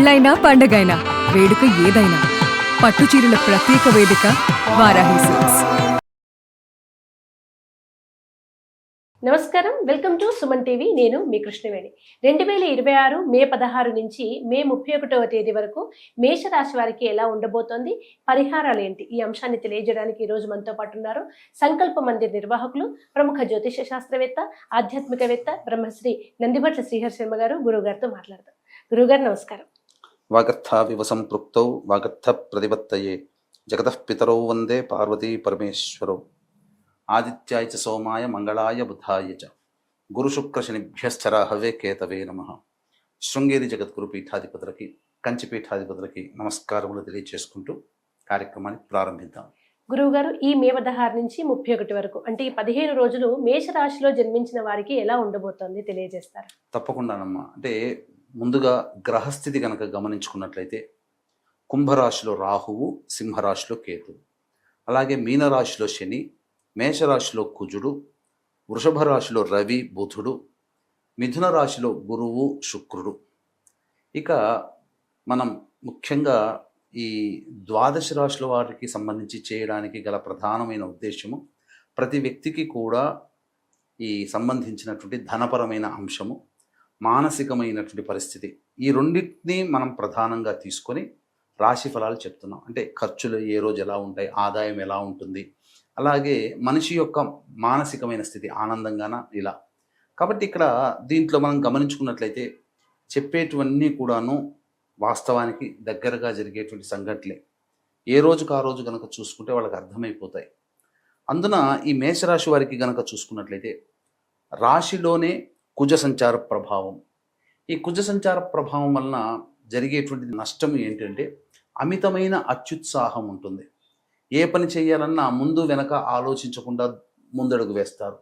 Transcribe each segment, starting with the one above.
పెళ్ళైనా పండగైనా వేడుక ఏదైనా పట్టుచీరల ప్రత్యేక వేదిక వారాహి సిల్క్స్. నమస్కారం, వెల్కమ్ టు సుమన్ టీవీ. నేను మీ కృష్ణవేణి. 2026 మే 16 నుంచి మే 31వ తేదీ వరకు మేషరాశి వారికి ఎలా ఉండబోతోంది, పరిహారాలు ఏంటి, ఈ అంశాన్ని తెలియజేయడానికి ఈ రోజు మనతో పాటు ఉన్నారు సంకల్ప మందిర్ నిర్వాహకులు, ప్రముఖ జ్యోతిష శాస్త్రవేత్త, ఆధ్యాత్మికవేత్త బ్రహ్మశ్రీ నందిభట్ల శ్రీహరి శర్మ గారు. గురువు గారితో మాట్లాడతాం. గురువుగారు నమస్కారం. వాగర్థావివ సంపృక్తౌ వాగర్థ ప్రతిపత్తయే జగతః పితరౌ వందే పార్వతీ పరమేశ్వరౌ. ఆదిత్యాయ చ సోమాయ మంగళాయ బుధాయ చ గురుశుక్రశనిభ్యశ్చరాహవే కేతవే నమః. శృంగేరి జగద్గురు పీఠాధిపతులకి, కంచి పీఠాధిపతులకి నమస్కారములు తెలియచేసుకుంటూ కార్యక్రమాన్ని ప్రారంభిద్దాం. గురువుగారు, ఈ మే 16 నుంచి 31 వరకు అంటే ఈ 15 రోజులు మేషరాశిలో జన్మించిన వారికి ఎలా ఉండబోతోంది తెలియజేస్తారు? తప్పకుండానమ్మా. అంటే ముందుగా గ్రహస్థితి కనుక గమనించుకున్నట్లయితే కుంభరాశిలో రాహువు, సింహరాశిలో కేతు, అలాగే మీనరాశిలో శని, మేషరాశిలో కుజుడు, వృషభ రాశిలో రవి బుధుడు, మిథున రాశిలో గురువు శుక్రుడు. ఇక మనం ముఖ్యంగా ఈ ద్వాదశ రాశుల వారికి సంబంధించి చేయడానికి గల ప్రధానమైన ఉద్దేశము, ప్రతి వ్యక్తికి కూడా ఈ సంబంధించినటువంటి ధనపరమైన అంశము, మానసికమైనటువంటి పరిస్థితి, ఈ రెండింటినీ మనం ప్రధానంగా తీసుకొని రాశి ఫలాలు చెప్తున్నాం. అంటే ఖర్చులు ఏ రోజు ఎలా ఉంటాయి, ఆదాయం ఎలా ఉంటుంది, అలాగే మనిషి యొక్క మానసికమైన స్థితి ఆనందంగాన ఇలా. కాబట్టి ఇక్కడ దీంట్లో మనం గమనించుకున్నట్లయితే చెప్పేటివన్నీ కూడాను వాస్తవానికి దగ్గరగా జరిగేటువంటి సంఘటనలే. ఏ రోజుకు ఆ రోజు కనుక చూసుకుంటే వాళ్ళకి అర్థమైపోతాయి. అందున ఈ మేషరాశి వారికి కనుక చూసుకున్నట్లయితే రాశిలోనే కుజ సంచార ప్రభావం. ఈ కుజ సంచార ప్రభావం వలన జరిగేటువంటి నష్టం ఏంటంటే అమితమైన అత్యుత్సాహం ఉంటుంది. ఏ పని చేయాలన్నా ముందు వెనక ఆలోచించకుండా ముందడుగు వేస్తారు.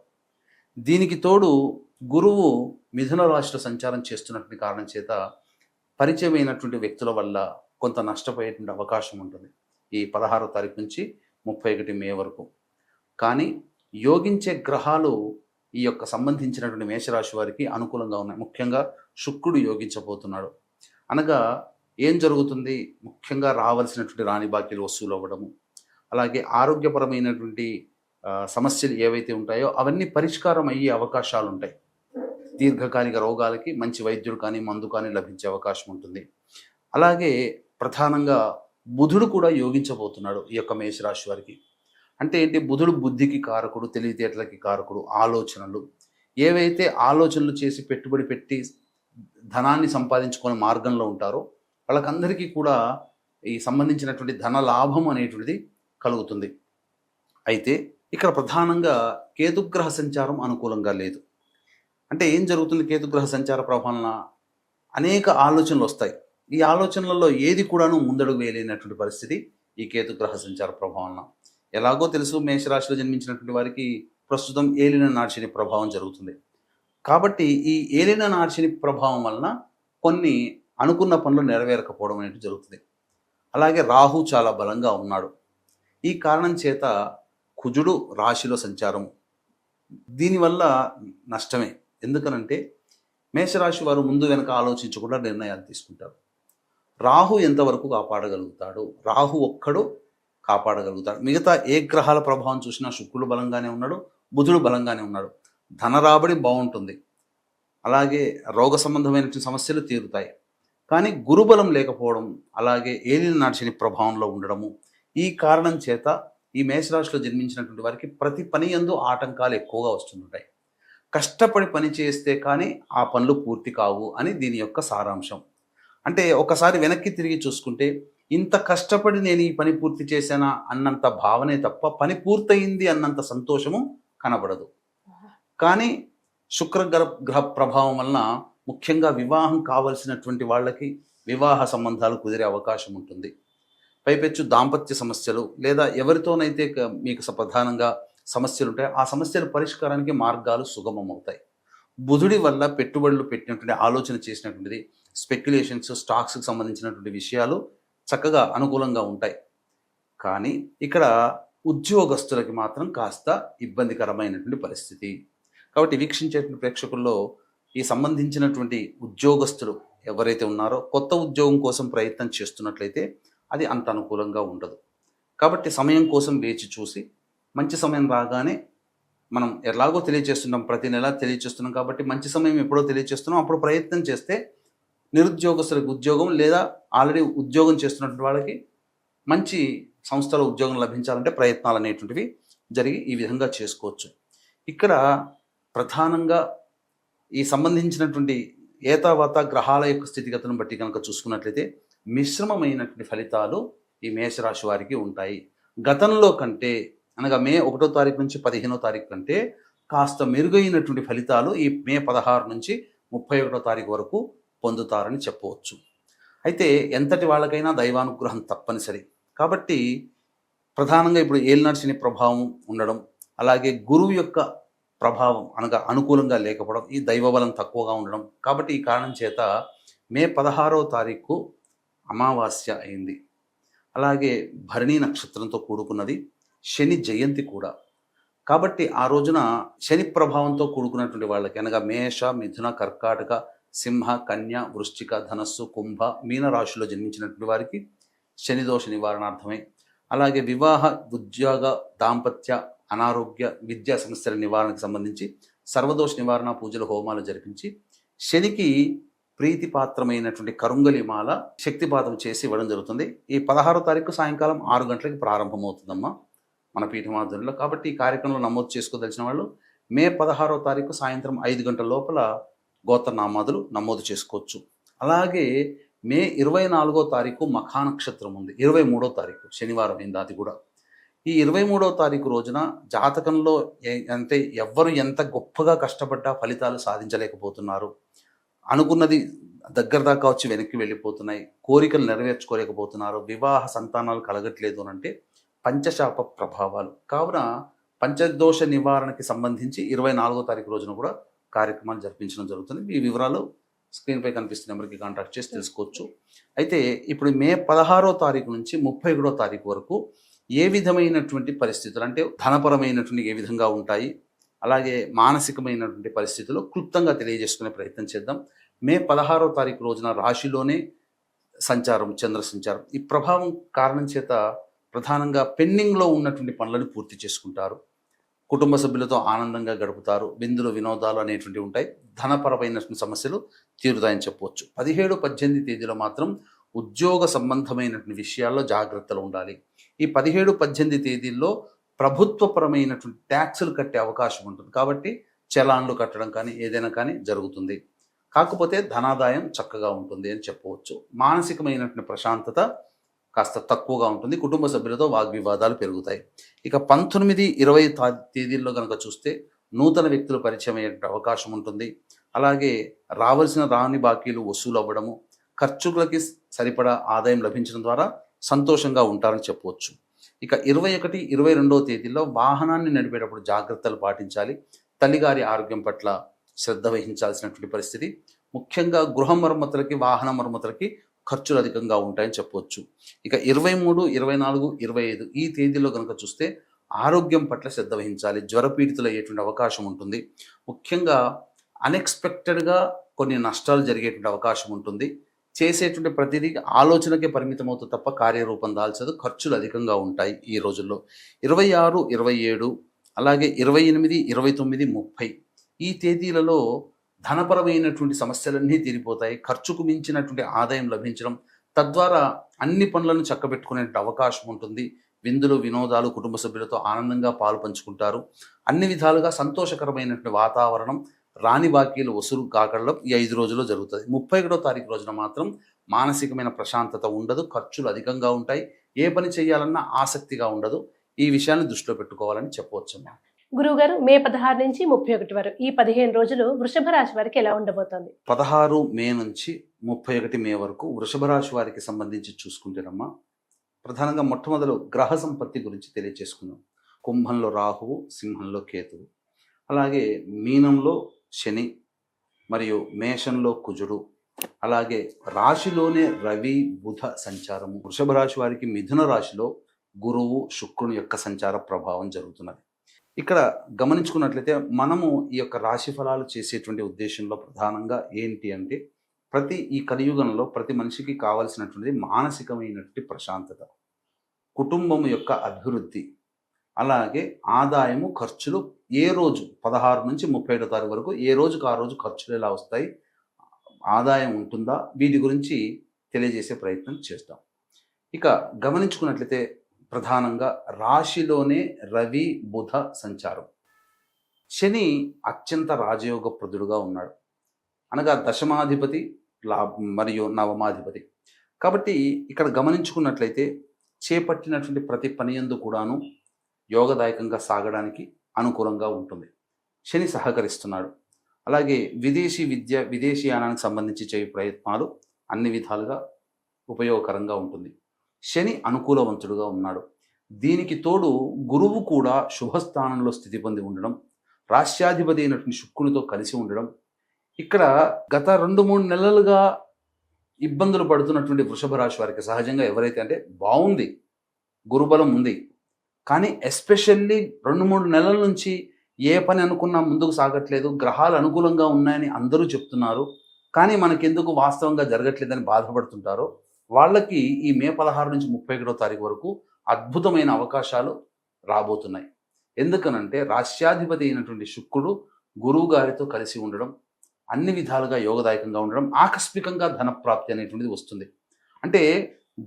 దీనికి తోడు గురువు మిథున రాశిలో సంచారం చేస్తున్నటువంటి కారణం చేత పరిచయమైనటువంటి వ్యక్తుల వల్ల కొంత నష్టపోయేటువంటి అవకాశం ఉంటుంది ఈ 16వ తారీఖు నుంచి 31 మే వరకు. కానీ యోగించే గ్రహాలు ఈ యొక్క సంబంధించినటువంటి మేషరాశి వారికి అనుకూలంగా ఉన్నాయి. ముఖ్యంగా శుక్రుడు యోగించబోతున్నాడు. అనగా ఏం జరుగుతుంది? ముఖ్యంగా రావాల్సినటువంటి రాణి బాకీలు వసూలు అవ్వడము, అలాగే ఆరోగ్యపరమైనటువంటి సమస్యలు ఏవైతే ఉంటాయో అవన్నీ పరిష్కారం అయ్యే అవకాశాలు ఉంటాయి. దీర్ఘకాలిక రోగాలకి మంచి వైద్యుడు కానీ మందు కానీ లభించే అవకాశం ఉంటుంది. అలాగే ప్రధానంగా బుధుడు కూడా యోగించబోతున్నాడు ఈ యొక్క మేషరాశి వారికి. అంటే ఏంటి? బుధుడు బుద్ధికి కారకుడు, తెలివితేటలకి కారకుడు, ఆలోచనలు ఏవైతే ఆలోచనలు చేసి పెట్టుబడి పెట్టి ధనాన్ని సంపాదించుకునే మార్గంలో ఉంటారో వాళ్ళకందరికీ కూడా ఈ సంబంధించినటువంటి ధన లాభం అనేటువంటిది కలుగుతుంది. అయితే ఇక్కడ ప్రధానంగా కేతుగ్రహ సంచారం అనుకూలంగా లేదు. అంటే ఏం జరుగుతుంది? కేతుగ్రహ సంచార ప్రభావం అనేక ఆలోచనలు వస్తాయి. ఈ ఆలోచనలలో ఏది కూడాను ముందడుగు వేయలేనటువంటి పరిస్థితి ఈ కేతుగ్రహ సంచార ప్రభావం. ఎలాగో తెలుసు, మేషరాశిలో జన్మించినటువంటి వారికి ప్రస్తుతం ఏలిన నాడిశని ప్రభావం జరుగుతుంది. కాబట్టి ఈ ఏలిన నాడిశని ప్రభావం వలన కొన్ని అనుకున్న పనులు నెరవేరకపోవడం అనేది జరుగుతుంది. అలాగే రాహు చాలా బలంగా ఉన్నాడు. ఈ కారణం చేత కుజుడు రాశిలో సంచారం, దీనివల్ల నష్టమే. ఎందుకనంటే మేషరాశి వారు ముందు వెనక ఆలోచించకుండా నిర్ణయాలు తీసుకుంటారు. రాహు ఎంతవరకు కాపాడగలుగుతాడు? రాహు ఒక్కడు కాపాడగలుగుతాడు. మిగతా ఏ గ్రహాల ప్రభావం చూసినా శుక్రుడు బలంగానే ఉన్నాడు, బుధుడు బలంగానే ఉన్నాడు. ధన రాబడి బాగుంటుంది, అలాగే రోగ సంబంధమైనటువంటి సమస్యలు తీరుతాయి. కానీ గురుబలం లేకపోవడం, అలాగే ఏలిన నాడిశని ప్రభావంలో ఉండడము, ఈ కారణం చేత ఈ మేషరాశిలో జన్మించినటువంటి వారికి ప్రతి పని యందు ఆటంకాలు ఎక్కువగా వస్తుంటాయి. కష్టపడి పని చేస్తే కానీ ఆ పనులు పూర్తి కావు అని దీని యొక్క సారాంశం. అంటే ఒకసారి వెనక్కి తిరిగి చూసుకుంటే ఇంత కష్టపడి నేను ఈ పని పూర్తి చేశానా అన్నంత భావనే తప్ప పని పూర్తయింది అన్నంత సంతోషము కనబడదు. కానీ గ్రహ ప్రభావం వలన ముఖ్యంగా వివాహం కావలసినటువంటి వాళ్ళకి వివాహ సంబంధాలు కుదిరే అవకాశం ఉంటుంది. పైపెచ్చు దాంపత్య సమస్యలు లేదా ఎవరితోనైతే మీకు ప్రధానంగా సమస్యలు ఉంటాయో ఆ సమస్యల పరిష్కారానికి మార్గాలు సుగమం అవుతాయి. బుధుడి వల్ల పెట్టుబడులు పెట్టినటువంటి ఆలోచన చేసినటువంటిది, స్పెక్యులేషన్స్, స్టాక్స్కి సంబంధించినటువంటి విషయాలు చక్కగా అనుకూలంగా ఉంటాయి. కానీ ఇక్కడ ఉద్యోగస్తులకి మాత్రం కాస్త ఇబ్బందికరమైనటువంటి పరిస్థితి. కాబట్టి వీక్షించేటువంటి ప్రేక్షకుల్లో ఈ సంబంధించినటువంటి ఉద్యోగస్తులు ఎవరైతే ఉన్నారో కొత్త ఉద్యోగం కోసం ప్రయత్నం చేస్తున్నట్లయితే అది అంత అనుకూలంగా ఉండదు. కాబట్టి సమయం కోసం వేచి చూసి మంచి సమయం రాగానే, మనం ఎలాగో తెలియజేస్తున్నాం, ప్రతి నెల తెలియజేస్తున్నాం కాబట్టి మంచి సమయం ఎప్పుడో తెలియజేస్తున్నాం, అప్పుడు ప్రయత్నం చేస్తే నిరుద్యోగస్తులకు ఉద్యోగం, లేదా ఆల్రెడీ ఉద్యోగం చేస్తున్నటువంటి వాళ్ళకి మంచి సంస్థలో ఉద్యోగం లభించాలంటే ప్రయత్నాలు అనేటువంటివి జరిగి ఈ విధంగా చేసుకోవచ్చు. ఇక్కడ ప్రధానంగా ఈ సంబంధించినటువంటి ఏతావాత గ్రహాల యొక్క స్థితిగతులను బట్టి కనుక చూసుకున్నట్లయితే మిశ్రమమైనటువంటి ఫలితాలు ఈ మేషరాశి వారికి ఉంటాయి. గతంలో కంటే, అనగా మే 1వ తారీఖు నుంచి 15వ తారీఖు కంటే కాస్త మెరుగైనటువంటి ఫలితాలు ఈ మే 16 నుంచి 31వ తారీఖు వరకు పొందుతారని చెప్పవచ్చు. అయితే ఎంతటి వాళ్ళకైనా దైవానుగ్రహం తప్పనిసరి. కాబట్టి ప్రధానంగా ఇప్పుడు ఏలినాటి శని ప్రభావం ఉండడం, అలాగే గురువు యొక్క ప్రభావం అనగా అనుకూలంగా లేకపోవడం, ఈ దైవబలం తక్కువగా ఉండడం, కాబట్టి ఈ కారణం చేత మే 16వ తారీఖు అమావాస్య అయింది. అలాగే భరణి నక్షత్రంతో కూడుకున్నది, శని జయంతి కూడా. కాబట్టి ఆ రోజున శని ప్రభావంతో కూడుకున్నటువంటి వాళ్ళకి, అనగా మేష, మిథున, కర్కాటక, సింహ, కన్య, వృశ్చిక, ధనస్సు, కుంభ, మీన రాశిలో జన్మించినటువంటి వారికి శని దోష నివారణార్థమై, అలాగే వివాహ, ఉద్యోగ, దాంపత్య, అనారోగ్య, విద్యా సమస్యల నివారణకు సంబంధించి సర్వదోష నివారణ పూజలు, హోమాలు జరిపించి శనికి ప్రీతిపాత్రమైనటువంటి కరుంగలి మాల శక్తిపాతం చేసి ఇవ్వడం జరుగుతుంది. ఈ 16వ తారీఖు సాయంకాలం 6 గంటలకి ప్రారంభమవుతుందమ్మా మన పీఠమాధుర్యంలో. కాబట్టి ఈ కార్యక్రమంలో నమోదు చేసుకోదలిచిన వాళ్ళు మే 16వ తారీఖు సాయంత్రం 5 గంటల లోపల గోత్రనామాదులు నమోదు చేసుకోవచ్చు. అలాగే మే 24వ తారీఖు మఖా నక్షత్రం ఉంది, 23వ తారీఖు శనివారం అయింది అది కూడా. ఈ 23వ తారీఖు రోజున జాతకంలో అంటే ఎవ్వరు ఎంత గొప్పగా కష్టపడ్డా ఫలితాలు సాధించలేకపోతున్నారు, అనుకున్నది దగ్గర దాకా వచ్చి వెనక్కి వెళ్ళిపోతున్నాయి, కోరికలు నెరవేర్చుకోలేకపోతున్నారు, వివాహ సంతానాలు కలగట్లేదు అని అంటే పంచశాప ప్రభావాలు. కావున పంచదోష నివారణకి సంబంధించి 24వ తారీఖు రోజున కూడా కార్యక్రమాలు జరిపించడం జరుగుతుంది. ఈ వివరాలు స్క్రీన్పై కనిపిస్తున్న నెంబర్కి కాంటాక్ట్ చేసి తెలుసుకోవచ్చు. అయితే ఇప్పుడు మే 16వ తారీఖు నుంచి 31వ తారీఖు వరకు ఏ విధమైనటువంటి పరిస్థితులు, అంటే ధనపరమైనటువంటి ఏ విధంగా ఉంటాయి, అలాగే మానసికమైనటువంటి పరిస్థితులు క్లుప్తంగా తెలియజేసుకునే ప్రయత్నం చేద్దాం. మే 16వ తారీఖు రోజున రాశిలోనే సంచారం, చంద్ర సంచారం, ఈ ప్రభావం కారణం చేత ప్రధానంగా పెండింగ్లో ఉన్నటువంటి పనులను పూర్తి చేసుకుంటారు, కుటుంబ సభ్యులతో ఆనందంగా గడుపుతారు, విందులు, వినోదాలు అనేటువంటివి ఉంటాయి, ధనపరమైనటువంటి సమస్యలు తీరుతాయని చెప్పవచ్చు. 17, 18 తేదీలో మాత్రం ఉద్యోగ సంబంధమైనటువంటి విషయాల్లో జాగ్రత్తలు ఉండాలి. ఈ 17, 18 తేదీల్లో ప్రభుత్వపరమైనటువంటి ట్యాక్సులు కట్టే అవకాశం ఉంటుంది, కాబట్టి చలాన్లు కట్టడం కానీ ఏదైనా కానీ జరుగుతుంది. కాకపోతే ధనాదాయం చక్కగా ఉంటుంది అని చెప్పవచ్చు. మానసికమైనటువంటి ప్రశాంతత కాస్త తక్కువగా ఉంటుంది, కుటుంబ సభ్యులతో వాగ్వివాదాలు పెరుగుతాయి. ఇక 19, 20 తేదీల్లో కనుక చూస్తే నూతన వ్యక్తులు పరిచయం అయ్యే అవకాశం ఉంటుంది. అలాగే రావాల్సిన రాని బాకీలు వసూలు అవ్వడము, ఖర్చులకి సరిపడా ఆదాయం లభించడం ద్వారా సంతోషంగా ఉంటారని చెప్పవచ్చు. ఇక 21, 22వ తేదీల్లో వాహనాన్ని నడిపేటప్పుడు జాగ్రత్తలు పాటించాలి, తల్లిగారి ఆరోగ్యం పట్ల శ్రద్ధ వహించాల్సినటువంటి పరిస్థితి. ముఖ్యంగా గృహ మరమ్మతులకి, వాహన మరమ్మతులకి ఖర్చులు అధికంగా ఉంటాయని చెప్పవచ్చు. ఇక 23, 24, 25 ఈ తేదీలో కనుక చూస్తే ఆరోగ్యం పట్ల శ్రద్ధ వహించాలి, జ్వరపీడితులు అయ్యేటువంటి అవకాశం ఉంటుంది. ముఖ్యంగా అన్ఎక్స్పెక్టెడ్గా కొన్ని నష్టాలు జరిగేటువంటి అవకాశం ఉంటుంది. చేసేటువంటి ప్రతిదీ ఆలోచనకే పరిమితం అవుతుంది తప్ప కార్యరూపం దాల్చదు, ఖర్చులు అధికంగా ఉంటాయి ఈ రోజుల్లో. 26, 27 అలాగే 28, 29, 30 ఈ తేదీలలో ధనపరమైనటువంటి సమస్యలన్నీ తీరిపోతాయి, ఖర్చుకు మించినటువంటి ఆదాయం లభించడం, తద్వారా అన్ని పనులను చక్కబెట్టుకునే అవకాశం ఉంటుంది. విందులు, వినోదాలు, కుటుంబ సభ్యులతో ఆనందంగా పాలు పంచుకుంటారు. అన్ని విధాలుగా సంతోషకరమైనటువంటి వాతావరణం, రాని బాకీలు వసూలు కాకడం ఈ 5 రోజుల్లో జరుగుతుంది. 31వ తారీఖు రోజున మాత్రం మానసికమైన ప్రశాంతత ఉండదు, ఖర్చులు అధికంగా ఉంటాయి, ఏ పని చేయాలన్నా ఆసక్తిగా ఉండదు. ఈ విషయాన్ని దృష్టిలో పెట్టుకోవాలని చెప్పవచ్చమ్మా. గురువుగారు, మే 16 నుంచి 31 వరకు ఈ 15 రోజులు వృషభ రాశి వారికి ఎలా ఉండబోతోంది? 16 మే నుంచి 31 మే వరకు వృషభ రాశి వారికి సంబంధించి చూసుకుంటేనమ్మా, ప్రధానంగా మొట్టమొదలు గ్రహ సంపత్తి గురించి తెలియజేసుకుందాం. కుంభంలో రాహువు, సింహంలో కేతువు, అలాగే మీనంలో శని మరియు మేషంలో కుజుడు, అలాగే రాశిలోనే రవి, బుధ సంచారము. వృషభ రాశి వారికి మిథున రాశిలో గురువు, శుక్రుని యొక్క సంచార ప్రభావం జరుగుతున్నది. ఇక్కడ గమనించుకున్నట్లయితే మనము ఈ యొక్క రాశి ఫలాలు చేసేటువంటి ఉద్దేశంలో ప్రధానంగా ఏంటి అంటే ఈ కలియుగంలో ప్రతి మనిషికి కావలసినటువంటిది మానసికమైనటువంటి ప్రశాంతత, కుటుంబం యొక్క అభివృద్ధి, అలాగే ఆదాయము ఖర్చులు ఏ రోజు 16 నుంచి 31 తారీఖు వరకు ఏ రోజుకు ఆ రోజు ఖర్చులు ఎలా వస్తాయి, ఆదాయం ఉంటుందా, వీటి గురించి తెలియజేసే ప్రయత్నం చేస్తాం. ఇక గమనించుకున్నట్లయితే ప్రధానంగా రాశిలోనే రవి బుధ సంచారం. శని అత్యంత రాజయోగప్రదుడుగా ఉన్నాడు, అనగా దశమాధిపతి మరియు నవమాధిపతి. కాబట్టి ఇక్కడ గమనించుకున్నట్లయితే చేపట్టినటువంటి ప్రతి పని యందు కూడాను యోగదాయకంగా సాగడానికి అనుకూలంగా ఉంటుంది. శని సహకరిస్తున్నాడు. అలాగే విదేశీయానానికి సంబంధించి చేయ ప్రయత్నాలు అన్ని విధాలుగా ఉపయోగకరంగా ఉంటుంది. శని అనుకూలవంతుడుగా ఉన్నాడు. దీనికి తోడు గురువు కూడా శుభస్థానంలో స్థితి పొంది ఉండడం, రాష్ట్రాధిపతి అయినటువంటి శుక్రునితో కలిసి ఉండడం, ఇక్కడ గత 2-3 నెలలుగా ఇబ్బందులు పడుతున్నటువంటి వృషభ రాశి వారికి సహజంగా ఎవరైతే అంటే బాగుంది, గురుబలం ఉంది, కానీ ఎస్పెషల్లీ 2-3 నెలల నుంచి ఏ పని అనుకున్నా ముందుకు సాగట్లేదు, గ్రహాలు అనుకూలంగా ఉన్నాయని అందరూ చెప్తున్నారు, కానీ మనకెందుకు వాస్తవంగా జరగట్లేదని బాధపడుతుంటారో వాళ్ళకి ఈ మే 16 నుంచి 31 తారీఖు వరకు అద్భుతమైన అవకాశాలు రాబోతున్నాయి. ఎందుకనంటే రాష్ట్రాధిపతి అయినటువంటి శుక్రుడు గురువు గారితో కలిసి ఉండడం, అన్ని విధాలుగా యోగదాయకంగా ఉండడం, ఆకస్మికంగా ధనప్రాప్తి అనేటువంటిది వస్తుంది. అంటే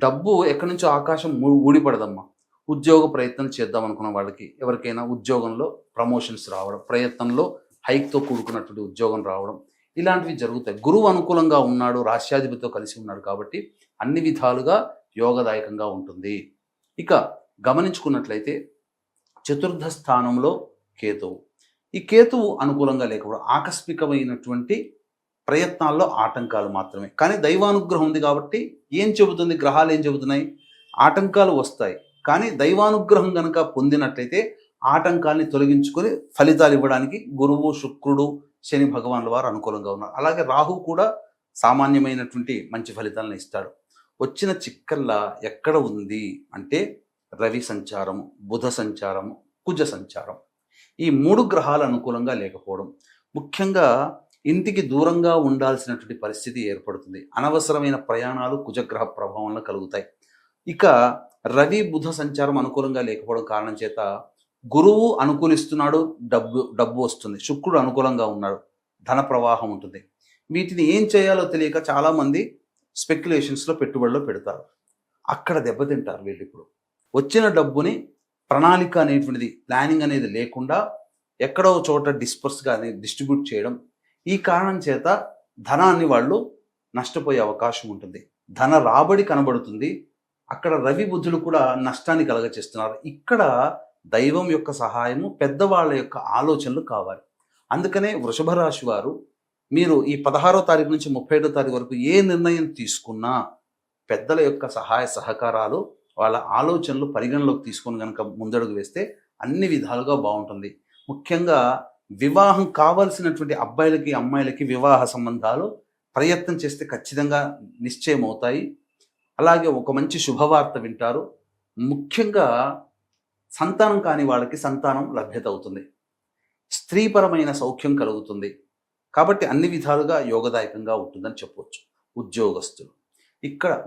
డబ్బు ఎక్కడి నుంచో ఆకాశం ఊడిపడదమ్మా. ఉద్యోగ ప్రయత్నం చేద్దాం అనుకున్న వాళ్ళకి ఎవరికైనా ఉద్యోగంలో ప్రమోషన్స్ రావడం, ప్రయత్నంలో హైక్తో కూడుకున్నటువంటి ఉద్యోగం రావడం, ఇలాంటివి జరుగుతాయి. గురువు అనుకూలంగా ఉన్నాడు, రాష్ట్రాధిపతితో కలిసి ఉన్నాడు కాబట్టి అన్ని విధాలుగా యోగదాయకంగా ఉంటుంది. ఇక గమనించుకున్నట్లయితే చతుర్థ స్థానంలో కేతువు. ఈ కేతువు అనుకూలంగా లేకపోవడం, ఆకస్మికమైనటువంటి ప్రయత్నాల్లో ఆటంకాలు మాత్రమే. కానీ దైవానుగ్రహం ఉంది కాబట్టి ఏం చెబుతుంది, గ్రహాలు ఏం చెబుతున్నాయి, ఆటంకాలు వస్తాయి, కానీ దైవానుగ్రహం కనుక పొందినట్లయితే ఆటంకాల్ని తొలగించుకొని ఫలితాలు ఇవ్వడానికి గురువు, శుక్రుడు, శని భగవానుల వారు అనుకూలంగా ఉన్నారు. అలాగే రాహు కూడా సామాన్యమైనటువంటి మంచి ఫలితాలను ఇస్తాడు. వచ్చిన చిక్కల్లా ఎక్కడ ఉంది అంటే రవి సంచారము, బుధ సంచారము, కుజ సంచారం. ఈ 3 గ్రహాలు అనుకూలంగా లేకపోవడం, ముఖ్యంగా ఇంటికి దూరంగా ఉండాల్సినటువంటి పరిస్థితి ఏర్పడుతుంది. అనవసరమైన ప్రయాణాలు కుజగ్రహ ప్రభావంలో కలుగుతాయి. ఇక రవి బుధ సంచారం అనుకూలంగా లేకపోవడం కారణం చేత గురువు అనుకూలిస్తున్నాడు, డబ్బు వస్తుంది, శుక్రుడు అనుకూలంగా ఉన్నాడు, ధన ప్రవాహం ఉంటుంది. వీటిని ఏం చేయాలో తెలియక చాలామంది స్పెక్యులేషన్స్లో పెట్టుబడిలో పెడతారు. అక్కడ దెబ్బతింటారు వీళ్ళు. ఇప్పుడు వచ్చిన డబ్బుని ప్రణాళిక అనేటువంటిది, ప్లానింగ్ అనేది లేకుండా ఎక్కడో చోట డిస్ట్రిబ్యూట్ చేయడం, ఈ కారణం చేత ధనాన్ని వాళ్ళు నష్టపోయే అవకాశం ఉంటుంది. ధన రాబడి కనబడుతుంది, అక్కడ రవి బుద్ధులు కూడా నష్టాన్ని కలగచేస్తున్నారు. ఇక్కడ దైవం యొక్క సహాయము, పెద్దవాళ్ళ యొక్క ఆలోచనలు కావాలి. అందుకనే వృషభ రాశి వారు మీరు ఈ 16వ తారీఖు నుంచి 31వ తారీఖు వరకు ఏ నిర్ణయం తీసుకున్నా పెద్దల యొక్క సహాయ సహకారాలు, వాళ్ళ ఆలోచనలు పరిగణలోకి తీసుకొని కనుక ముందడుగు వేస్తే అన్ని విధాలుగా బాగుంటుంది. ముఖ్యంగా వివాహం కావాల్సినటువంటి అబ్బాయిలకి అమ్మాయిలకి వివాహ సంబంధాలు ప్రయత్నం చేస్తే ఖచ్చితంగా నిశ్చయం అవుతాయి. అలాగే ఒక మంచి శుభవార్త వింటారు. ముఖ్యంగా సంతానం కాని వాళ్ళకి సంతానం లభ్యత అవుతుంది, స్త్రీపరమైన సౌఖ్యం కలుగుతుంది. కాబట్టి అన్ని విధాలుగా యోగదాయకంగా ఉంటుందని చెప్పవచ్చు.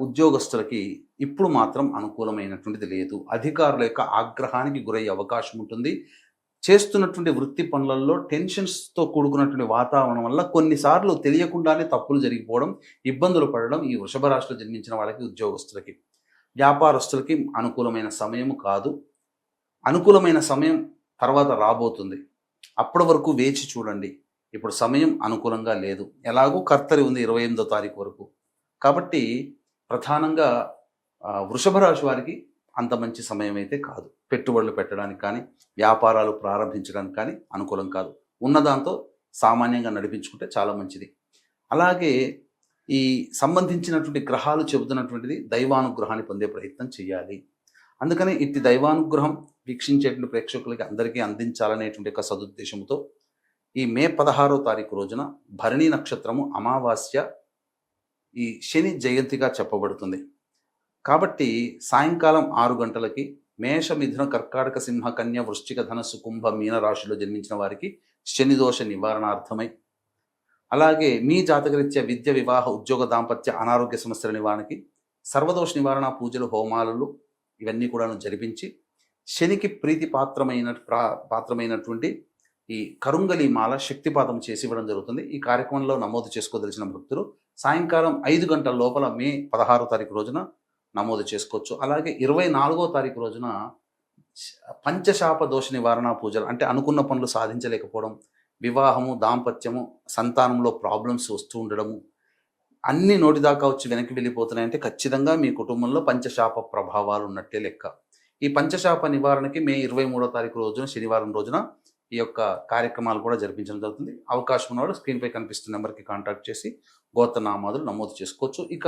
ఉద్యోగస్తులకి ఇప్పుడు మాత్రం అనుకూలమైనటువంటిది లేదు. అధికారుల యొక్క ఆగ్రహానికి గురయ్యే అవకాశం ఉంటుంది. చేస్తున్నటువంటి వృత్తి పనులలో టెన్షన్స్తో కూడుకున్నటువంటి వాతావరణం వల్ల కొన్నిసార్లు తెలియకుండానే తప్పులు జరిగిపోవడం, ఇబ్బందులు పడడం ఈ వృషభ రాశిలో జన్మించిన వాళ్ళకి, ఉద్యోగస్తులకి. వ్యాపారస్తులకి అనుకూలమైన సమయం కాదు. అనుకూలమైన సమయం తర్వాత రాబోతుంది, అప్పటి వరకు వేచి చూడండి. ఇప్పుడు సమయం అనుకూలంగా లేదు. ఎలాగో కర్తరి ఉంది 28వ తారీఖు వరకు. కాబట్టి ప్రధానంగా వృషభ రాశి వారికి అంత మంచి సమయం అయితే కాదు. పెట్టుబడులు పెట్టడానికి కానీ, వ్యాపారాలు ప్రారంభించడానికి కానీ అనుకూలం కాదు. ఉన్నదాంతో సామాన్యంగా నడిపించుకుంటే చాలా మంచిది. అలాగే ఈ సంబంధించినటువంటి గ్రహాలు చెబుతున్నటువంటిది దైవానుగ్రహాన్ని పొందే ప్రయత్నం చేయాలి. అందుకని ఇట్టి దైవానుగ్రహం వీక్షించేటువంటి ప్రేక్షకులకి అందరికీ అందించాలనేటువంటి ఒక సదుద్దేశంతో ఈ మే 16వ తారీఖు రోజున భరణి నక్షత్రము అమావాస్య, ఈ శని జయంతిగా చెప్పబడుతుంది. కాబట్టి సాయంకాలం 6 గంటలకి మేష, మిథున, కర్కాటక, సింహ, కన్య, వృశ్చిక, ధనస్సు, కుంభ, మీన రాశిలో జన్మించిన వారికి శని దోష నివారణార్థమై అలాగే మీ జాతకరీత్యా విద్య, వివాహ, ఉద్యోగ, దాంపత్య, అనారోగ్య సమస్యల నివారణకి సర్వదోష నివారణ పూజలు, హోమాలు ఇవన్నీ కూడా జరిపించి శనికి ప్రీతి పాత్రమైనటువంటి ఈ కరుంగలి మాల శక్తిపాతం చేసి ఇవ్వడం జరుగుతుంది. ఈ కార్యక్రమంలో నమోదు చేసుకోదలిచిన భక్తులు సాయంకాలం 5 గంటల లోపల మే 16వ తారీఖు రోజున నమోదు చేసుకోవచ్చు. అలాగే 24వ తారీఖు రోజున పంచశాప దోష నివారణ పూజలు, అంటే అనుకున్న పనులు సాధించలేకపోవడం, వివాహము, దాంపత్యము, సంతానంలో ప్రాబ్లమ్స్ వస్తూ ఉండడము, అన్ని నోటి దాకా వచ్చి వెనక్కి వెళ్ళిపోతున్నాయంటే ఖచ్చితంగా మీ కుటుంబంలో పంచశాప ప్రభావాలు ఉన్నట్టే లెక్క. ఈ పంచశాప నివారణకి మే 23వ తారీఖు రోజున, శనివారం రోజున ఈ యొక్క కార్యక్రమాలు కూడా జరిపించడం జరుగుతుంది. అవకాశం ఉన్నవాడు స్క్రీన్పై కనిపిస్తున్న నెంబర్కి కాంటాక్ట్ చేసి గోత్రనామాదులు నమోదు చేసుకోవచ్చు. ఇక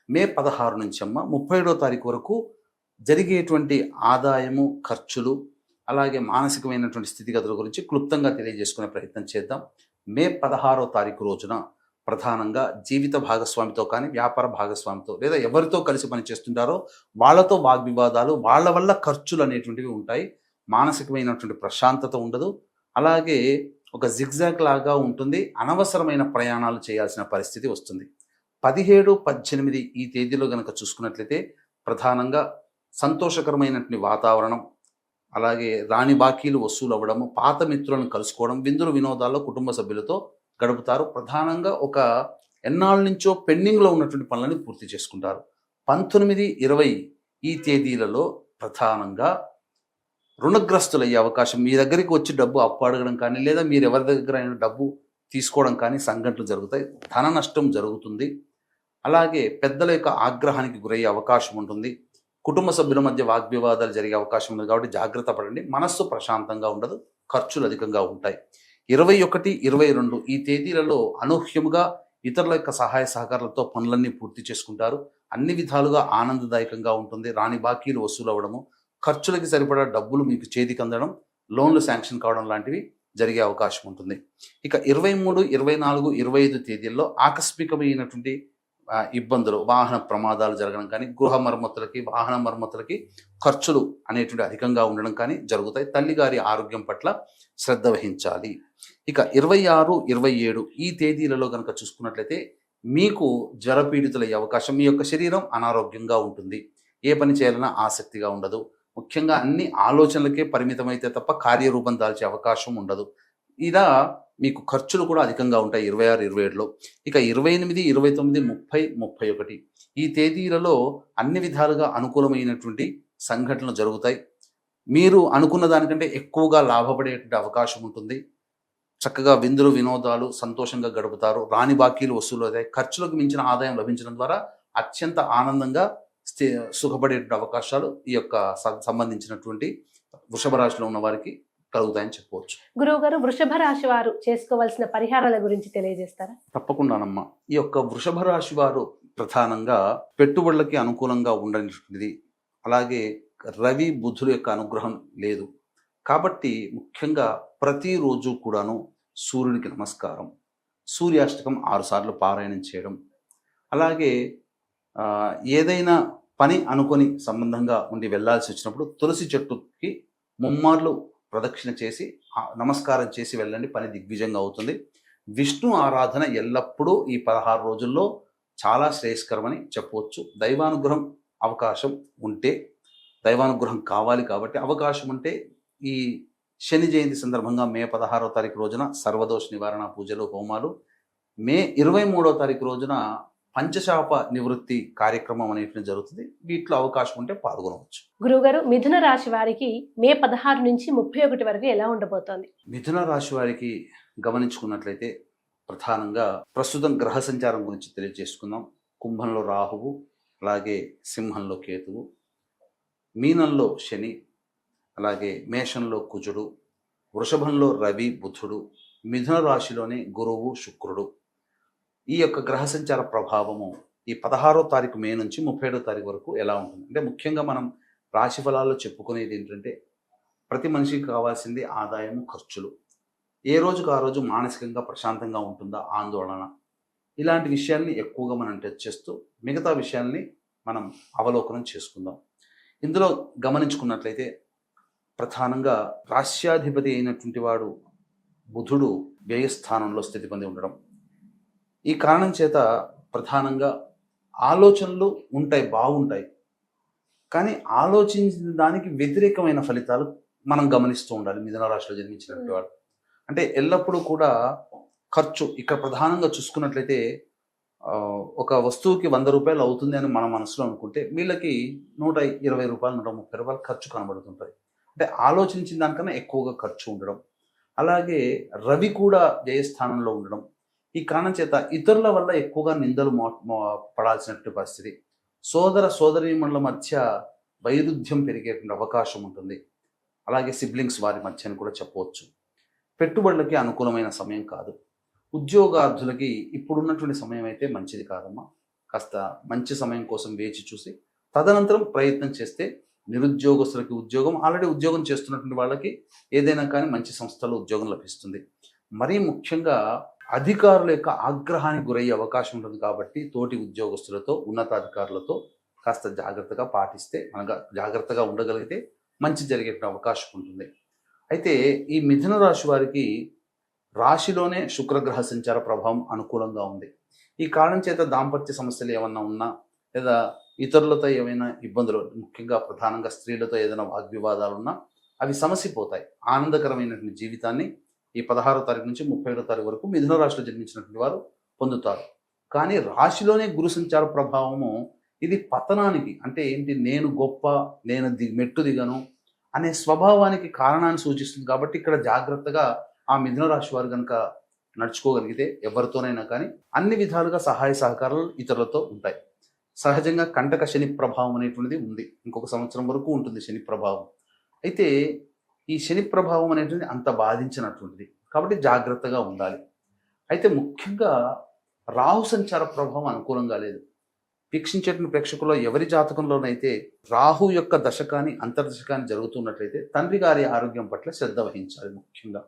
మే 16 నుంచి 37వ తారీఖు వరకు జరిగేటువంటి ఆదాయము, ఖర్చులు, అలాగే మానసికమైనటువంటి స్థితిగతుల గురించి క్లుప్తంగా తెలియజేసుకునే ప్రయత్నం చేద్దాం. మే 16వ తారీఖు రోజున ప్రధానంగా జీవిత భాగస్వామితో కానీ, వ్యాపార భాగస్వామితో లేదా ఎవరితో కలిసి పనిచేస్తుంటారో వాళ్ళతో వాగ్వివాదాలు, వాళ్ళ వల్ల ఖర్చులు అనేటువంటివి ఉంటాయి. మానసికమైనటువంటి ప్రశాంతత ఉండదు. అలాగే ఒక జిగ్జాగ్ లాగా ఉంటుంది. అనవసరమైన ప్రయాణాలు చేయాల్సిన పరిస్థితి వస్తుంది. 17, 18 ఈ తేదీలో కనుక చూసుకున్నట్లయితే ప్రధానంగా సంతోషకరమైనటువంటి వాతావరణం, అలాగే రాని బాకీలు వసూలు అవ్వడము, పాత మిత్రులను కలుసుకోవడం, విందులు వినోదాల్లో కుటుంబ సభ్యులతో గడుపుతారు. ప్రధానంగా ఒక ఎన్నాళ్ళ నుంచో పెండింగ్లో ఉన్నటువంటి పనులని పూర్తి చేసుకుంటారు. 19, 20 ఈ తేదీలలో ప్రధానంగా రుణగ్రస్తులయ్యే అవకాశం, మీ దగ్గరికి వచ్చి డబ్బు అప్పు అడగడం కానీ, లేదా మీరు ఎవరి దగ్గర అయినా డబ్బు తీసుకోవడం కానీ సంఘటనలు జరుగుతాయి. ధన నష్టం జరుగుతుంది. అలాగే పెద్దల యొక్క ఆగ్రహానికి గురయ్యే అవకాశం ఉంటుంది. కుటుంబ సభ్యుల మధ్య వాగ్వివాదాలు జరిగే అవకాశం ఉంది. కాబట్టి జాగ్రత్త పడండి. మనస్సు ప్రశాంతంగా ఉండదు, ఖర్చులు అధికంగా ఉంటాయి. 21, 22 ఈ తేదీలలో అనూహ్యముగా ఇతరుల యొక్క సహాయ సహకారాలతో పనులన్నీ పూర్తి చేసుకుంటారు. అన్ని విధాలుగా ఆనందదాయకంగా ఉంటుంది. రాని బాకీలు వసూలు అవ్వడము, ఖర్చులకి సరిపడా డబ్బులు మీకు చేతికి అందడం, లోన్లు శాంక్షన్ కావడం లాంటివి జరిగే అవకాశం ఉంటుంది. ఇక 23, 24, 25 తేదీల్లో ఆకస్మికమైనటువంటి ఇబ్బందులు, వాహన ప్రమాదాలు జరగడం కానీ, గృహ మరమ్మతులకి, వాహన మరమ్మతులకి ఖర్చులు అనేటువంటి అధికంగా ఉండడం కానీ జరుగుతాయి. తల్లిగారి ఆరోగ్యం పట్ల శ్రద్ధ వహించాలి. ఇక 26, 27 ఈ తేదీలలో కనుక చూసుకున్నట్లయితే మీకు జ్వరపీడితులయ్యే అవకాశం, మీ యొక్క శరీరం అనారోగ్యంగా ఉంటుంది, ఏ పని చేయాలన్నా ఆసక్తిగా ఉండదు, ముఖ్యంగా అన్ని ఆలోచనలకే పరిమితమైతే తప్ప కార్యరూపం దాల్చే అవకాశం ఉండదు. ఇలా మీకు ఖర్చులు కూడా అధికంగా ఉంటాయి 26, 27లో. ఇక 28, 29, 30, 31 ఈ తేదీలలో అన్ని విధాలుగా అనుకూలమైనటువంటి సంఘటనలు జరుగుతాయి. మీరు అనుకున్న దానికంటే ఎక్కువగా లాభపడేటువంటి అవకాశం ఉంటుంది. చక్కగా విందులు వినోదాలు సంతోషంగా గడుపుతారు. రాని బాకీలు వసూలు అవుతాయి. ఖర్చులకు మించిన ఆదాయం లభించడం ద్వారా అత్యంత ఆనందంగా సుఖపడేటువంటి అవకాశాలు ఈ యొక్క సంబంధించినటువంటి వృషభ రాశిలో ఉన్న వారికి కలుగుతాయని చెప్పవచ్చు. గురువుగారు, వృషభ రాశి వారు చేసుకోవాల్సిన పరిహారాల గురించి తెలియజేస్తారా? తప్పకుండానమ్మా. ఈ యొక్క వృషభ రాశి వారు ప్రధానంగా పెట్టుబడులకి అనుకూలంగా ఉండనిది, అలాగే రవి బుధుల యొక్క అనుగ్రహం లేదు. కాబట్టి ముఖ్యంగా ప్రతిరోజు కూడాను సూర్యుడికి నమస్కారం, సూర్యాష్టకం 6 సార్లు పారాయణం చేయడం, అలాగే ఏదైనా పని అనుకొని సంబంధంగా ఉండి వెళ్ళాల్సి వచ్చినప్పుడు తులసి చెట్టుకి 3 మార్లు ప్రదక్షిణ చేసి నమస్కారం చేసి వెళ్ళండి. పని దిగ్విజయంగా అవుతుంది. విష్ణు ఆరాధన ఎల్లప్పుడూ ఈ 16 రోజుల్లో చాలా శ్రేయస్కరమని చెప్పవచ్చు. దైవానుగ్రహం అవకాశం ఉంటే, దైవానుగ్రహం కావాలి కాబట్టి అవకాశం ఉంటే ఈ శని జయంతి సందర్భంగా మే 16వ తారీఖు రోజున సర్వదోష నివారణ పూజలు, హోమాలు, మే 23వ తారీఖు రోజున పంచశాప నివృత్తి కార్యక్రమం అనేటువంటి జరుగుతుంది. వీటిలో అవకాశం ఉంటే పాల్గొనవచ్చు. గురువుగారు, మిథున రాశి వారికి మే 16 నుంచి 31 వరకు ఎలా ఉండబోతోంది? మిథున రాశి వారికి గమనించుకున్నట్లయితే ప్రధానంగా ప్రస్తుతం గ్రహ సంచారం గురించి తెలియజేసుకుందాం. కుంభంలో రాహువు, అలాగే సింహంలో కేతువు, మీనంలో శని, అలాగే మేషంలో కుజుడు, వృషభంలో రవి బుధుడు, మిథున రాశిలోనే గురువు శుక్రుడు. ఈ యొక్క గ్రహ సంచార ప్రభావము ఈ 16వ తారీఖు మే నుంచి 37వ తారీఖు వరకు ఎలా ఉంటుంది అంటే, ముఖ్యంగా మనం రాశి ఫలాల్లో చెప్పుకునేది ఏంటంటే, ప్రతి మనిషికి కావాల్సింది ఆదాయము, ఖర్చులు. ఏ రోజుకు ఆ రోజు మానసికంగా ప్రశాంతంగా ఉంటుందా, ఆందోళన, ఇలాంటి విషయాల్ని ఎక్కువగా మనం టచ్ చేస్తూ మిగతా విషయాల్ని మనం అవలోకనం చేసుకుందాం. ఇందులో గమనించుకున్నట్లయితే ప్రధానంగా రాశ్యాధిపతి అయినటువంటి వాడు బుధుడు వ్యయస్థానంలో స్థితి పొంది ఉండడం, ఈ కారణం చేత ప్రధానంగా ఆలోచనలు ఉంటాయి, బాగుంటాయి. కానీ ఆలోచించిన దానికి వ్యతిరేకమైన ఫలితాలు మనం గమనిస్తూ ఉండాలి మిథున రాశిలో జన్మించినటువంటి వాడు. అంటే ఎల్లప్పుడూ కూడా ఖర్చు ఇక్కడ ప్రధానంగా చూసుకున్నట్లయితే ఒక వస్తువుకి 100 రూపాయలు అవుతుంది అని మన మనసులో అనుకుంటే వీళ్ళకి 120 రూపాయలు 130 రూపాయలు ఖర్చు కనబడుతుంటాయి. అంటే ఆలోచించిన దానికన్నా ఎక్కువగా ఖర్చు ఉండడం. అలాగే రవి కూడా జయస్థానంలో ఉండడం. ఈ కారణం చేత ఇతరుల వల్ల ఎక్కువగా నిందలు పడాల్సినటువంటి పరిస్థితి. సోదర సోదరీమణుల మధ్య వైరుధ్యం పెరిగేటువంటి అవకాశం ఉంటుంది. అలాగే సిబ్లింగ్స్ వారి మధ్య అని కూడా చెప్పవచ్చు. పెట్టుబడులకి అనుకూలమైన సమయం కాదు. ఉద్యోగార్థులకి ఇప్పుడున్నటువంటి సమయం అయితే మంచిది కాదమ్మా. కాస్త మంచి సమయం కోసం వేచి చూసి తదనంతరం ప్రయత్నం చేస్తే నిరుద్యోగస్తులకి ఉద్యోగం, ఆల్రెడీ ఉద్యోగం చేస్తున్నటువంటి వాళ్ళకి ఏదైనా కానీ మంచి సంస్థలో ఉద్యోగం లభిస్తుంది. మరీ ముఖ్యంగా అధికారుల యొక్క ఆగ్రహానికి గురయ్యే అవకాశం ఉంటుంది. కాబట్టి తోటి ఉద్యోగస్తులతో, ఉన్నతాధికారులతో కాస్త జాగ్రత్తగా పాటిస్తే, అనగా జాగ్రత్తగా ఉండగలిగితే మంచి జరిగే అవకాశం ఉంటుంది. అయితే ఈ మిథున రాశి వారికి రాశిలోనే శుక్రగ్రహ సంచార ప్రభావం అనుకూలంగా ఉంది. ఈ కారణం చేత దాంపత్య సమస్యలు ఏమన్నా ఉన్నా, లేదా ఇతరులతో ఏమైనా ఇబ్బందులు, ముఖ్యంగా ప్రధానంగా స్త్రీలతో ఏదైనా వాగ్వివాదాలు ఉన్నా అవి సమసిపోతాయి. ఆనందకరమైనటువంటి జీవితాన్ని ఈ 16వ తారీఖు నుంచి 31వ తారీఖు వరకు మిథున రాశిలో జన్మించినటువంటి వారు పొందుతారు. కానీ రాశిలోనే గురు సంచార ప్రభావము ఇది పతనానికి, అంటే ఏంటి, నేను గొప్ప, నేను మెట్టు దిగను అనే స్వభావానికి కారణాన్ని సూచిస్తుంది. కాబట్టి ఇక్కడ జాగ్రత్తగా ఆ మిథున రాశి వారు కనుక నడుచుకోగలిగితే ఎవరితోనైనా కానీ అన్ని విధాలుగా సహాయ సహకారాలు ఇతరులతో ఉంటాయి. సహజంగా కంటక శని ప్రభావం అనేటువంటిది ఉంది. ఇంకొక సంవత్సరం వరకు ఉంటుంది శని ప్రభావం. అయితే ఈ శని ప్రభావం అనేటువంటిది అంత బాధించినటువంటిది. కాబట్టి జాగ్రత్తగా ఉండాలి. అయితే ముఖ్యంగా రాహు సంచార ప్రభావం అనుకూలంగా లేదు. వీక్షించేటువంటి ప్రేక్షకుల్లో ఎవరి జాతకంలోనైతే రాహు యొక్క దశ కానీ అంతర్దశ కానీ జరుగుతున్నట్లయితే తండ్రి గారి ఆరోగ్యం పట్ల శ్రద్ధ వహించాలి. ముఖ్యంగా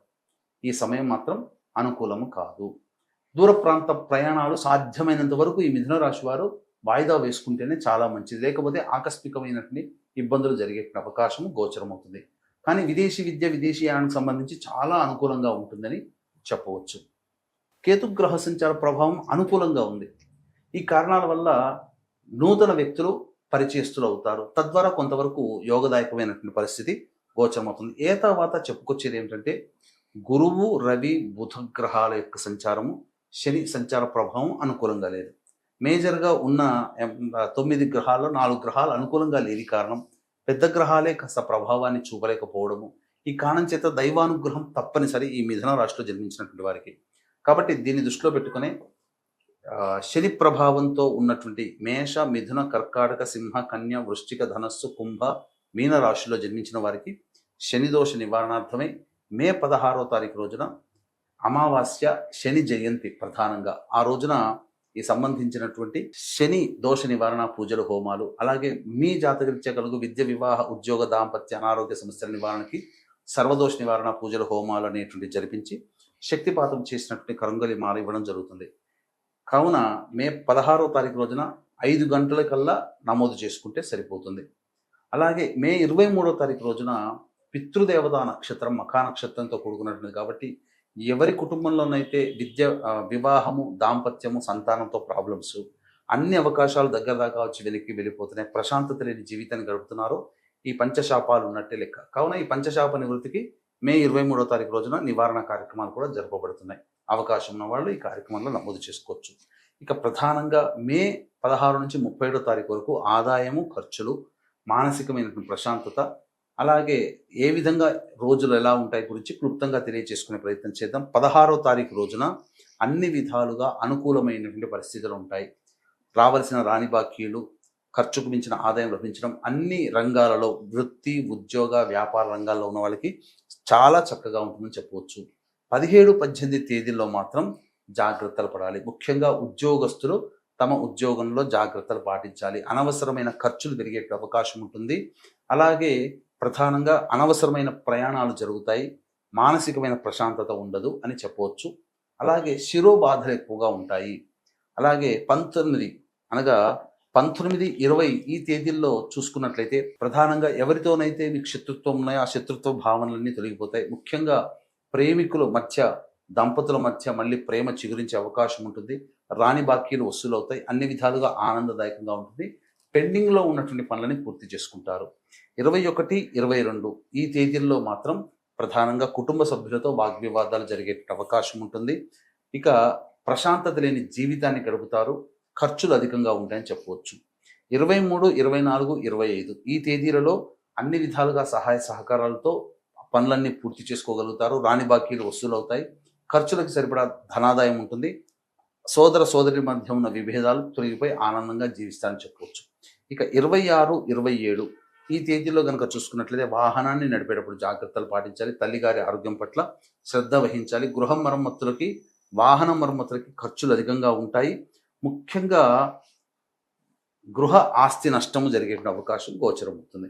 ఈ సమయం మాత్రం అనుకూలము కాదు. దూర ప్రాంత ప్రయాణాలు సాధ్యమైనంత వరకు ఈ మిథున రాశి వారు వాయిదా వేసుకుంటేనే చాలా మంచిది. లేకపోతే ఆకస్మికమైనటువంటి ఇబ్బందులు జరిగే అవకాశం గోచరమవుతుంది. కానీ విదేశీ విద్య, విదేశీయానికి సంబంధించి చాలా అనుకూలంగా ఉంటుందని చెప్పవచ్చు. కేతుగ్రహ సంచార ప్రభావం అనుకూలంగా ఉంది. ఈ కారణాల వల్ల నూతన వ్యక్తులు పరిచయస్తులు అవుతారు. తద్వారా కొంతవరకు యోగదాయకమైనటువంటి పరిస్థితి గోచరమవుతుంది. తర్వాత చెప్పుకొచ్చేది ఏమిటంటే గురువు, రవి, బుధ గ్రహాల యొక్క సంచారము, శని సంచార ప్రభావం అనుకూలంగా లేదు. మేజర్గా ఉన్న 9 గ్రహాల్లో 4 గ్రహాలు అనుకూలంగా లేని కారణం పెద్ద గ్రహాలే కాస్త ప్రభావాన్ని చూపలేకపోవడము. ఈ కారణం చేత దైవానుగ్రహం తప్పనిసరి ఈ మిథున రాశిలో జన్మించినటువంటి వారికి. కాబట్టి దీన్ని దృష్టిలో పెట్టుకునే శని ప్రభావంతో ఉన్నటువంటి మేష, మిథున, కర్కాటక, సింహ, కన్య, వృశ్చిక, ధనస్సు, కుంభ, మీన రాశిలో జన్మించిన వారికి శని దోష నివారణార్థమై మే 16వ తారీఖు రోజున అమావాస్య శని జయంతి ప్రధానంగా ఆ రోజున ఈ సంబంధించినటువంటి శని దోష నివారణ పూజలు, హోమాలు, అలాగే మీ జాతకరీత్యా కలుగు విద్య, వివాహ, ఉద్యోగ, దాంపత్య, అనారోగ్య సమస్యల నివారణకి సర్వదోష నివారణ పూజలు, హోమాలు అనేటువంటి జరిపించి శక్తిపాతం చేసినటువంటి కరంగలి మాల ఇవ్వడం జరుగుతుంది. కావున మే 16వ తారీఖు రోజున 5 గంటలకల్లా నమోదు చేసుకుంటే సరిపోతుంది. అలాగే మే 23వ తారీఖు రోజున పితృదేవతా నక్షత్రం మఖా నక్షత్రంతో కూడుకున్నటువంటిది. కాబట్టి ఎవరి కుటుంబంలోనైతే విద్య, వివాహము, దాంపత్యము, సంతానంతో ప్రాబ్లమ్స్, అన్ని అవకాశాలు దగ్గర దాకా వచ్చి వెనక్కి వెళ్ళిపోతున్నాయి, ప్రశాంతత లేని జీవితాన్ని గడుపుతున్నారో ఈ పంచశాపాలు ఉన్నట్టే లెక్క. కావున ఈ పంచశాప నివృత్తికి మే 23వ తారీఖు రోజున నివారణ కార్యక్రమాలు కూడా జరపబడుతున్నాయి. అవకాశం ఉన్న వాళ్ళు ఈ కార్యక్రమంలో నమోదు చేసుకోవచ్చు. ఇక ప్రధానంగా మే 16 నుంచి 37వ తారీఖు వరకు ఆదాయము, ఖర్చులు, మానసికమైనటువంటి ప్రశాంతత, అలాగే ఏ విధంగా రోజులు ఎలా ఉంటాయి గురించి క్లుప్తంగా తెలియజేసుకునే ప్రయత్నం చేద్దాం. 16వ తారీఖు రోజున అన్ని విధాలుగా అనుకూలమైనటువంటి పరిస్థితులు ఉంటాయి. రావాల్సిన రాని బాకీలు, ఖర్చుకు మించిన ఆదాయం లభించడం, అన్ని రంగాలలో వృత్తి, ఉద్యోగ, వ్యాపార రంగాల్లో ఉన్న వాళ్ళకి చాలా చక్కగా ఉంటుందని చెప్పవచ్చు. 17, 18 తేదీల్లో మాత్రం జాగ్రత్తలు పడాలి. ముఖ్యంగా ఉద్యోగస్తులు తమ ఉద్యోగంలో జాగ్రత్తలు పాటించాలి. అనవసరమైన ఖర్చులు పెరిగే అవకాశం ఉంటుంది. అలాగే ప్రధానంగా అనవసరమైన ప్రయాణాలు జరుగుతాయి. మానసికమైన ప్రశాంతత ఉండదు అని చెప్పవచ్చు. అలాగే శిరోబాధలు ఎక్కువగా ఉంటాయి. అలాగే 19 అనగా 19, 20 ఈ తేదీల్లో చూసుకున్నట్లయితే ప్రధానంగా ఎవరితోనైతే మీకు శత్రుత్వం ఉన్నాయో ఆ శత్రుత్వ భావనలన్నీ తొలగిపోతాయి. ముఖ్యంగా ప్రేమికుల మధ్య, దంపతుల మధ్య మళ్ళీ ప్రేమ చిగురించే అవకాశం ఉంటుంది. రాని బాకీలు వసూలు అవుతాయి. అన్ని విధాలుగా ఆనందదాయకంగా ఉంటుంది. పెండింగ్లో ఉన్నటువంటి పనులని పూర్తి చేసుకుంటారు. 21, 22 ఈ తేదీల్లో మాత్రం ప్రధానంగా కుటుంబ సభ్యులతో వాగ్వివాదాలు జరిగే అవకాశం ఉంటుంది. ఇక ప్రశాంతత లేని జీవితాన్ని గడుపుతారు. ఖర్చులు అధికంగా ఉంటాయని చెప్పవచ్చు. 23, 24, 25 ఈ తేదీలలో అన్ని విధాలుగా సహాయ సహకారాలతో పనులన్నీ పూర్తి చేసుకోగలుగుతారు. రాని బాకీలు వసూలు అవుతాయి. ఖర్చులకు సరిపడా ధనాదాయం ఉంటుంది. సోదర సోదరి మధ్య ఉన్న విభేదాలు తొలగిపోయి ఆనందంగా జీవిస్తారని చెప్పవచ్చు. ఇక 26, 27 ఈ తేదీలో కనుక చూసుకున్నట్లయితే వాహనాన్ని నడిపేటప్పుడు జాగ్రత్తలు పాటించాలి. తల్లిగారి ఆరోగ్యం పట్ల శ్రద్ధ వహించాలి. గృహ మరమ్మతులకి, వాహన మరమ్మతులకి ఖర్చులు అధికంగా ఉంటాయి. ముఖ్యంగా గృహ ఆస్తి నష్టము జరిగే అవకాశం గోచరమవుతుంది.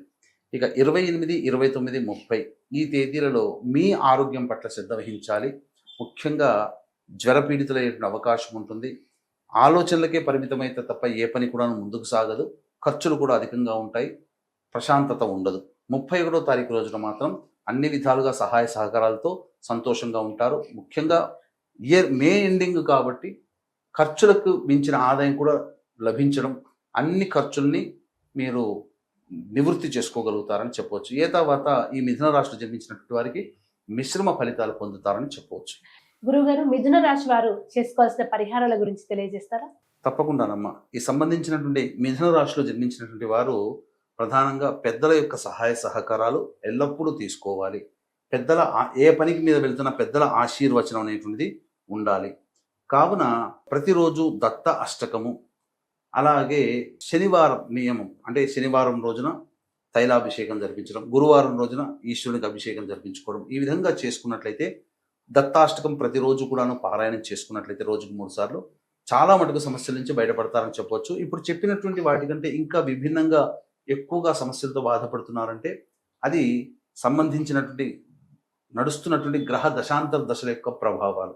ఇక 28, 29, 30 ఈ తేదీలలో మీ ఆరోగ్యం పట్ల శ్రద్ధ వహించాలి. ముఖ్యంగా జ్వరపీడితులయ్యే అవకాశం ఉంటుంది. ఆలోచనలకే పరిమితమైతే తప్ప ఏ పని కూడా ముందుకు సాగదు. ఖర్చులు కూడా అధికంగా ఉంటాయి. ప్రశాంతత ఉండదు. 31వ తారీఖు రోజున మాత్రం అన్ని విధాలుగా సహాయ సహకారాలతో సంతోషంగా ఉంటారు. ముఖ్యంగా మే ఎండింగ్ కాబట్టి ఖర్చులకు మించిన ఆదాయం కూడా లభించడం, అన్ని ఖర్చుల్ని మీరు నివృత్తి చేసుకోగలుగుతారని చెప్పవచ్చు. తర్వాత ఈ మిథున రాశిలో జన్మించినటువంటి వారికి మిశ్రమ ఫలితాలు పొందుతారని చెప్పవచ్చు. గురువుగారు, మిథున రాశి వారు చేసుకోవాల్సిన పరిహారాల గురించి తెలియజేస్తారా? తప్పకుండానమ్మా. ఈ సంబంధించినటువంటి మిథున రాశిలో జన్మించినటువంటి వారు ప్రధానంగా పెద్దల యొక్క సహాయ సహకారాలు ఎల్లప్పుడూ తీసుకోవాలి. ఏ పనికి మీద వెళ్తున్నా పెద్దల ఆశీర్వచనం అనేటువంటిది ఉండాలి. కావున ప్రతిరోజు దత్త అష్టకము, అలాగే శనివారం నియమం అంటే శనివారం రోజున తైలాభిషేకం జరిపించడం, గురువారం రోజున ఈశ్వరునికి అభిషేకం జరిపించుకోవడం, ఈ విధంగా చేసుకున్నట్లయితే దత్తాష్టకం ప్రతిరోజు కూడాను పారాయణం చేసుకున్నట్లయితే రోజుకు 3 సార్లు చాలా మటుకు సమస్యల నుంచి బయటపడతారని చెప్పవచ్చు. ఇప్పుడు చెప్పినటువంటి వాటికంటే ఇంకా విభిన్నంగా ఎక్కువగా సమస్యలతో బాధపడుతున్నారంటే అది సంబంధించినటువంటి నడుస్తున్నటువంటి గ్రహ దశాంతర దశల యొక్క ప్రభావాలు.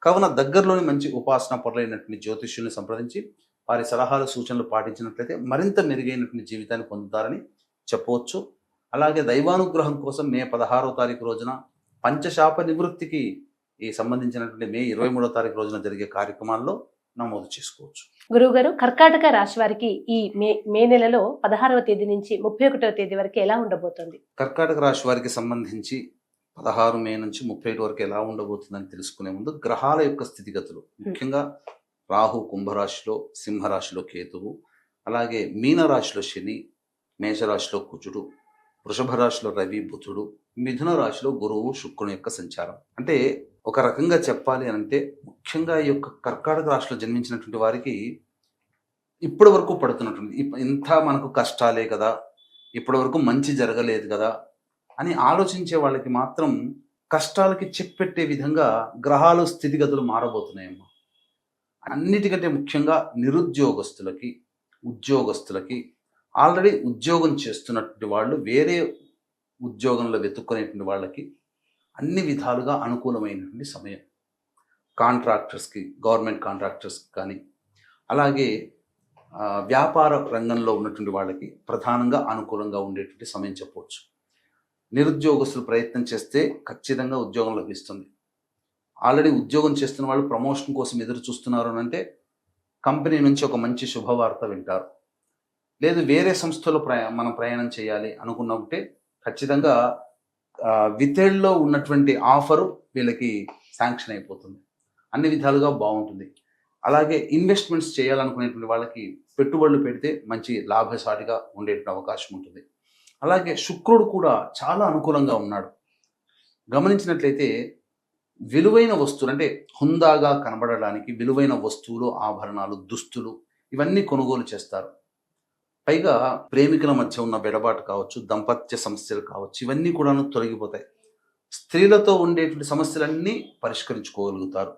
కావున దగ్గరలోని మంచి ఉపాసన పరులైనటువంటి జ్యోతిష్యుల్ని సంప్రదించి వారి సలహాలు సూచనలు పాటించినట్లయితే మరింత మెరుగైనటువంటి జీవితాన్ని పొందుతారని చెప్పవచ్చు. అలాగే దైవానుగ్రహం కోసం మే 16వ తారీఖు రోజున పంచశాప నివృత్తికి ఈ సంబంధించినటువంటి మే 23వ తారీఖు రోజున జరిగే కార్యక్రమాల్లో నమోదు చేసుకోవచ్చు. గురువుగారు, కర్కాటక రాశి వారికి ఈ మే నెలలో 16వ తేదీ నుంచి 31వ తేదీ వరకు ఎలా ఉండబోతోంది? కర్కాటక రాశి వారికి సంబంధించి 16 మే నుంచి 31 వరకు ఎలా ఉండబోతుందని తెలుసుకునే ముందు గ్రహాల యొక్క స్థితిగతులు, ముఖ్యంగా రాహు కుంభరాశిలో, సింహరాశిలో కేతువు, అలాగే మీనరాశిలో శని, మేషరాశిలో కుజుడు, వృషభ రాశిలో రవి బుధుడు, మిథున రాశిలో గురువు శుక్రుని యొక్క సంచారం. అంటే ఒక రకంగా చెప్పాలి అంటే ముఖ్యంగా ఈ యొక్క కర్కాటక రాశిలో జన్మించినటువంటి వారికి ఇప్పటి వరకు పడుతున్నటువంటి ఇంత మనకు కష్టాలే కదా, ఇప్పటి వరకు మంచి జరగలేదు కదా అని ఆలోచించే వాళ్ళకి మాత్రం కష్టాలకి చెక్ పెట్టే విధంగా గ్రహాలు స్థితిగతులు మారబోతున్నాయమ్మా. అన్నిటికంటే ముఖ్యంగా నిరుద్యోగస్తులకి, ఉద్యోగస్తులకి, ఆల్రెడీ ఉద్యోగం చేస్తున్నటువంటి వాళ్ళు వేరే ఉద్యోగంలో వెతుక్కునేటువంటి వాళ్ళకి అన్ని విధాలుగా అనుకూలమైనటువంటి సమయం. కాంట్రాక్టర్స్కి, గవర్నమెంట్ కాంట్రాక్టర్స్కి కానీ, అలాగే వ్యాపార రంగంలో ఉన్నటువంటి వాళ్ళకి ప్రధానంగా అనుకూలంగా ఉండేటువంటి సమయం చెప్పవచ్చు. నిరుద్యోగస్తులు ప్రయత్నం చేస్తే ఖచ్చితంగా ఉద్యోగం లభిస్తుంది. ఆల్రెడీ ఉద్యోగం చేస్తున్న వాళ్ళు ప్రమోషన్ కోసం ఎదురు చూస్తున్నారు అని అంటే కంపెనీ నుంచి ఒక మంచి శుభవార్త వింటారు. లేదు వేరే సంస్థలో మనం ప్రయాణం చేయాలి అనుకున్నట్టే ఖచ్చితంగా వితేళ్లో ఉన్నటువంటి ఆఫరు వీళ్ళకి శాంక్షన్ అయిపోతుంది. అన్ని విధాలుగా బాగుంటుంది. అలాగే ఇన్వెస్ట్మెంట్స్ చేయాలనుకునేటువంటి వాళ్ళకి పెట్టుబడులు పెడితే మంచి లాభసాటిగా ఉండేటువంటి అవకాశం ఉంటుంది. అలాగే శుక్రుడు కూడా చాలా అనుకూలంగా ఉన్నాడు. గమనించినట్లయితే విలువైన వస్తువులు అంటే హుందాగా కనబడడానికి విలువైన వస్తువులు, ఆభరణాలు, దుస్తులు ఇవన్నీ కొనుగోలు చేస్తారు. పైగా ప్రేమికుల మధ్య ఉన్న బెడబాటు కావచ్చు, దాంపత్య సమస్యలు కావచ్చు, ఇవన్నీ కూడా తొలగిపోతాయి. స్త్రీలతో ఉండేటువంటి సమస్యలన్నీ పరిష్కరించుకోగలుగుతారు.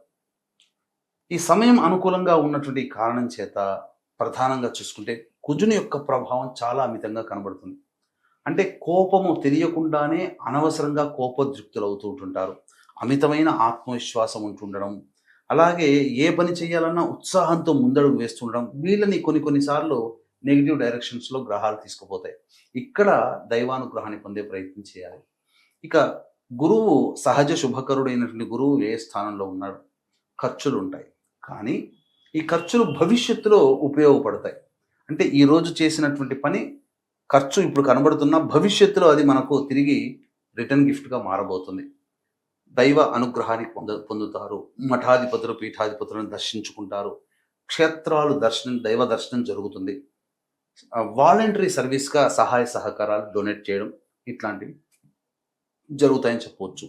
ఈ సమయం అనుకూలంగా ఉన్నటువంటి కారణం చేత ప్రధానంగా చూసుకుంటే కుజుని యొక్క ప్రభావం చాలా అమితంగా కనబడుతుంది. అంటే కోపము తెలియకుండానే అనవసరంగా కోపోద్రిక్తులు అవుతూ ఉంటుంటారు. అమితమైన ఆత్మవిశ్వాసం ఉంటుండడం, అలాగే ఏ పని చేయాలన్నా ఉత్సాహంతో ముందడుగు వేస్తుండడం, వీళ్ళని కొన్నిసార్లు నెగిటివ్ డైరెక్షన్స్లో గ్రహాలు తీసుకుపోతాయి. ఇక్కడ దైవానుగ్రహాన్ని పొందే ప్రయత్నం చేయాలి. ఇక గురువు సహజ శుభకరుడైనటువంటి గురువు ఏ స్థానంలో ఉన్నాడు, ఖర్చులు ఉంటాయి. కానీ ఈ ఖర్చులు భవిష్యత్తులో ఉపయోగపడతాయి. అంటే ఈరోజు చేసినటువంటి పని ఖర్చు ఇప్పుడు కనబడుతున్న భవిష్యత్తులో అది మనకు తిరిగి రిటర్న్ గిఫ్ట్గా మారబోతుంది. దైవ అనుగ్రహాన్ని పొందుతారు. మఠాధిపతులు పీఠాధిపతులను దర్శించుకుంటారు. క్షేత్రాలు దైవ దర్శనం జరుగుతుంది. వాలంటరీ సర్వీస్గా సహాయ సహకారాలు డొనేట్ చేయడం ఇట్లాంటివి జరుగుతాయని చెప్పవచ్చు.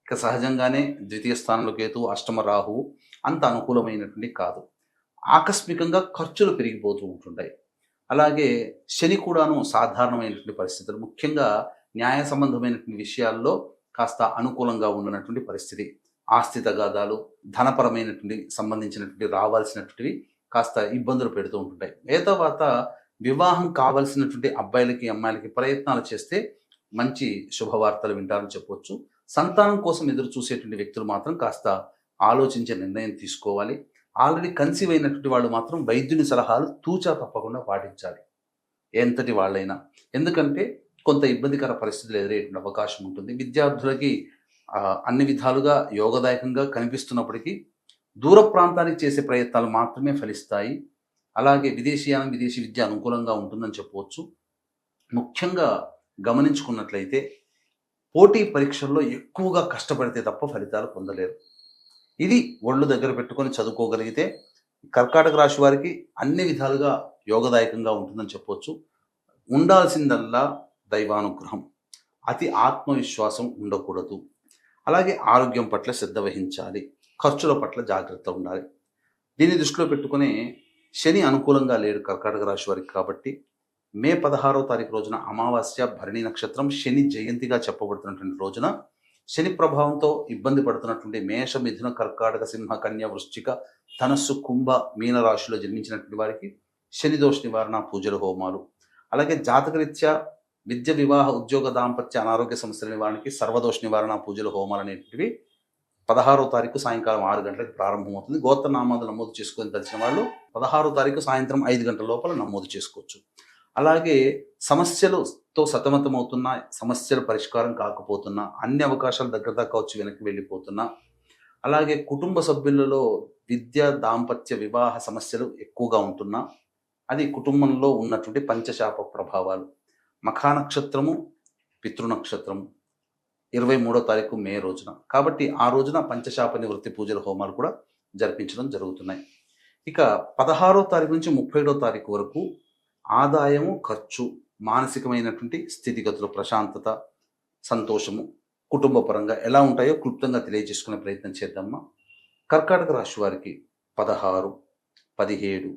ఇక సహజంగానే ద్వితీయ స్థానంలో కేతు, అష్టమ రాహువు అంత అనుకూలమైనటువంటి కాదు. ఆకస్మికంగా ఖర్చులు పెరిగిపోతూ ఉంటుంటాయి. అలాగే శని కూడాను సాధారణమైనటువంటి పరిస్థితులు, ముఖ్యంగా న్యాయ సంబంధమైనటువంటి విషయాల్లో కాస్త అనుకూలంగా ఉండనటువంటి పరిస్థితి. ఆస్తి తగాదాలు, ధనపరమైనటువంటి సంబంధించినటువంటి రావాల్సినటువంటివి కాస్త ఇబ్బందులు పెడుతూ ఉంటుంటాయి. తర్వాత వివాహం కావాల్సినటువంటి అబ్బాయిలకి అమ్మాయిలకి ప్రయత్నాలు చేస్తే మంచి శుభవార్తలు వింటారని చెప్పవచ్చు. సంతానం కోసం ఎదురు చూసేటువంటి వ్యక్తులు మాత్రం కాస్త ఆలోచించే నిర్ణయం తీసుకోవాలి. ఆల్రెడీ కన్సీవ్ అయినటువంటి వాళ్ళు మాత్రం వైద్యుని సలహాలు తూచా తప్పకుండా పాటించాలి, ఎంతటి వాళ్ళైనా. ఎందుకంటే కొంత ఇబ్బందికర పరిస్థితులు ఎదురయ్యేటువంటి అవకాశం ఉంటుంది. విద్యార్థులకి అన్ని విధాలుగా యోగదాయకంగా కనిపిస్తున్నప్పటికీ దూర ప్రాంతానికి చేసే ప్రయత్నాలు మాత్రమే ఫలిస్తాయి. అలాగే విదేశీయానం, విదేశీ విద్య అనుకూలంగా ఉంటుందని చెప్పవచ్చు. ముఖ్యంగా గమనించుకున్నట్లయితే పోటీ పరీక్షల్లో ఎక్కువగా కష్టపడితే తప్ప ఫలితాలు పొందలేరు. ఇది ఒళ్ళు దగ్గర పెట్టుకొని చదువుకోగలిగితే కర్కాటక రాశి వారికి అన్ని విధాలుగా యోగదాయకంగా ఉంటుందని చెప్పవచ్చు. ఉండాల్సిందల్లా దైవానుగ్రహం, అతి ఆత్మవిశ్వాసం ఉండకూడదు. అలాగే ఆరోగ్యం పట్ల శ్రద్ధ వహించాలి, ఖర్చుల పట్ల జాగ్రత్త ఉండాలి. దీన్ని దృష్టిలో పెట్టుకుని శని అనుకూలంగా లేడు కర్కాటక రాశి వారికి. కాబట్టి మే 16వ తారీఖు రోజున అమావాస్య, భరణి నక్షత్రం, శని జయంతిగా చెప్పబడుతున్నటువంటి రోజున శని ప్రభావంతో ఇబ్బంది పడుతున్నటువంటి మేష, మిథున, కర్కాటక, సింహ, కన్య, వృశ్చిక, ధనస్సు, కుంభ, మీన రాశిలో జన్మించినటువంటి వారికి శని దోష నివారణ పూజలు, హోమాలు, అలాగే జాతకరీత్యా విద్య, వివాహ, ఉద్యోగ, దాంపత్య, అనారోగ్య సమస్యల నివారణకి సర్వదోష నివారణ పూజలు, హోమాలు అనేటివి 16వ తారీఖు సాయంకాలం 6 గంటలకు ప్రారంభమవుతుంది. గోత్రనామాలు నమోదు చేసుకొని తెలిసిన వాళ్ళు 16వ తారీఖు సాయంత్రం 5 గంటల లోపల నమోదు చేసుకోవచ్చు. అలాగే సమస్యలతో సతమతమవుతున్నా, సమస్యల పరిష్కారం కాకపోతున్నా, అన్ని అవకాశాలు దగ్గర దాకా వచ్చి వెనక్కి వెళ్ళిపోతున్నా, అలాగే కుటుంబ సభ్యులలో విద్య, దాంపత్య, వివాహ సమస్యలు ఎక్కువగా ఉంటున్నా, అది కుటుంబంలో ఉన్నటువంటి పంచశాప ప్రభావాలు. మఖా నక్షత్రము, పితృనక్షత్రము 23వ తారీఖు మే రోజున. కాబట్టి ఆ రోజున పంచశాప నివృత్తి పూజల, హోమాలు కూడా జరిపించడం జరుగుతున్నాయి. ఇక 16వ తారీఖు నుంచి 31వ తారీఖు వరకు ఆదాయము, ఖర్చు, మానసికమైనటువంటి స్థితిగతులు, ప్రశాంతత, సంతోషము కుటుంబ పరంగా ఎలా ఉంటాయో క్లుప్తంగా తెలియజేసుకునే ప్రయత్నం చేద్దామా. కర్కాటక రాశి వారికి 16, 17,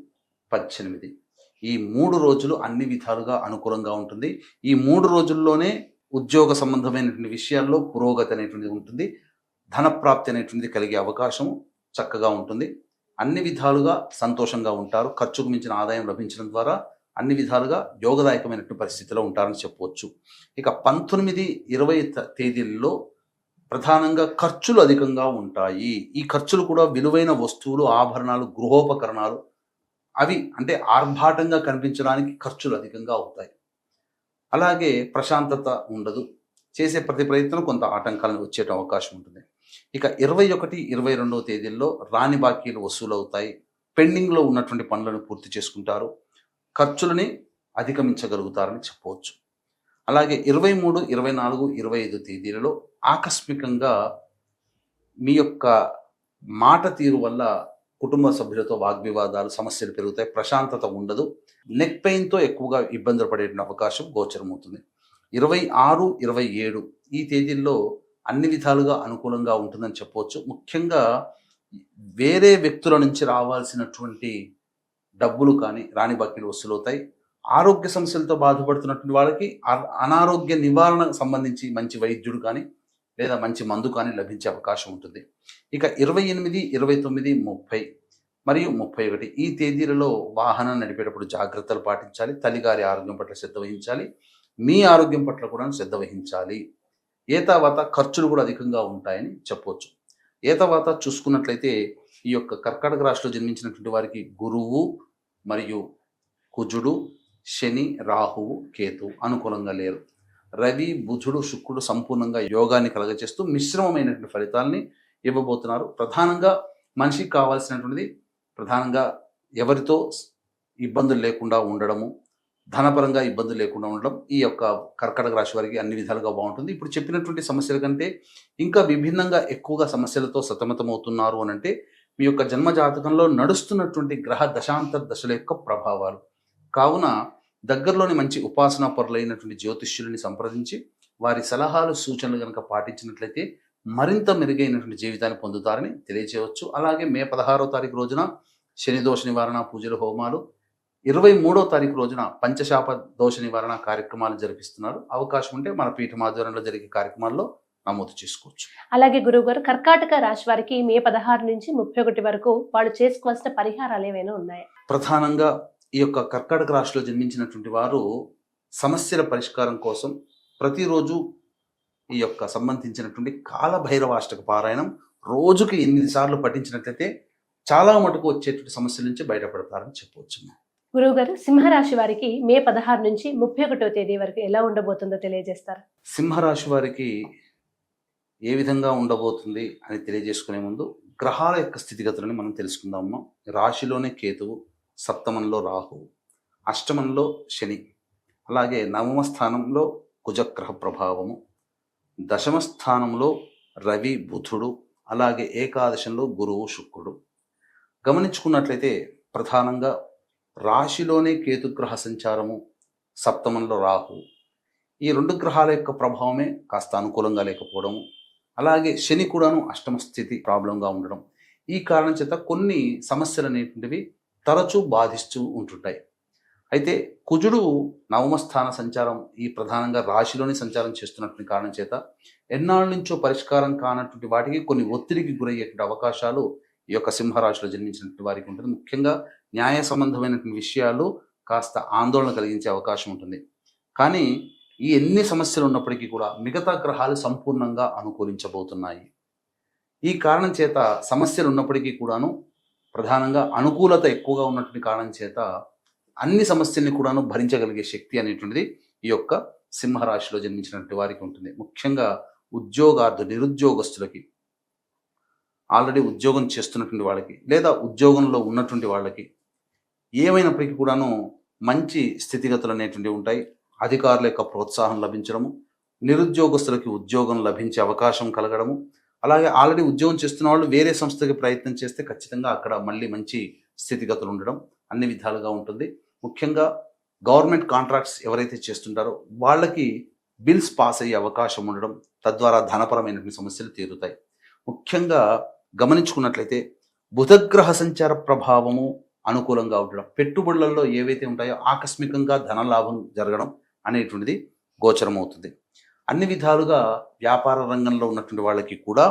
18 ఈ 3 రోజులు అన్ని విధాలుగా అనుకూలంగా ఉంటుంది. ఈ 3 రోజుల్లోనే ఉద్యోగ సంబంధమైనటువంటి విషయాల్లో పురోగతి అనేటువంటిది ఉంటుంది. ధనప్రాప్తి అనేటువంటిది కలిగే అవకాశం చక్కగా ఉంటుంది. అన్ని విధాలుగా సంతోషంగా ఉంటారు. ఖర్చుకు మించిన ఆదాయం లభించడం ద్వారా అన్ని విధాలుగా యోగదాయకమైనటువంటి పరిస్థితిలో ఉంటారని చెప్పవచ్చు. ఇక 19, 20 తేదీల్లో ప్రధానంగా ఖర్చులు అధికంగా ఉంటాయి. ఈ ఖర్చులు కూడా విలువైన వస్తువులు, ఆభరణాలు, గృహోపకరణాలు, అవి అంటే ఆర్భాటంగా కనిపించడానికి ఖర్చులు అధికంగా అవుతాయి. అలాగే ప్రశాంతత ఉండదు. చేసే ప్రతి ప్రయత్నం కొంత ఆటంకాలను వచ్చే అవకాశం ఉంటుంది. ఇక 21, 22వ తేదీల్లో రాని బాకీలు వసూలు అవుతాయి. పెండింగ్లో ఉన్నటువంటి పనులను పూర్తి చేసుకుంటారు. ఖర్చులని అధిగమించగలుగుతారని చెప్పవచ్చు. అలాగే 23, 24, 25 తేదీలలో ఆకస్మికంగా మీ యొక్క మాట తీరు వల్ల కుటుంబ సభ్యులతో వాగ్వివాదాలు, సమస్యలు పెరుగుతాయి. ప్రశాంతత ఉండదు. నెక్ పెయిన్తో ఎక్కువగా ఇబ్బందులు పడే అవకాశం గోచరమవుతుంది. 26, 27 ఈ తేదీల్లో అన్ని విధాలుగా అనుకూలంగా ఉంటుందని చెప్పవచ్చు. ముఖ్యంగా వేరే వ్యక్తుల నుంచి రావాల్సినటువంటి డబ్బులు కానీ రాని బాకీలు వసూలవుతాయి. ఆరోగ్య సమస్యలతో బాధపడుతున్నటువంటి వాళ్ళకి అనారోగ్య నివారణకు సంబంధించి మంచి వైద్యుడు కానీ లేదా మంచి మందు కానీ లభించే అవకాశం ఉంటుంది. ఇక 28, 29, 30 మరియు 31 ఈ తేదీలలో వాహనం నడిపేటప్పుడు జాగ్రత్తలు పాటించాలి. తల్లిగారి ఆరోగ్యం పట్ల శ్రద్ధ వహించాలి. మీ ఆరోగ్యం పట్ల కూడా శ్రద్ధ వహించాలి. తర్వాత ఖర్చులు కూడా అధికంగా ఉంటాయని చెప్పవచ్చు. తర్వాత చూసుకున్నట్లయితే ఈ యొక్క కర్కాటక రాశిలో జన్మించినటువంటి వారికి గురువు మరియు కుజుడు, శని, రాహువు, కేతు అనుకూలంగా లేరు. రవి, బుధుడు, శుక్రుడు సంపూర్ణంగా యోగాన్ని కలగచేస్తూ మిశ్రమమైనటువంటి ఫలితాలని ఇవ్వబోతున్నారు. ప్రధానంగా మనిషికి కావాల్సినటువంటిది ప్రధానంగా ఎవరితో ఇబ్బందులు లేకుండా ఉండడము, ధనపరంగా ఇబ్బందులు లేకుండా ఉండడం ఈ యొక్క కర్కాటక రాశి వారికి అన్ని విధాలుగా బాగుంటుంది. ఇప్పుడు చెప్పినటువంటి సమస్యల కంటే ఇంకా విభిన్నంగా ఎక్కువగా సమస్యలతో సతమతమవుతున్నారు అని అంటే మీ యొక్క జన్మ జాతకంలో నడుస్తున్నటువంటి గ్రహ దశాంతర దశల యొక్క ప్రభావాలు. కావున దగ్గరలోని మంచి ఉపాసనా పరులైనటువంటి జ్యోతిష్యులని సంప్రదించి వారి సలహాలు సూచనలు కనుక పాటించినట్లయితే మరింత మెరుగైనటువంటి జీవితాన్ని పొందుతారని తెలియజేయవచ్చు. అలాగే మే 16వ తారీఖు రోజున శని దోష నివారణ పూజలు హోమాలు, 23వ తారీఖు రోజున పంచశాప దోష నివారణ కార్యక్రమాలు జరిపిస్తున్నారు. అవకాశం ఉంటే మన పీఠం ఆధ్వర్యంలో జరిగే కార్యక్రమాల్లో నమోదు చేసుకోవచ్చు. అలాగే గురువుగారు, కర్కాటక రాశి వారికి మే 16 నుంచి 31 వరకు వాళ్ళు చేసుకోవాల్సిన పరిహారాలు ఏమైనా ఉన్నాయా? ప్రధానంగా ఈ యొక్క కర్కాటక రాశిలో జన్మించినటువంటి వారు సమస్యల పరిష్కారం కోసం ప్రతిరోజు ఈ యొక్క సంబంధించినటువంటి కాలభైరవాష్టక పారాయణం రోజుకి 8 సార్లు పఠించినట్లయితే చాలా మటుకు వచ్చేటువంటి సమస్యల నుంచి బయటపడతారని చెప్పవచ్చు. గురువుగారు, సింహరాశి వారికి మే 16 నుంచి 31వ తేదీ వరకు ఎలా ఉండబోతుందో తెలియజేస్తారు. సింహరాశి వారికి ఏ విధంగా ఉండబోతుంది అని తెలియజేసుకునే ముందు గ్రహాల యొక్క స్థితిగతులను మనం తెలుసుకుందాము. రాశిలోనే కేతువు, సప్తమంలో రాహువు, అష్టమంలో శని, అలాగే నవమ స్థానంలో కుజగ్రహ ప్రభావము, దశమ స్థానంలో రవి బుధుడు, అలాగే ఏకాదశంలో గురువు శుక్రుడు. గమనించుకున్నట్లయితే ప్రధానంగా రాశిలోనే కేతుగ్రహ సంచారము, సప్తమంలో రాహు, ఈ 2 గ్రహాల యొక్క ప్రభావమే కాస్త అనుకూలంగా లేకపోవడము, అలాగే శని కూడాను అష్టమ స్థితి ప్రాబ్లంగా ఉండడం, ఈ కారణం చేత కొన్ని సమస్యలు అనేటువంటివి తరచూ బాధిస్తూ ఉంటుంటాయి. అయితే కుజుడు నవమ స్థాన సంచారం ఈ ప్రధానంగా రాశిలోని సంచారం చేస్తున్నటువంటి కారణం చేత ఎన్నాళ్ళ నుంచో పరిష్కారం కానటువంటి వాటికి కొన్ని ఒత్తిడికి గురయ్యేటువంటి అవకాశాలు ఈ యొక్క సింహరాశిలో జన్మించినటువంటి వారికి ఉంటుంది. ముఖ్యంగా న్యాయ సంబంధమైనటువంటి విషయాలు కాస్త ఆందోళన కలిగించే అవకాశం ఉంటుంది. కానీ ఈ ఎన్ని సమస్యలు ఉన్నప్పటికీ కూడా మిగతా గ్రహాలు సంపూర్ణంగా అనుకూలించబోతున్నాయి. ఈ కారణం చేత సమస్యలు ఉన్నప్పటికీ కూడాను ప్రధానంగా అనుకూలత ఎక్కువగా ఉన్నటువంటి కారణం చేత అన్ని సమస్యల్ని కూడాను భరించగలిగే శక్తి అనేటువంటిది ఈ యొక్క సింహరాశిలో జన్మించినటువంటి వారికి ఉంటుంది. ముఖ్యంగా నిరుద్యోగస్తులకి, ఆల్రెడీ ఉద్యోగం చేస్తున్నటువంటి వాళ్ళకి, లేదా ఉద్యోగంలో ఉన్నటువంటి వాళ్ళకి ఏమైనప్పటికీ కూడాను మంచి స్థితిగతులు అనేటువంటివి ఉంటాయి. అధికారుల యొక్క ప్రోత్సాహం లభించడము, నిరుద్యోగస్తులకి ఉద్యోగం లభించే అవకాశం కలగడము, అలాగే ఆల్రెడీ ఉద్యోగం చేస్తున్న వాళ్ళు వేరే సంస్థకి ప్రయత్నం చేస్తే ఖచ్చితంగా అక్కడ మళ్ళీ మంచి స్థితిగతులు ఉండడం అన్ని విధాలుగా ఉంటుంది. ముఖ్యంగా గవర్నమెంట్ కాంట్రాక్ట్స్ ఎవరైతే చేస్తుంటారో వాళ్ళకి బిల్స్ పాస్ అయ్యే అవకాశం ఉండడం, తద్వారా ధనపరమైనటువంటి సమస్యలు తీరుతాయి. ముఖ్యంగా గమనించుకున్నట్లయితే బుధగ్రహ సంచార ప్రభావము అనుకూలంగా ఉండడం, పెట్టుబడులలో ఏవైతే ఉంటాయో ఆకస్మికంగా ధనలాభం జరగడం అనేటువంటిది గోచరమవుతుంది. అన్ని విధాలుగా వ్యాపార రంగంలో ఉన్నటువంటి వాళ్ళకి కూడా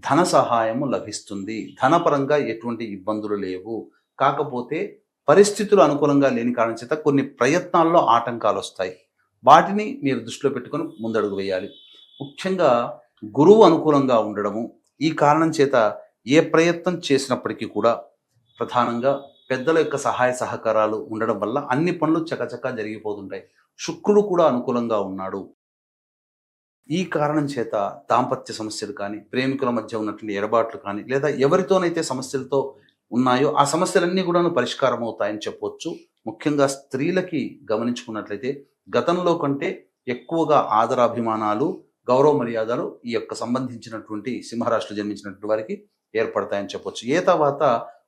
ధన సహాయము లభిస్తుంది. ధనపరంగా ఎటువంటి ఇబ్బందులు లేవు. కాకపోతే పరిస్థితులు అనుకూలంగా లేని కారణం చేత కొన్ని ప్రయత్నాల్లో ఆటంకాలు వస్తాయి. వాటిని మీరు దృష్టిలో పెట్టుకొని ముందడుగు వేయాలి. ముఖ్యంగా గురువు అనుకూలంగా ఉండడము, ఈ కారణం చేత ఏ ప్రయత్నం చేసినప్పటికీ కూడా ప్రధానంగా పెద్దల యొక్క సహాయ సహకారాలు ఉండడం వల్ల అన్ని పనులు చకచకా జరిగిపోతుంటాయి. శుక్రుడు కూడా అనుకూలంగా ఉన్నాడు. ఈ కారణం చేత దాంపత్య సమస్యలు కానీ, ప్రేమికుల మధ్య ఉన్నటువంటి ఎడబాట్లు కానీ, లేదా ఎవరితోనైతే సమస్యలతో ఉన్నాయో ఆ సమస్యలన్నీ కూడా పరిష్కారం అవుతాయని చెప్పవచ్చు. ముఖ్యంగా స్త్రీలకి గమనించుకున్నట్లయితే గతంలో కంటే ఎక్కువగా ఆదరాభిమానాలు, గౌరవ మర్యాదలు ఈ యొక్క సంబంధించినటువంటి సింహరాశిలో జన్మించినటువంటి వారికి ఏర్పడతాయని చెప్పవచ్చు. ఏ తర్వాత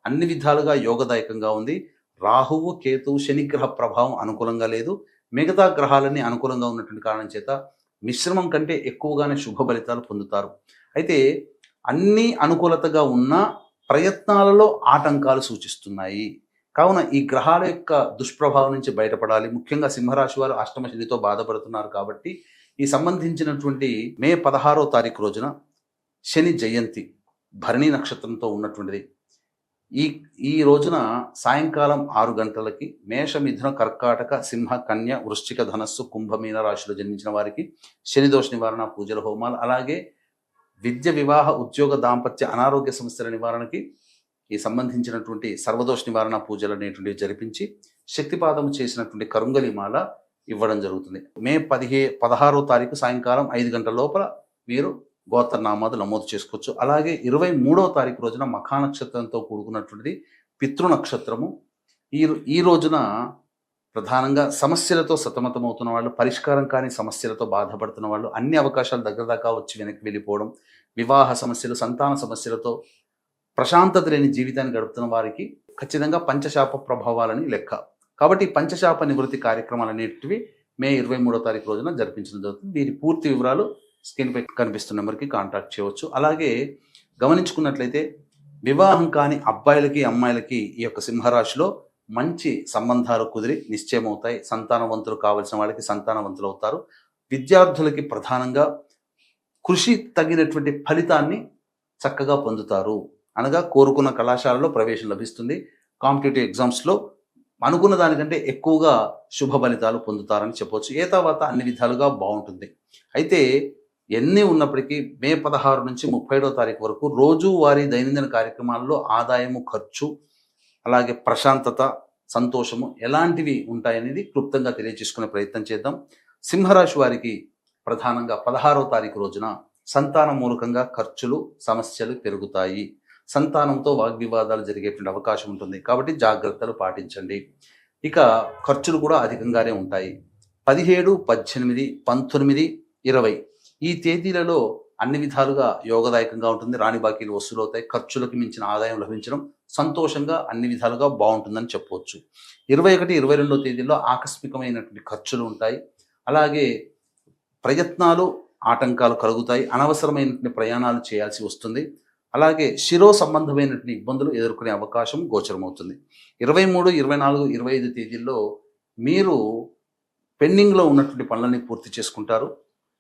అన్ని విధాలుగా యోగదాయకంగా ఉంది. రాహువు, కేతువు, శనిగ్రహ ప్రభావం అనుకూలంగా లేదు. మిగతా గ్రహాలన్నీ అనుకూలంగా ఉన్నటువంటి కారణం చేత మిశ్రమం కంటే ఎక్కువగానే శుభ ఫలితాలు పొందుతారు. అయితే అన్నీ అనుకూలతగా ఉన్న ప్రయత్నాలలో ఆటంకాలు సూచిస్తున్నాయి. కావున ఈ గ్రహాల యొక్క దుష్ప్రభావం నుంచి బయటపడాలి. ముఖ్యంగా సింహరాశి వారు అష్టమ శనితో బాధపడుతున్నారు కాబట్టి ఈ సంబంధించినటువంటి మే 16వ తారీఖు రోజున శని జయంతి భరణి నక్షత్రంతో ఉన్నటువంటిది. ఈ రోజున సాయంకాలం 6 గంటలకి మేష, మిథున, కర్కాటక, సింహ, కన్య, వృశ్చిక, ధనస్సు, కుంభమీన రాశిలో జన్మించిన వారికి శని దోష నివారణ పూజల హోమాలు, అలాగే విద్య, వివాహ, ఉద్యోగ, దాంపత్య, అనారోగ్య సమస్యల నివారణకి ఈ సంబంధించినటువంటి సర్వదోష నివారణ పూజలు అనేటువంటివి జరిపించి శక్తిపాదము చేసినటువంటి కరుంగలిమాల ఇవ్వడం జరుగుతుంది. మే 16వ తారీఖు సాయంకాలం 5 గంటల లోపల మీరు గోత్రనామాలు నమోదు చేసుకోవచ్చు. అలాగే 23వ తారీఖు రోజున మఖా నక్షత్రంతో కూడుకున్నటువంటిది పితృ నక్షత్రము. ఈ రోజున ప్రధానంగా సమస్యలతో సతమతమవుతున్న వాళ్ళు, పరిష్కారం కాని సమస్యలతో బాధపడుతున్న వాళ్ళు, అన్ని అవకాశాలు దగ్గర దాకా వచ్చి వెనక్కి వెళ్ళిపోవడం, వివాహ సమస్యలు, సంతాన సమస్యలతో ప్రశాంతత లేని జీవితాన్ని గడుపుతున్న వారికి ఖచ్చితంగా పంచశాప ప్రభావాలని లెక్క. కాబట్టి ఈ పంచశాప నివృత్తి కార్యక్రమాలన్నిటివి మే 23వ తారీఖు రోజున జరిపించడం జరుగుతుంది. వీరి పూర్తి వివరాలు స్క్రీన్పై కనిపిస్తున్న నెంబర్కి కాంటాక్ట్ చేయవచ్చు. అలాగే గమనించుకున్నట్లయితే వివాహం కాని అబ్బాయిలకి అమ్మాయిలకి ఈ యొక్క సింహరాశిలో మంచి సంబంధాలు కుదిరి నిశ్చయమవుతాయి. సంతానవంతులు కావలసిన వాళ్ళకి సంతానవంతులు అవుతారు. విద్యార్థులకి ప్రధానంగా కృషి తగినటువంటి ఫలితాన్ని చక్కగా పొందుతారు. అనగా కోరుకున్న కళాశాలలో ప్రవేశం లభిస్తుంది. కాంపిటేటివ్ ఎగ్జామ్స్లో అనుకున్న దానికంటే ఎక్కువగా శుభ ఫలితాలు పొందుతారని చెప్పవచ్చు. ఏ తర్వాత అన్ని విధాలుగా బాగుంటుంది. అయితే ఎన్ని ఉన్నప్పటికీ మే 16 నుంచి 31వ తారీఖు వరకు రోజువారీ దైనందిన కార్యక్రమాల్లో ఆదాయము, ఖర్చు, అలాగే ప్రశాంతత, సంతోషము ఎలాంటివి ఉంటాయనేది క్లుప్తంగా తెలియజేసుకునే ప్రయత్నం చేద్దాం. సింహరాశి వారికి ప్రధానంగా 16వ తారీఖు రోజున సంతానం మూలకంగా ఖర్చులు, సమస్యలు పెరుగుతాయి. సంతానంతో వాగ్వివాదాలు జరిగేటువంటి అవకాశం ఉంటుంది. కాబట్టి జాగ్రత్తలు పాటించండి. ఇక ఖర్చులు కూడా అధికంగానే ఉంటాయి. 17, 18, 19, 20 ఈ తేదీలలో అన్ని విధాలుగా యోగదాయకంగా ఉంటుంది. రాని బాకీలు వసూలవుతాయి. ఖర్చులకు మించిన ఆదాయం లభించడం, సంతోషంగా అన్ని విధాలుగా బాగుంటుందని చెప్పవచ్చు. 21, 22 తేదీల్లో ఆకస్మికమైనటువంటి ఖర్చులు ఉంటాయి. అలాగే ప్రయత్నాలు, ఆటంకాలు కలుగుతాయి. అనవసరమైనటువంటి ప్రయాణాలు చేయాల్సి వస్తుంది. అలాగే శిరో సంబంధమైనటువంటి ఇబ్బందులు ఎదుర్కొనే అవకాశం గోచరమవుతుంది. 23, 24, 25 తేదీల్లో మీరు పెండింగ్లో ఉన్నటువంటి పనులని పూర్తి చేసుకుంటారు.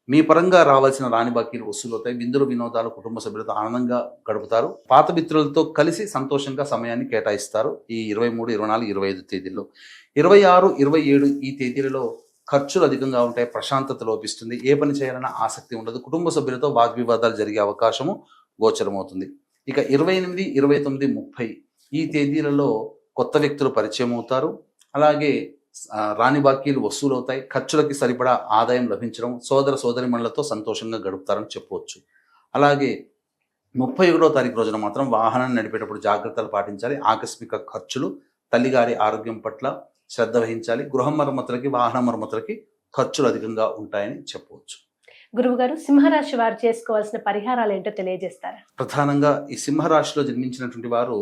మీ పరంగా రావాల్సిన రాని బాకీలు వసూలవుతాయి. విందులు, వినోదాలు, కుటుంబ సభ్యులతో ఆనందంగా గడుపుతారు. పాత మిత్రులతో కలిసి సంతోషంగా సమయాన్ని కేటాయిస్తారు ఈ 23, 24, 25 తేదీల్లో. 26, 27 ఈ తేదీలలో ఖర్చులు అధికంగా ఉంటాయి. ప్రశాంతత లోపిస్తుంది. ఏ పని చేయాలన్నా ఆసక్తి ఉండదు. కుటుంబ సభ్యులతో వాగ్వివాదాలు జరిగే అవకాశము గోచరమవుతుంది. ఇక 28, 29, 30 ఈ తేదీలలో కొత్త వ్యక్తులు పరిచయం అవుతారు. అలాగే రాని బాకీలు వసూలవుతాయి. ఖర్చులకి సరిపడా ఆదాయం లభించడం, సోదర సోదరిమణులతో సంతోషంగా గడుపుతారని చెప్పవచ్చు. అలాగే 31వ తారీఖు రోజున మాత్రం వాహనాన్ని నడిపేటప్పుడు జాగ్రత్తలు పాటించాలి. ఆకస్మిక ఖర్చులు, తల్లిగారి ఆరోగ్యం పట్ల శ్రద్ధ వహించాలి. గృహ మరమ్మతులకి, వాహన మరమ్మతులకి ఖర్చులు అధికంగా ఉంటాయని చెప్పవచ్చు. గురువుగారు, సింహరాశి వారు చేసుకోవాల్సిన పరిహారాలు ఏంటో తెలియజేస్తారా? ప్రధానంగా ఈ సింహరాశిలో జన్మించినటువంటి వారు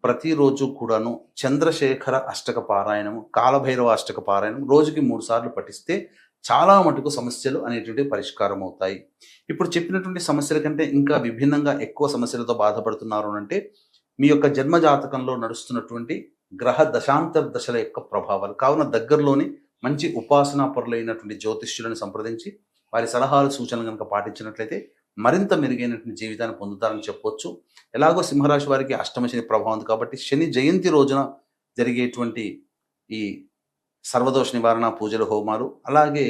ప్రతిరోజు కూడాను చంద్రశేఖర అష్టక పారాయణము, కాలభైరవ అష్టక పారాయణం రోజుకి 3 సార్లు పఠిస్తే చాలా మటుకు సమస్యలు అనేటువంటి పరిష్కారం అవుతాయి. ఇప్పుడు చెప్పినటువంటి సమస్యల కంటే ఇంకా విభిన్నంగా ఎక్కువ సమస్యలతో బాధపడుతున్నారు అంటే మీ యొక్క జన్మజాతకంలో నడుస్తున్నటువంటి గ్రహ దశాంతర దశల యొక్క ప్రభావాలు. కావున దగ్గరలోని మంచి ఉపాసనా పరులైనటువంటి జ్యోతిష్యులను సంప్రదించి వారి సలహాలు, సూచనలు కనుక పాటించినట్లయితే మరింత మెరుగైనటువంటి జీవితాన్ని పొందుతారని చెప్పవచ్చు. ఎలాగో సింహరాశి వారికి అష్టమ శని ప్రభావం ఉంది కాబట్టి శని జయంతి రోజున జరిగేటువంటి ఈ సర్వదోష నివారణ పూజలు, హోమాలు, అలాగే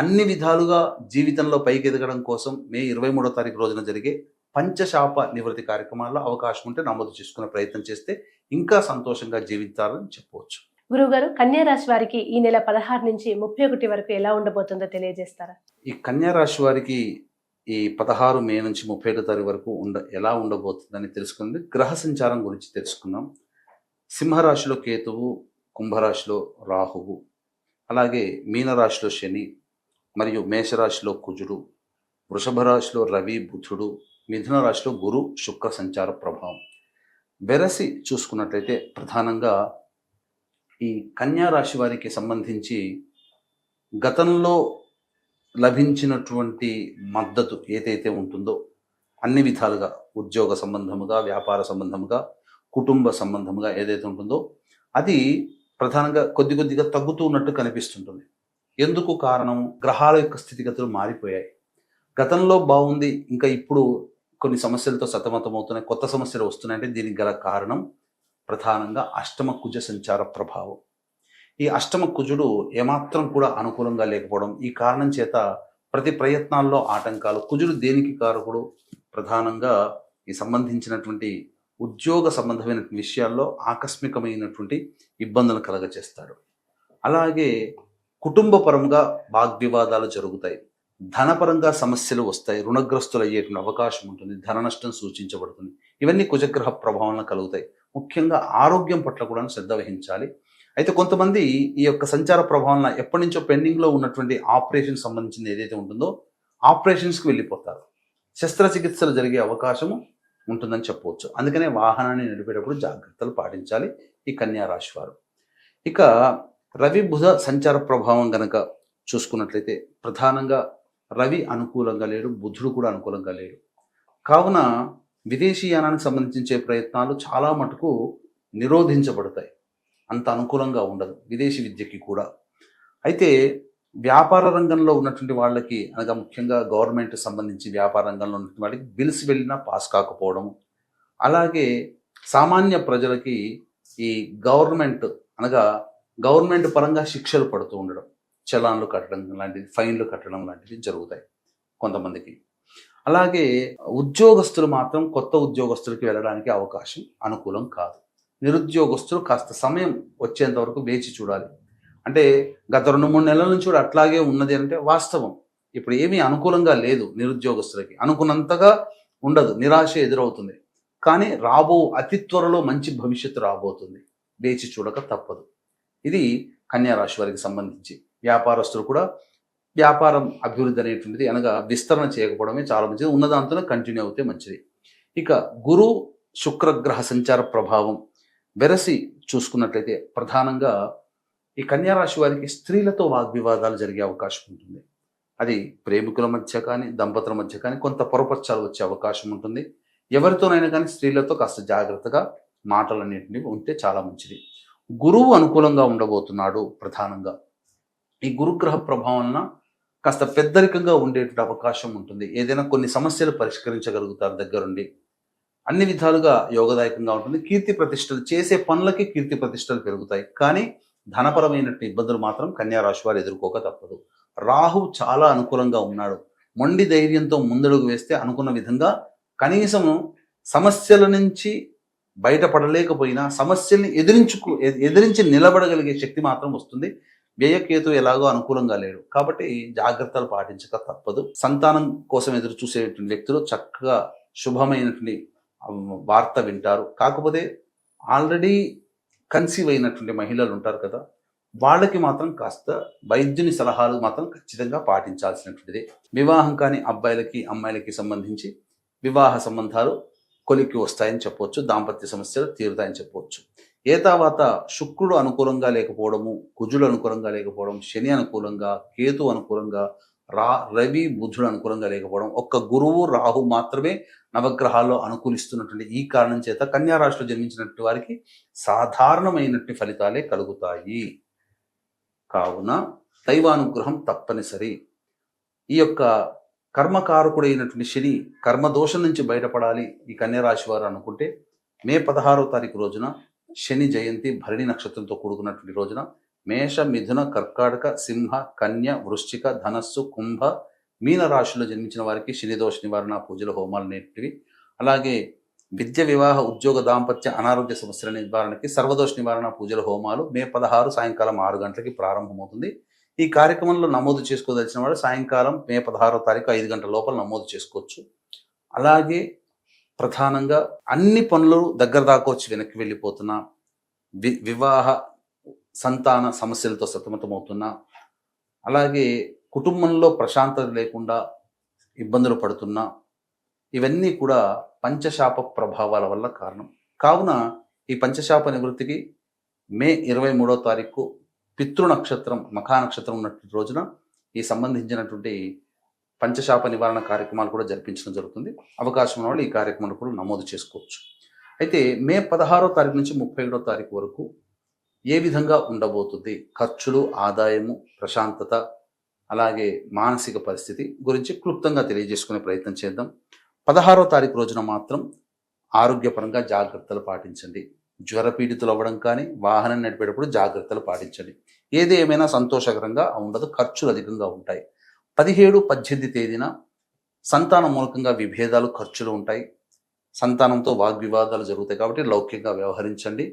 అన్ని విధాలుగా జీవితంలో పైకి ఎదగడం కోసం మే 23వ తారీఖు రోజున జరిగే పంచశాప నివృత్తి కార్యక్రమాల్లో అవకాశం ఉంటే నమోదు చేసుకునే ప్రయత్నం చేస్తే ఇంకా సంతోషంగా జీవితారని చెప్పవచ్చు. గురువుగారు, కన్యా రాశి వారికి ఈ నెల 16 నుంచి 31 వరకు ఎలా ఉండబోతుందో తెలియజేస్తారా? ఈ కన్యా రాశి వారికి ఈ 16 మే నుంచి 31 తారీఖు వరకు ఎలా ఉండబోతుందని తెలుసుకుంది. గ్రహ సంచారం గురించి తెలుసుకుందాం. సింహరాశిలో కేతువు, కుంభరాశిలో రాహువు, అలాగే మీనరాశిలో శని, మరియు మేషరాశిలో కుజుడు, వృషభ రాశిలో రవి, బుధుడు, మిథున రాశిలో గురు, శుక్ర సంచార ప్రభావం. వెరసి చూసుకున్నట్లయితే ప్రధానంగా ఈ కన్యా రాశి వారికి సంబంధించి గతంలో లభించినటువంటి మద్దతు ఏదైతే ఉంటుందో అన్ని విధాలుగా ఉద్యోగ సంబంధముగా, వ్యాపార సంబంధముగా, కుటుంబ సంబంధముగా ఏదైతే ఉంటుందో అది ప్రధానంగా కొద్దిగా తగ్గుతూ ఉన్నట్టు కనిపిస్తుంటుంది. ఎందుకు కారణం? గ్రహాల యొక్క స్థితిగతులు మారిపోయాయి. గతంలో బాగుంది, ఇంకా ఇప్పుడు కొన్ని సమస్యలతో సతమతమవుతున్నాయి, కొత్త సమస్యలు వస్తున్నాయంటే దీనికి గల కారణం ప్రధానంగా అష్టమ కుజ సంచార ప్రభావం. ఈ అష్టమ కుజుడు ఏమాత్రం కూడా అనుకూలంగా లేకపోవడం, ఈ కారణం చేత ప్రతి ప్రయత్నాల్లో ఆటంకాలు. కుజుడు దేనికి కారకుడు? ప్రధానంగా ఈ సంబంధించినటువంటి ఉద్యోగ సంబంధమైన విషయాల్లో ఆకస్మికమైనటువంటి ఇబ్బందులను కలగచేస్తాడు. అలాగే కుటుంబపరంగా వాగ్వివాదాలు జరుగుతాయి. ధనపరంగా సమస్యలు వస్తాయి. రుణగ్రస్తులు అయ్యేటువంటి అవకాశం ఉంటుంది. ధన నష్టం సూచించబడుతుంది. ఇవన్నీ కుజగ్రహ ప్రభావంలో కలుగుతాయి. ముఖ్యంగా ఆరోగ్యం పట్ల కూడా శ్రద్ధ వహించాలి. అయితే కొంతమంది ఈ యొక్క సంచార ప్రభావం ఎప్పటి నుంచో పెండింగ్లో ఉన్నటువంటి ఆపరేషన్ సంబంధించింది ఏదైతే ఉంటుందో ఆపరేషన్స్కి వెళ్ళిపోతారు. శస్త్రచికిత్సలు జరిగే అవకాశము ఉంటుందని చెప్పవచ్చు. అందుకనే వాహనాన్ని నడిపేటప్పుడు జాగ్రత్తలు పాటించాలి ఈ కన్యా రాశి వారు. ఇక రవి బుధ సంచార ప్రభావం గనక చూసుకున్నట్లయితే ప్రధానంగా రవి అనుకూలంగా లేడు, బుధుడు కూడా అనుకూలంగా లేడు. కావున విదేశీయానానికి సంబంధించే ప్రయత్నాలు చాలా మటుకు నిరోధించబడతాయి. అంత అనుకూలంగా ఉండదు విదేశీ విద్యకి కూడా. అయితే వ్యాపార రంగంలో ఉన్నటువంటి వాళ్ళకి అనగా ముఖ్యంగా గవర్నమెంట్ సంబంధించి వ్యాపార రంగంలో ఉన్నటువంటి వాళ్ళకి బిల్స్ వెళ్ళినా పాస్ కాకపోవడం, అలాగే సామాన్య ప్రజలకి ఈ గవర్నమెంట్ పరంగా శిక్షలు పడుతూ ఉండడం, చలాన్లు కట్టడం లాంటివి, ఫైన్లు కట్టడం లాంటివి జరుగుతాయి కొంతమందికి. అలాగే ఉద్యోగస్తులు మాత్రం కొత్త ఉద్యోగస్తులకి వెళ్ళడానికి అవకాశం అనుకూలం కాదు. నిరుద్యోగస్తులు కాస్త సమయం వచ్చేంత వరకు వేచి చూడాలి. అంటే గత 2-3 నెలల నుంచి కూడా అట్లాగే ఉన్నది అంటే వాస్తవం. ఇప్పుడు ఏమీ అనుకూలంగా లేదు నిరుద్యోగస్తులకి, అనుకున్నంతగా ఉండదు, నిరాశ ఎదురవుతుంది. కానీ అతి త్వరలో మంచి భవిష్యత్తు రాబోతుంది, వేచి చూడక తప్పదు. ఇది కన్యా రాశి వారికి సంబంధించి. వ్యాపారస్తులు కూడా వ్యాపారం అభివృద్ధి అనేటువంటిది అనగా విస్తరణ చేయకపోవడమే చాలా మంచిది, ఉన్నదాంతోనే కంటిన్యూ అవుతే మంచిది. ఇక గురు శుక్రగ్రహ సంచార ప్రభావం వెరసి చూసుకున్నట్లయితే ప్రధానంగా ఈ కన్యా రాశి వారికి స్త్రీలతో వాగ్వివాదాలు జరిగే అవకాశం ఉంటుంది. అది ప్రేమికుల మధ్య కానీ దంపతుల మధ్య కానీ కొంత పొరపచ్చాలు వచ్చే అవకాశం ఉంటుంది. ఎవరితోనైనా కానీ స్త్రీలతో కాస్త జాగ్రత్తగా మాటలన్నింటినీ ఉంటే చాలా మంచిది. గురువు అనుకూలంగా ఉండబోతున్నాడు. ప్రధానంగా ఈ గురుగ్రహ ప్రభావం కాస్త పెద్దరికంగా ఉండేటువంటి అవకాశం ఉంటుంది. ఏదైనా కొన్ని సమస్యలు పరిష్కరించగలుగుతారు దగ్గరుండి. అన్ని విధాలుగా యోగదాయకంగా ఉంటుంది. కీర్తి ప్రతిష్టలు చేసే పనులకి కీర్తి ప్రతిష్టలు పెరుగుతాయి. కానీ ధనపరమైనటువంటి ఇబ్బందులు మాత్రం కన్యా రాశి వారు ఎదుర్కోక తప్పదు. రాహు చాలా అనుకూలంగా ఉన్నాడు. మొండి ధైర్యంతో ముందడుగు వేస్తే అనుకున్న విధంగా కనీసం సమస్యల నుంచి బయటపడలేకపోయినా సమస్యల్ని ఎదిరించి నిలబడగలిగే శక్తి మాత్రం వస్తుంది. వ్యయకేతు ఎలాగో అనుకూలంగా లేడు కాబట్టి జాగ్రత్తలు పాటించక తప్పదు. సంతానం కోసం ఎదురు చూసేటువంటి వ్యక్తులు చక్కగా శుభమైనటువంటి వార్త వింటారు. కాకపోతే ఆల్రెడీ కన్సీవ్ అయినటువంటి మహిళలు ఉంటారు కదా, వాళ్ళకి మాత్రం కాస్త వైద్యుని సలహాలు మాత్రం ఖచ్చితంగా పాటించాల్సినటువంటిది. వివాహం కాని అబ్బాయిలకి అమ్మాయిలకి సంబంధించి వివాహ సంబంధాలు కొలిక్కి వస్తాయని చెప్పవచ్చు. దాంపత్య సమస్యలు తీరుతాయని చెప్పవచ్చు. తర్వాత శుక్రుడు అనుకూలంగా లేకపోవడము, కుజుడు అనుకూలంగా లేకపోవడం, శని అనుకూలంగా, కేతు అనుకూలంగా, రవి బుధుడు అనుకూలంగా లేకపోవడం, ఒక్క గురువు రాహు మాత్రమే నవగ్రహాల్లో అనుకూలిస్తున్నటువంటి ఈ కారణం చేత కన్యా రాశిలో జన్మించినటువంటి వారికి సాధారణమైనటువంటి ఫలితాలే కలుగుతాయి. కావున దైవానుగ్రహం తప్పనిసరి. ఈ యొక్క కర్మకారకుడైనటువంటి శని కర్మదోషం నుంచి బయటపడాలి ఈ కన్యా రాశి వారు అనుకుంటే మే 16వ తారీఖు రోజున శని జయంతి భరణి నక్షత్రంతో కూడుకున్నటువంటి రోజున మేష, మిథున, కర్కాటక, సింహ, కన్య, వృశ్చిక, ధనస్సు, కుంభ, మీన రాశిలో జన్మించిన వారికి శని దోష నివారణ పూజల హోమాలు నేటివి. అలాగే విద్య, వివాహ, ఉద్యోగ, దాంపత్య, అనారోగ్య సమస్యల నివారణకి సర్వదోష నివారణ పూజల హోమాలు మే 16 సాయంకాలం 6 గంటలకి ప్రారంభమవుతుంది. ఈ కార్యక్రమంలో నమోదు చేసుకోదలిచిన వాడు సాయంకాలం మే 16వ తారీఖు 5 గంటల లోపల నమోదు చేసుకోవచ్చు. అలాగే ప్రధానంగా అన్ని పనులు దగ్గర దాకా వచ్చి వెనక్కి వెళ్ళిపోతున్నా, వివాహ సంతాన సమస్యలతో సతమతమవుతున్నా, అలాగే కుటుంబంలో ప్రశాంతత లేకుండా ఇబ్బందులు పడుతున్నా, ఇవన్నీ కూడా పంచశాప ప్రభావాల వల్ల కారణం. కావున ఈ పంచశాప నివృత్తికి మే 23వ తారీఖు పితృ నక్షత్రం, మఖా నక్షత్రం ఉన్నటువంటి రోజున ఈ సంబంధించినటువంటి పంచశాప నివారణ కార్యక్రమాలు కూడా జరిపించడం జరుగుతుంది. అవకాశం ఉన్న వాళ్ళు ఈ కార్యక్రమాలు కూడా నమోదు చేసుకోవచ్చు. అయితే మే 16వ తారీఖు నుంచి 31వ తారీఖు వరకు ఏ విధంగా ఉండబోతుంది, ఖర్చులు, ఆదాయము, ప్రశాంతత, అలాగే మానసిక పరిస్థితి గురించి క్లుప్తంగా తెలియజేసుకునే ప్రయత్నం చేద్దాం. 16వ తారీఖు రోజున మాత్రం ఆరోగ్యపరంగా జాగ్రత్తలు పాటించండి. జ్వరపీడితులు అవ్వడం కానీ, వాహనం నడిపేటప్పుడు జాగ్రత్తలు పాటించండి. ఏది ఏమైనా సంతోషకరంగా ఉండదు, ఖర్చులు అధికంగా ఉంటాయి. 17, 18 తేదీన సంతానం మూలకంగా విభేదాలు, ఖర్చులు ఉంటాయి. సంతానంతో వాగ్వివాదాలు జరుగుతాయి కాబట్టి లౌక్యంగా వ్యవహరించండి.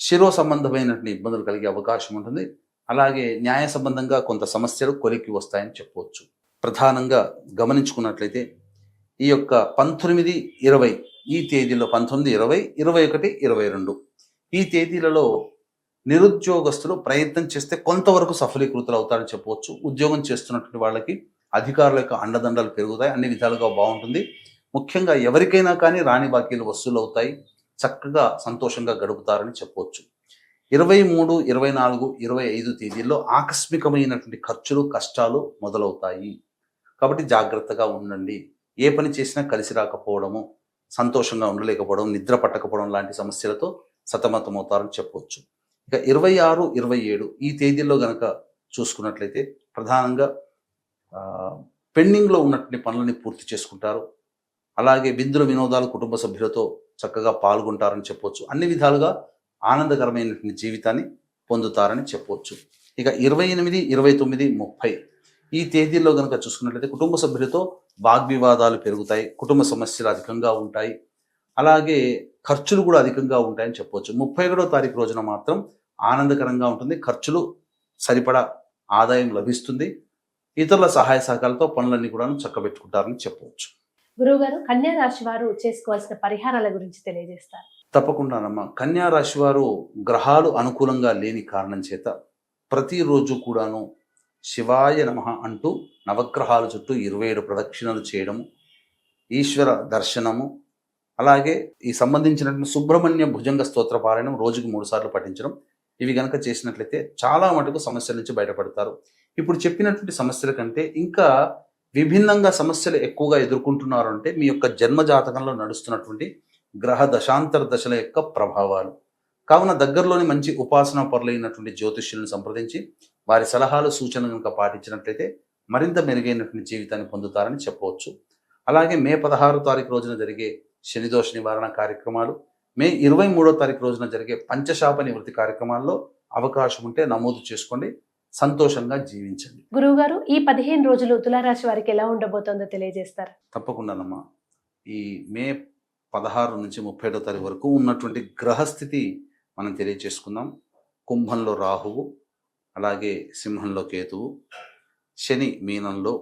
శిరో సంబంధమైనటువంటి ఇబ్బందులు కలిగే అవకాశం ఉంటుంది. అలాగే న్యాయ సంబంధంగా కొంత సమస్యలు కొలిక్కి వస్తాయని చెప్పవచ్చు. ప్రధానంగా గమనించుకున్నట్లయితే ఈ యొక్క 19, 20 ఈ తేదీలో 19, 20, 21, 22 ఈ తేదీలలో నిరుద్యోగస్తులు ప్రయత్నం చేస్తే కొంతవరకు సఫలీకృతులు అవుతారని చెప్పవచ్చు. ఉద్యోగం చేస్తున్నటువంటి వాళ్ళకి అధికారుల యొక్క అండదండలు పెరుగుతాయి, అన్ని విధాలుగా బాగుంటుంది. ముఖ్యంగా ఎవరికైనా కానీ రాని బాకీలు వసూలు అవుతాయి, చక్కగా సంతోషంగా గడుపుతారని చెప్పవచ్చు. 23, 24, 25 తేదీల్లో ఆకస్మికమైనటువంటి ఖర్చులు కష్టాలు మొదలవుతాయి. కాబట్టి జాగ్రత్తగా ఉండండి. ఏ పని చేసినా కలిసి రాకపోవడము, సంతోషంగా ఉండలేకపోవడం, నిద్ర పట్టకపోవడం లాంటి సమస్యలతో సతమతమవుతారని చెప్పవచ్చు. ఇక 26, 27 ఈ తేదీల్లో గనక చూసుకున్నట్లయితే ప్రధానంగా పెండింగ్లో ఉన్నటువంటి పనులని పూర్తి చేసుకుంటారు. అలాగే విందులు వినోదాలు కుటుంబ సభ్యులతో చక్కగా పాల్గొంటారని చెప్పవచ్చు. అన్ని విధాలుగా ఆనందకరమైనటువంటి జీవితాన్ని పొందుతారని చెప్పవచ్చు. ఇక 28, 29, 30 ఈ తేదీల్లో కనుక చూసుకున్నట్లయితే కుటుంబ సభ్యులతో వాగ్వివాదాలు పెరుగుతాయి, కుటుంబ సమస్యలు అధికంగా ఉంటాయి, అలాగే ఖర్చులు కూడా అధికంగా ఉంటాయని చెప్పవచ్చు. 31వ తారీఖు రోజున మాత్రం ఆనందకరంగా ఉంటుంది, ఖర్చులు సరిపడా ఆదాయం లభిస్తుంది, ఇతరుల సహాయ సహకారాలతో పనులన్నీ కూడా చక్కబెట్టుకుంటారని చెప్పవచ్చు. గురువుగారు, కన్యా రాశి వారు చేసుకోవాల్సిన పరిహారాల గురించి తెలియజేస్తారు. తప్పకుండానమ్మా. కన్యా రాశి వారు గ్రహాలు అనుకూలంగా లేని కారణం చేత ప్రతిరోజు కూడాను శివాయ నమః అంటూ నవగ్రహాల చుట్టూ 27 ప్రదక్షిణలు చేయడము, ఈశ్వర దర్శనము, అలాగే ఈ సంబంధించినటువంటి సుబ్రహ్మణ్య భుజంగ స్తోత్ర పారాయణం రోజుకి 3 సార్లు పఠించడం, ఇవి గనక చేసినట్లయితే చాలా మటుకు సమస్యల నుంచి బయటపడతారు. ఇప్పుడు చెప్పినటువంటి సమస్యల కంటే ఇంకా విభిన్నంగా సమస్యలు ఎక్కువగా ఎదుర్కొంటున్నారు అంటే మీ యొక్క జన్మ జాతకంలో నడుస్తున్నటువంటి గ్రహ దశాంతర దశల యొక్క ప్రభావాలు. కావున దగ్గరలోని మంచి ఉపాసనా పరులైనటువంటి జ్యోతిష్యులను సంప్రదించి వారి సలహాలు సూచనలు కనుక పాటించినట్లయితే మరింత మెరుగైనటువంటి జీవితాన్ని పొందుతారని చెప్పవచ్చు. అలాగే మే 16వ తారీఖు రోజున జరిగే శనిదోష నివారణ కార్యక్రమాలు, మే 23వ తారీఖు రోజున జరిగే పంచశాప నివృత్తి కార్యక్రమాల్లో అవకాశం ఉంటే నమోదు చేసుకోండి. సంతోషంగా జీవించండి. గురువుగారు, ఈ 15 రోజులు తులారాశి వారికి ఎలా ఉండబోతోందో తెలియజేస్తారు. తప్పకుండానమ్మా. ఈ మే 16 నుంచి 31వ తారీఖు వరకు ఉన్నటువంటి గ్రహస్థితి మనం తెలియచేసుకుందాం. కుంభంలో రాహువు, అలాగే సింహంలో కేతువు, శని మీనంలో,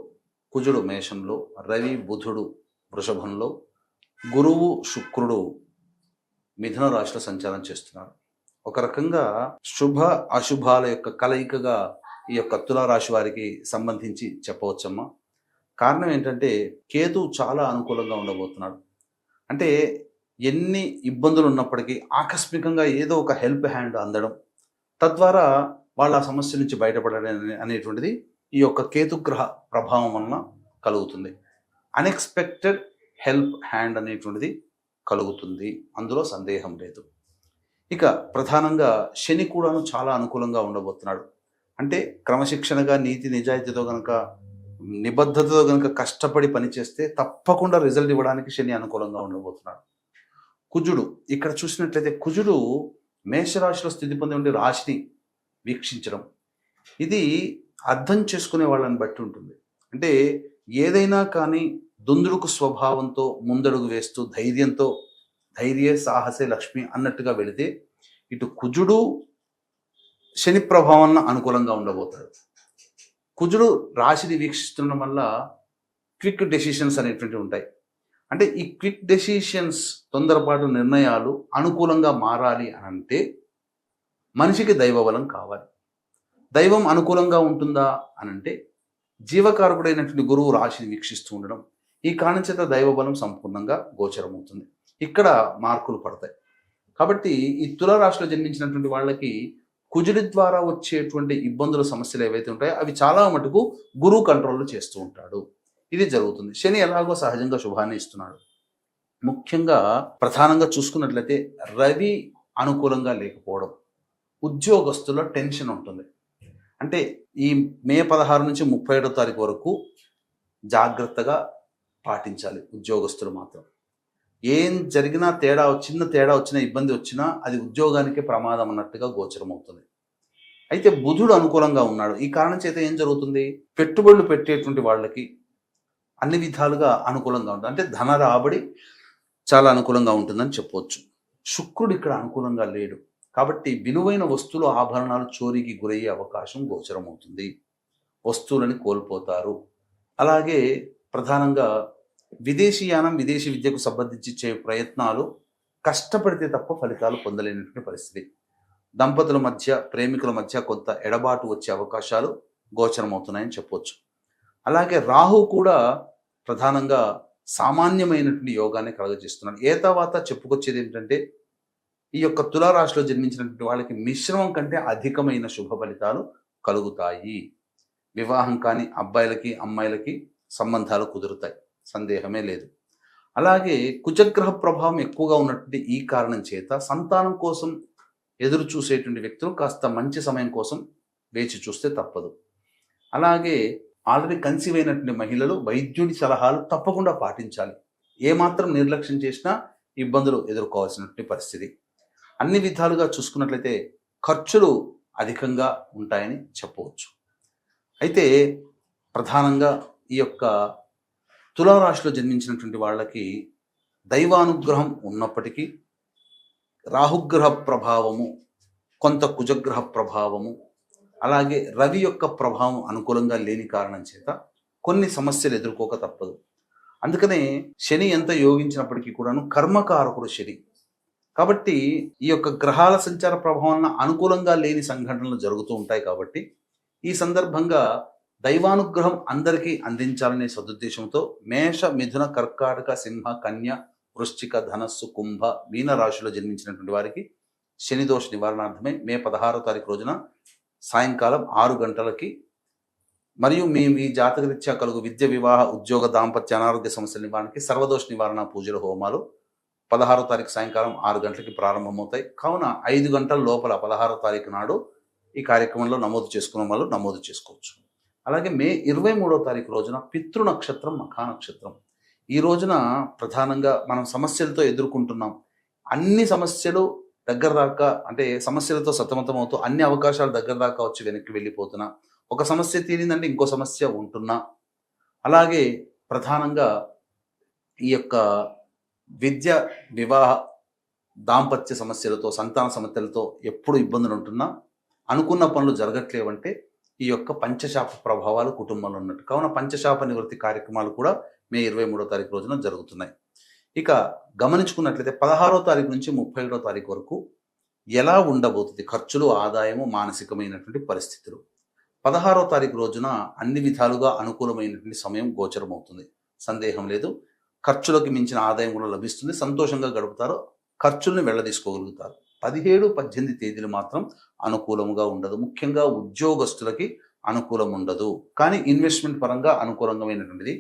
కుజుడు మేషంలో, రవి బుధుడు వృషభంలో, గురువు శుక్రుడు మిథున రాశిలో సంచారం చేస్తున్నారు. ఒక రకంగా శుభ అశుభాల యొక్క కలయికగా ఈ యొక్క తులారాశి వారికి సంబంధించి చెప్పవచ్చమ్మా. కారణం ఏంటంటే కేతు చాలా అనుకూలంగా ఉండబోతున్నాడు. అంటే ఎన్ని ఇబ్బందులు ఉన్నప్పటికీ ఆకస్మికంగా ఏదో ఒక హెల్ప్ హ్యాండ్ అందడం, తద్వారా వాళ్ళ ఆ సమస్య నుంచి బయటపడడం అనేటువంటిది ఈ యొక్క కేతుగ్రహ ప్రభావం వలన కలుగుతుంది. అన్ఎక్స్పెక్టెడ్ హెల్ప్ హ్యాండ్ అనేటువంటిది కలుగుతుంది, అందులో సందేహం లేదు. ఇక ప్రధానంగా శని కూడాను చాలా అనుకూలంగా ఉండబోతున్నాడు. అంటే క్రమశిక్షణగా నీతి నిజాయితీతో కనుక నిబద్ధతతో కనుక కష్టపడి పనిచేస్తే తప్పకుండా రిజల్ట్ ఇవ్వడానికి శని అనుకూలంగా ఉండబోతున్నాడు. కుజుడు ఇక్కడ చూసినట్లయితే కుజుడు మేషరాశిలో స్థితి పొంది ఉండి రాశిని వీక్షించడం, ఇది అర్థం చేసుకునే వాళ్ళని బట్టి ఉంటుంది. అంటే ఏదైనా కానీ దుందుడుకు స్వభావంతో ముందడుగు వేస్తూ ధైర్యంతో ధైర్య సాహసే లక్ష్మి అన్నట్టుగా వెళితే ఇటు కుజుడు శని ప్రభావాన్ని అనుకూలంగా ఉండబోతాడు. కుజుడు రాశిని వీక్షిస్తుండడం వల్ల క్విక్ డెసిషన్స్ అనేటువంటివి ఉంటాయి. అంటే ఈ క్విక్ డెసిషన్స్, తొందరపాటు నిర్ణయాలు అనుకూలంగా మారాలి అని అంటే మనిషికి దైవబలం కావాలి. దైవం అనుకూలంగా ఉంటుందా అని అంటే జీవకారకుడైనటువంటి గురువు రాశిని వీక్షిస్తూ ఉండడం, ఈ కారణం చేత దైవబలం సంపూర్ణంగా గోచరమవుతుంది. ఇక్కడ మార్కులు పడతాయి. కాబట్టి ఈ తులారాశిలో జన్మించినటువంటి వాళ్ళకి కుజుడి ద్వారా వచ్చేటువంటి ఇబ్బందుల సమస్యలు ఏవైతే ఉంటాయో అవి చాలా మటుకు గురువు కంట్రోల్లో చేస్తూ ఉంటాడు. ఇది జరుగుతుంది. శని ఎలాగో సహజంగా శుభాన్ని ఇస్తున్నాడు. ముఖ్యంగా ప్రధానంగా చూసుకున్నట్లయితే రవి అనుకూలంగా లేకపోవడం, ఉద్యోగస్తుల టెన్షన్ ఉంటుంది. అంటే ఈ మే 16 నుంచి 31వ తారీఖు వరకు జాగ్రత్తగా పాటించాలి ఉద్యోగస్తులు మాత్రం. ఏం జరిగినా చిన్న తేడా వచ్చినా ఇబ్బంది వచ్చినా అది ఉద్యోగానికే ప్రమాదం అన్నట్టుగా గోచరం అవుతుంది. అయితే బుధుడు అనుకూలంగా ఉన్నాడు. ఈ కారణం చేత ఏం జరుగుతుంది, పెట్టుబడులు పెట్టేటువంటి వాళ్ళకి అన్ని విధాలుగా అనుకూలంగా ఉంటుంది. అంటే ధన రాబడి చాలా అనుకూలంగా ఉంటుందని చెప్పవచ్చు. శుక్రుడు ఇక్కడ అనుకూలంగా లేడు కాబట్టి విలువైన వస్తువులు ఆభరణాలు చోరీకి గురయ్యే అవకాశం గోచరం అవుతుంది. వస్తువులని కోల్పోతారు. అలాగే ప్రధానంగా విదేశీయానం, విదేశీ విద్యకు సంబంధించి చే ప్రయత్నాలు కష్టపడితే తప్ప ఫలితాలు పొందలేనటువంటి పరిస్థితి. దంపతుల మధ్య, ప్రేమికుల మధ్య కొంత ఎడబాటు వచ్చే అవకాశాలు గోచరమవుతున్నాయని చెప్పొచ్చు. అలాగే రాహు కూడా ప్రధానంగా సామాన్యమైనటువంటి యోగాన్ని కలుగజేస్తున్నాడు. తర్వాత చెప్పుకొచ్చేది ఏంటంటే ఈ యొక్క తులారాశిలో జన్మించినటువంటి వాళ్ళకి మిశ్రమం కంటే అధికమైన శుభ ఫలితాలు కలుగుతాయి. వివాహం కాని అబ్బాయిలకి అమ్మాయిలకి సంబంధాలు కుదురుతాయి, సందేహమే లేదు. అలాగే కుజగ్రహ ప్రభావం ఎక్కువగా ఉన్నటువంటి ఈ కారణం చేత సంతానం కోసం ఎదురు చూసేటువంటి వ్యక్తులు కాస్త మంచి సమయం కోసం వేచి చూస్తే తప్పదు. అలాగే ఆల్రెడీ కన్సీవ్ అయినటువంటి మహిళలు వైద్యుడి సలహాలు తప్పకుండా పాటించాలి. ఏమాత్రం నిర్లక్ష్యం చేసినా ఇబ్బందులు ఎదుర్కోవాల్సినటువంటి పరిస్థితి. అన్ని విధాలుగా చూసుకున్నట్లయితే ఖర్చులు అధికంగా ఉంటాయని చెప్పవచ్చు. అయితే ప్రధానంగా ఈ యొక్క తులారాశిలో జన్మించినటువంటి వాళ్ళకి దైవానుగ్రహం ఉన్నప్పటికీ రాహుగ్రహ ప్రభావము, కొంత కుజగ్రహ ప్రభావము, అలాగే రవి యొక్క ప్రభావం అనుకూలంగా లేని కారణం చేత కొన్ని సమస్యలు ఎదుర్కోక తప్పదు. అందుకనే శని ఎంత యోగించినప్పటికీ కూడాను కర్మకారకుడు శని కాబట్టి ఈ యొక్క గ్రహాల సంచార ప్రభావం అనుకూలంగా లేని సంఘటనలు జరుగుతూ ఉంటాయి. కాబట్టి ఈ సందర్భంగా దైవానుగ్రహం అందరికీ అందించాలనే సదుద్దేశంతో మేష, మిథున, కర్కాటక, సింహ, కన్య, వృశ్చిక, ధనస్సు, కుంభ, మీన రాశిలో జన్మించినటువంటి వారికి శని దోష నివారణార్థమై మే 16వ తారీఖు రోజున సాయంకాలం 6 గంటలకి మరియు మీ జాతకరీత్యా కలుగు విద్య, వివాహ, ఉద్యోగ, దాంపత్య, అనారోగ్య సమస్యల నివారణకి సర్వదోష నివారణ పూజల హోమాలు 16వ తారీఖు సాయంకాలం 6 గంటలకి ప్రారంభమవుతాయి. కావున 5 గంటల లోపల 16వ తారీఖు నాడు ఈ కార్యక్రమంలో నమోదు చేసుకున్న వాళ్ళు నమోదు చేసుకోవచ్చు. అలాగే మే 23వ తారీఖు రోజున పితృ నక్షత్రం, మఖా నక్షత్రం. ఈ రోజున ప్రధానంగా మనం సమస్యలతో ఎదుర్కొంటున్నాం. అన్ని సమస్యలు దగ్గర దాకా, అంటే సమస్యలతో సతమతం అవుతూ అన్ని అవకాశాలు దగ్గర దాకా వచ్చి వెనక్కి వెళ్ళిపోతున్నా, ఒక సమస్య తీరిందంటే ఇంకో సమస్య ఉంటున్నా, అలాగే ప్రధానంగా ఈ యొక్క విద్య, వివాహ, దాంపత్య సమస్యలతో, సంతాన సమస్యలతో ఎప్పుడు ఇబ్బందులు ఉంటున్నా, అనుకున్న పనులు జరగట్లేవంటే ఈ యొక్క పంచశాప ప్రభావాలు కుటుంబంలో ఉన్నట్టు. కావున పంచశాప నివృత్తి కార్యక్రమాలు కూడా మే 23వ తారీఖు రోజున జరుగుతున్నాయి. ఇక గమనించుకున్నట్లయితే 16వ తారీఖు నుంచి 31వ తారీఖు వరకు ఎలా ఉండబోతుంది ఖర్చులు, ఆదాయము, మానసికమైనటువంటి పరిస్థితులు. 16వ తారీఖు రోజున అన్ని విధాలుగా అనుకూలమైనటువంటి సమయం గోచరమవుతుంది, సందేహం లేదు. ఖర్చులకు మించిన ఆదాయం కూడా లభిస్తుంది, సంతోషంగా గడుపుతారు, ఖర్చుల్ని వెళ్ళదీసుకోగలుగుతారు. 17, 18 తేదీలు మాత్రం అనుకూలంగా ఉండదు. ముఖ్యంగా ఉద్యోగస్తులకి అనుకూలం ఉండదు. కానీ ఇన్వెస్ట్మెంట్ పరంగా అనుకూలమైనటువంటిది.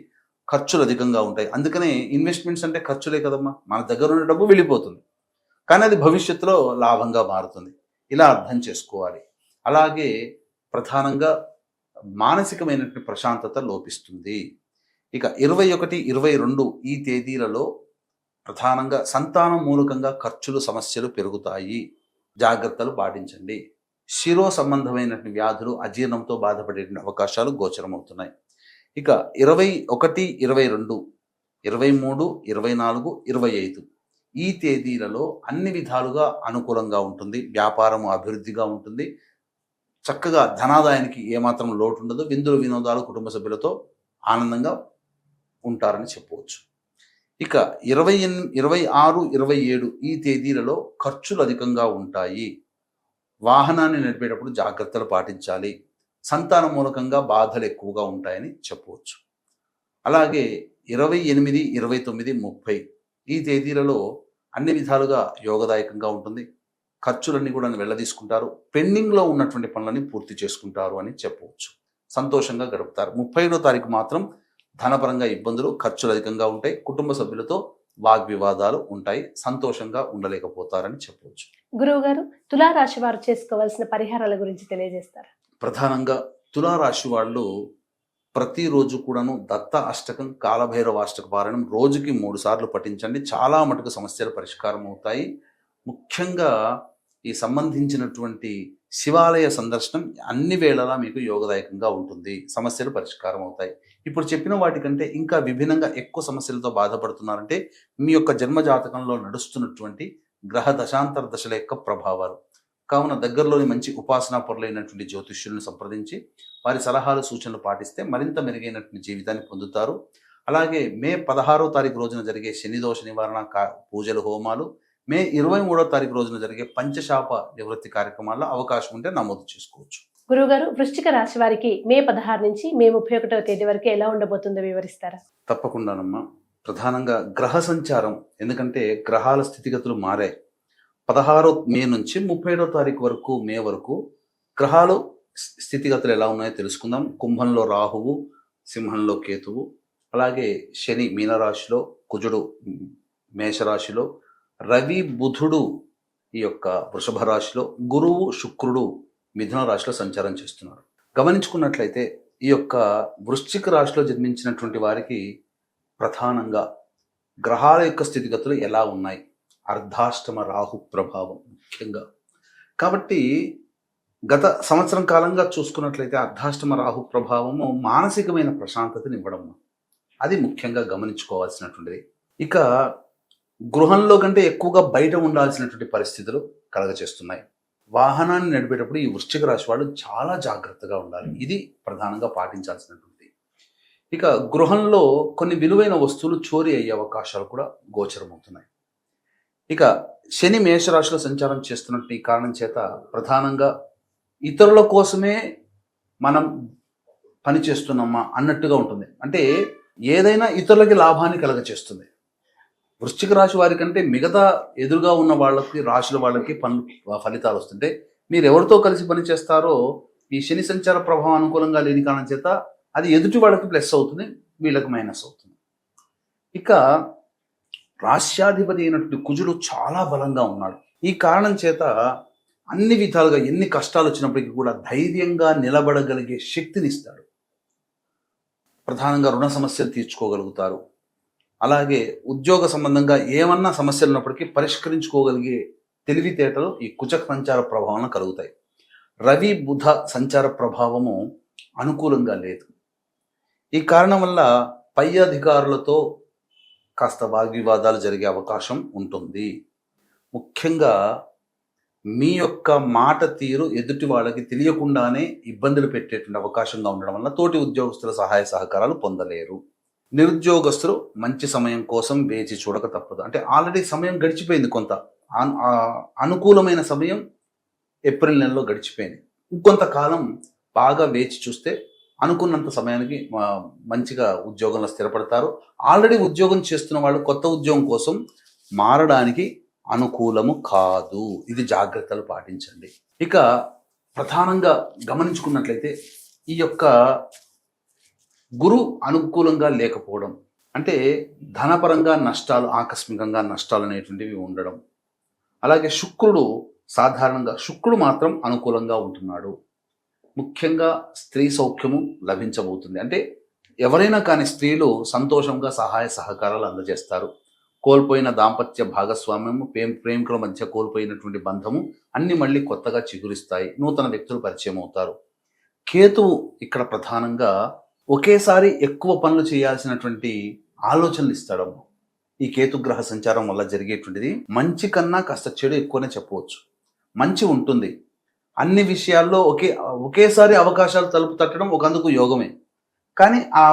ఖర్చులు అధికంగా ఉంటాయి. అందుకనే ఇన్వెస్ట్మెంట్స్ అంటే ఖర్చులే కదమ్మా, మన దగ్గర ఉన్న డబ్బు వెళ్ళిపోతుంది, కానీ అది భవిష్యత్తులో లాభంగా మారుతుంది. ఇలా అర్థం చేసుకోవాలి. అలాగే ప్రధానంగా మానసికమైనటువంటి ప్రశాంతత లోపిస్తుంది. ఇక 21, 22 ఈ తేదీలలో ప్రధానంగా సంతానం మూలకంగా ఖర్చులు, సమస్యలు పెరుగుతాయి. జాగ్రత్తలు పాటించండి. శిరో సంబంధమైనటువంటి వ్యాధులు, అజీర్ణంతో బాధపడే అవకాశాలు గోచరమవుతున్నాయి. ఇక 21, 22, 23, 24, 25 ఈ తేదీలలో అన్ని విధాలుగా అనుకూలంగా ఉంటుంది. వ్యాపారము అభివృద్ధిగా ఉంటుంది. చక్కగా ధనాదాయానికి ఏమాత్రం లోటు ఉండదు. విందులు, వినోదాలు, కుటుంబ సభ్యులతో ఆనందంగా ఉంటారని చెప్పవచ్చు. ఇక 26, 27 ఈ తేదీలలో ఖర్చులు అధికంగా ఉంటాయి. వాహనాన్ని నడిపేటప్పుడు జాగ్రత్తలు పాటించాలి. సంతానం మూలకంగా బాధలు ఎక్కువగా ఉంటాయని చెప్పవచ్చు. అలాగే 28, 29, 30 ఈ తేదీలలో అన్ని విధాలుగా యోగదాయకంగా ఉంటుంది. ఖర్చులన్నీ కూడా వెళ్ళదీసుకుంటారు. పెండింగ్లో ఉన్నటువంటి పనులని పూర్తి చేసుకుంటారు అని చెప్పవచ్చు. సంతోషంగా గడుపుతారు. 31వ తారీఖు మాత్రం ధనపరంగా ఇబ్బందులు, ఖర్చులు అధికంగా ఉంటాయి. కుటుంబ సభ్యులతో వాగ్వివాదాలు ఉంటాయి. సంతోషంగా ఉండలేకపోతారని చెప్పవచ్చు. గురువు గారు, తులారాశి వారు చేసుకోవాల్సిన పరిహారాల గురించి తెలియజేస్తారు. ప్రధానంగా తులారాశి వాళ్ళు ప్రతిరోజు కూడాను దత్త అష్టకం, కాలభైరవ అష్టక పారాయణం రోజుకి 3 సార్లు పఠించండి. చాలా మటుకు సమస్యలు పరిష్కారం అవుతాయి. ముఖ్యంగా ఈ సంబంధించినటువంటి శివాలయ సందర్శనం అన్ని వేళలా మీకు యోగదాయకంగా ఉంటుంది. సమస్యలు పరిష్కారం అవుతాయి. ఇప్పుడు చెప్పిన వాటికంటే ఇంకా విభిన్నంగా ఎక్కువ సమస్యలతో బాధపడుతున్నారంటే మీ యొక్క జన్మజాతకంలో నడుస్తున్నటువంటి గ్రహ దశాంతర దశల యొక్క ప్రభావాలు. కావున దగ్గరలోని మంచి ఉపాసనా పరులైనటువంటి జ్యోతిష్యులను సంప్రదించి వారి సలహాలు, సూచనలు పాటిస్తే మరింత మెరుగైనటువంటి జీవితాన్ని పొందుతారు. అలాగే మే 16వ తారీఖు రోజున జరిగే శని దోష నివారణ పూజలు హోమాలు, మే 23వ తారీఖు రోజున జరిగే పంచశాప నివృత్తి కార్యక్రమాల్లో అవకాశం ఉంటే నమోదు చేసుకోవచ్చు. గురుగారు, వృశ్చిక రాశి వారికి మే 16 నుంచి మే 31వ తేదీ వరకు ఎలా ఉండబోతుందో వివరిస్తారా? తప్పకుండానమ్మా. ప్రధానంగా గ్రహ సంచారం, ఎందుకంటే గ్రహాల స్థితిగతులు మారాయి. 16 మే నుంచి 31వ తారీఖు వరకు మే వరకు గ్రహాలు స్థితిగతులు ఎలా ఉన్నాయో తెలుసుకుందాం. కుంభంలో రాహువు, సింహంలో కేతువు, అలాగే శని మీనరాశిలో, కుజుడు మేషరాశిలో, రవి బుధుడు ఈ యొక్క వృషభ రాశిలో, గురువు శుక్రుడు మిథున రాశిలో సంచారం చేస్తున్నారు. గమనించుకున్నట్లయితే ఈ యొక్క వృశ్చిక రాశిలో జన్మించినటువంటి వారికి ప్రధానంగా గ్రహాల యొక్క స్థితిగతులు ఎలా ఉన్నాయి, అర్ధాష్టమ రాహు ప్రభావం ముఖ్యంగా. కాబట్టి గత సంవత్సరం కాలంగా చూసుకున్నట్లయితే అర్ధాష్టమ రాహు ప్రభావము మానసికమైన ప్రశాంతతని ఇవ్వడం, అది ముఖ్యంగా గమనించుకోవాల్సినటువంటిది. ఇక గృహంలో కంటే ఎక్కువగా బయట ఉండాల్సినటువంటి పరిస్థితులు కలగచేస్తున్నాయి. వాహనాన్ని నడిపేటప్పుడు ఈ వృశ్చిక రాశి వాళ్ళు చాలా జాగ్రత్తగా ఉండాలి. ఇది ప్రధానంగా పాటించాల్సినటువంటిది. ఇక గృహంలో కొన్ని విలువైన వస్తువులు చోరీ అయ్యే అవకాశాలు కూడా గోచరమవుతున్నాయి. ఇక శని మేషరాశిలో సంచారం చేస్తున్నట్టు ఈ కారణం చేత ప్రధానంగా ఇతరుల కోసమే మనం పని చేస్తున్నామా అన్నట్టుగా ఉంటుంది. అంటే ఏదైనా ఇతరులకి లాభాన్ని కలగచేస్తుంది. వృశ్చిక రాశి వారి కంటే మిగతా ఎదురుగా ఉన్న వాళ్ళకి, రాశుల వాళ్ళకి ఫలితాలు వస్తుంటే మీరు ఎవరితో కలిసి పని చేస్తారో ఈ శని సంచార ప్రభావం అనుకూలంగా లేని కారణం చేత అది ఎదుటి వాళ్ళకి ప్లస్ అవుతుంది, వీళ్ళకి మైనస్ అవుతుంది. ఇక రాశ్యాధిపతి అయినటువంటి కుజుడు చాలా బలంగా ఉన్నాడు. ఈ కారణం చేత అన్ని విధాలుగా ఎన్ని కష్టాలు వచ్చినప్పటికీ కూడా ధైర్యంగా నిలబడగలిగే శక్తిని ఇస్తాడు. ప్రధానంగా రుణ సమస్యలు తీర్చుకోగలుగుతారు. అలాగే ఉద్యోగ సంబంధంగా ఏమన్నా సమస్యలు ఉన్నప్పటికీ పరిష్కరించుకోగలిగే తెలివితేటలు ఈ కుజ సంచార ప్రభావం కలుగుతాయి. రవి బుధ సంచార ప్రభావము అనుకూలంగా లేదు. ఈ కారణం వల్ల పై అధికారులతో కాస్త వాగ్వివాదాలు జరిగే అవకాశం ఉంటుంది. ముఖ్యంగా మీ యొక్క మాట తీరు ఎదుటి వాళ్ళకి తెలియకుండానే ఇబ్బందులు పెట్టేటువంటి అవకాశంగా ఉండడం వల్ల తోటి ఉద్యోగస్తుల సహాయ సహకారాలు పొందలేరు. నిరుద్యోగస్తులు మంచి సమయం కోసం వేచి చూడక తప్పదు. అంటే ఆల్రెడీ సమయం గడిచిపోయింది, కొంత అనుకూలమైన సమయం ఏప్రిల్ నెలలో గడిచిపోయింది. ఇంకొంతకాలం బాగా వేచి చూస్తే అనుకున్నంత సమయానికి మంచిగా ఉద్యోగంలో స్థిరపడతారు. ఆల్రెడీ ఉద్యోగం చేస్తున్న వాళ్ళు కొత్త ఉద్యోగం కోసం మారడానికి అనుకూలము కాదు. ఇది జాగ్రత్తలు పాటించండి. ఇక ప్రధానంగా గమనించుకున్నట్లయితే ఈ యొక్క గురు అనుకూలంగా లేకపోవడం, అంటే ధనపరంగా నష్టాలు, ఆకస్మికంగా నష్టాలు అనేటువంటివి ఉండడం. అలాగే శుక్రుడు మాత్రం అనుకూలంగా ఉంటున్నాడు. ముఖ్యంగా స్త్రీ సౌఖ్యము లభించబోతుంది. అంటే ఎవరైనా కానీ స్త్రీలు సంతోషంగా సహాయ సహకారాలు అందజేస్తారు. కోల్పోయిన దాంపత్య భాగస్వామ్యము, ప్రేమికుల మధ్య కోల్పోయినటువంటి బంధము అన్ని మళ్ళీ కొత్తగా చిగురిస్తాయి. నూతన వ్యక్తులు పరిచయం అవుతారు. కేతువు ఇక్కడ ప్రధానంగా ఒకేసారి ఎక్కువ పనులు చేయాల్సినటువంటి ఆలోచనలు ఇస్తాడు. ఈ కేతుగ్రహ సంచారం వల్ల జరిగేటువంటిది మంచి కన్నా కాస్త చెడు ఎక్కువనే చెప్పవచ్చు. మంచి ఉంటుంది, అన్ని విషయాల్లో ఒకేసారి అవకాశాలు తలుపు తట్టడం ఒకందుకు యోగమే. కానీ ఆ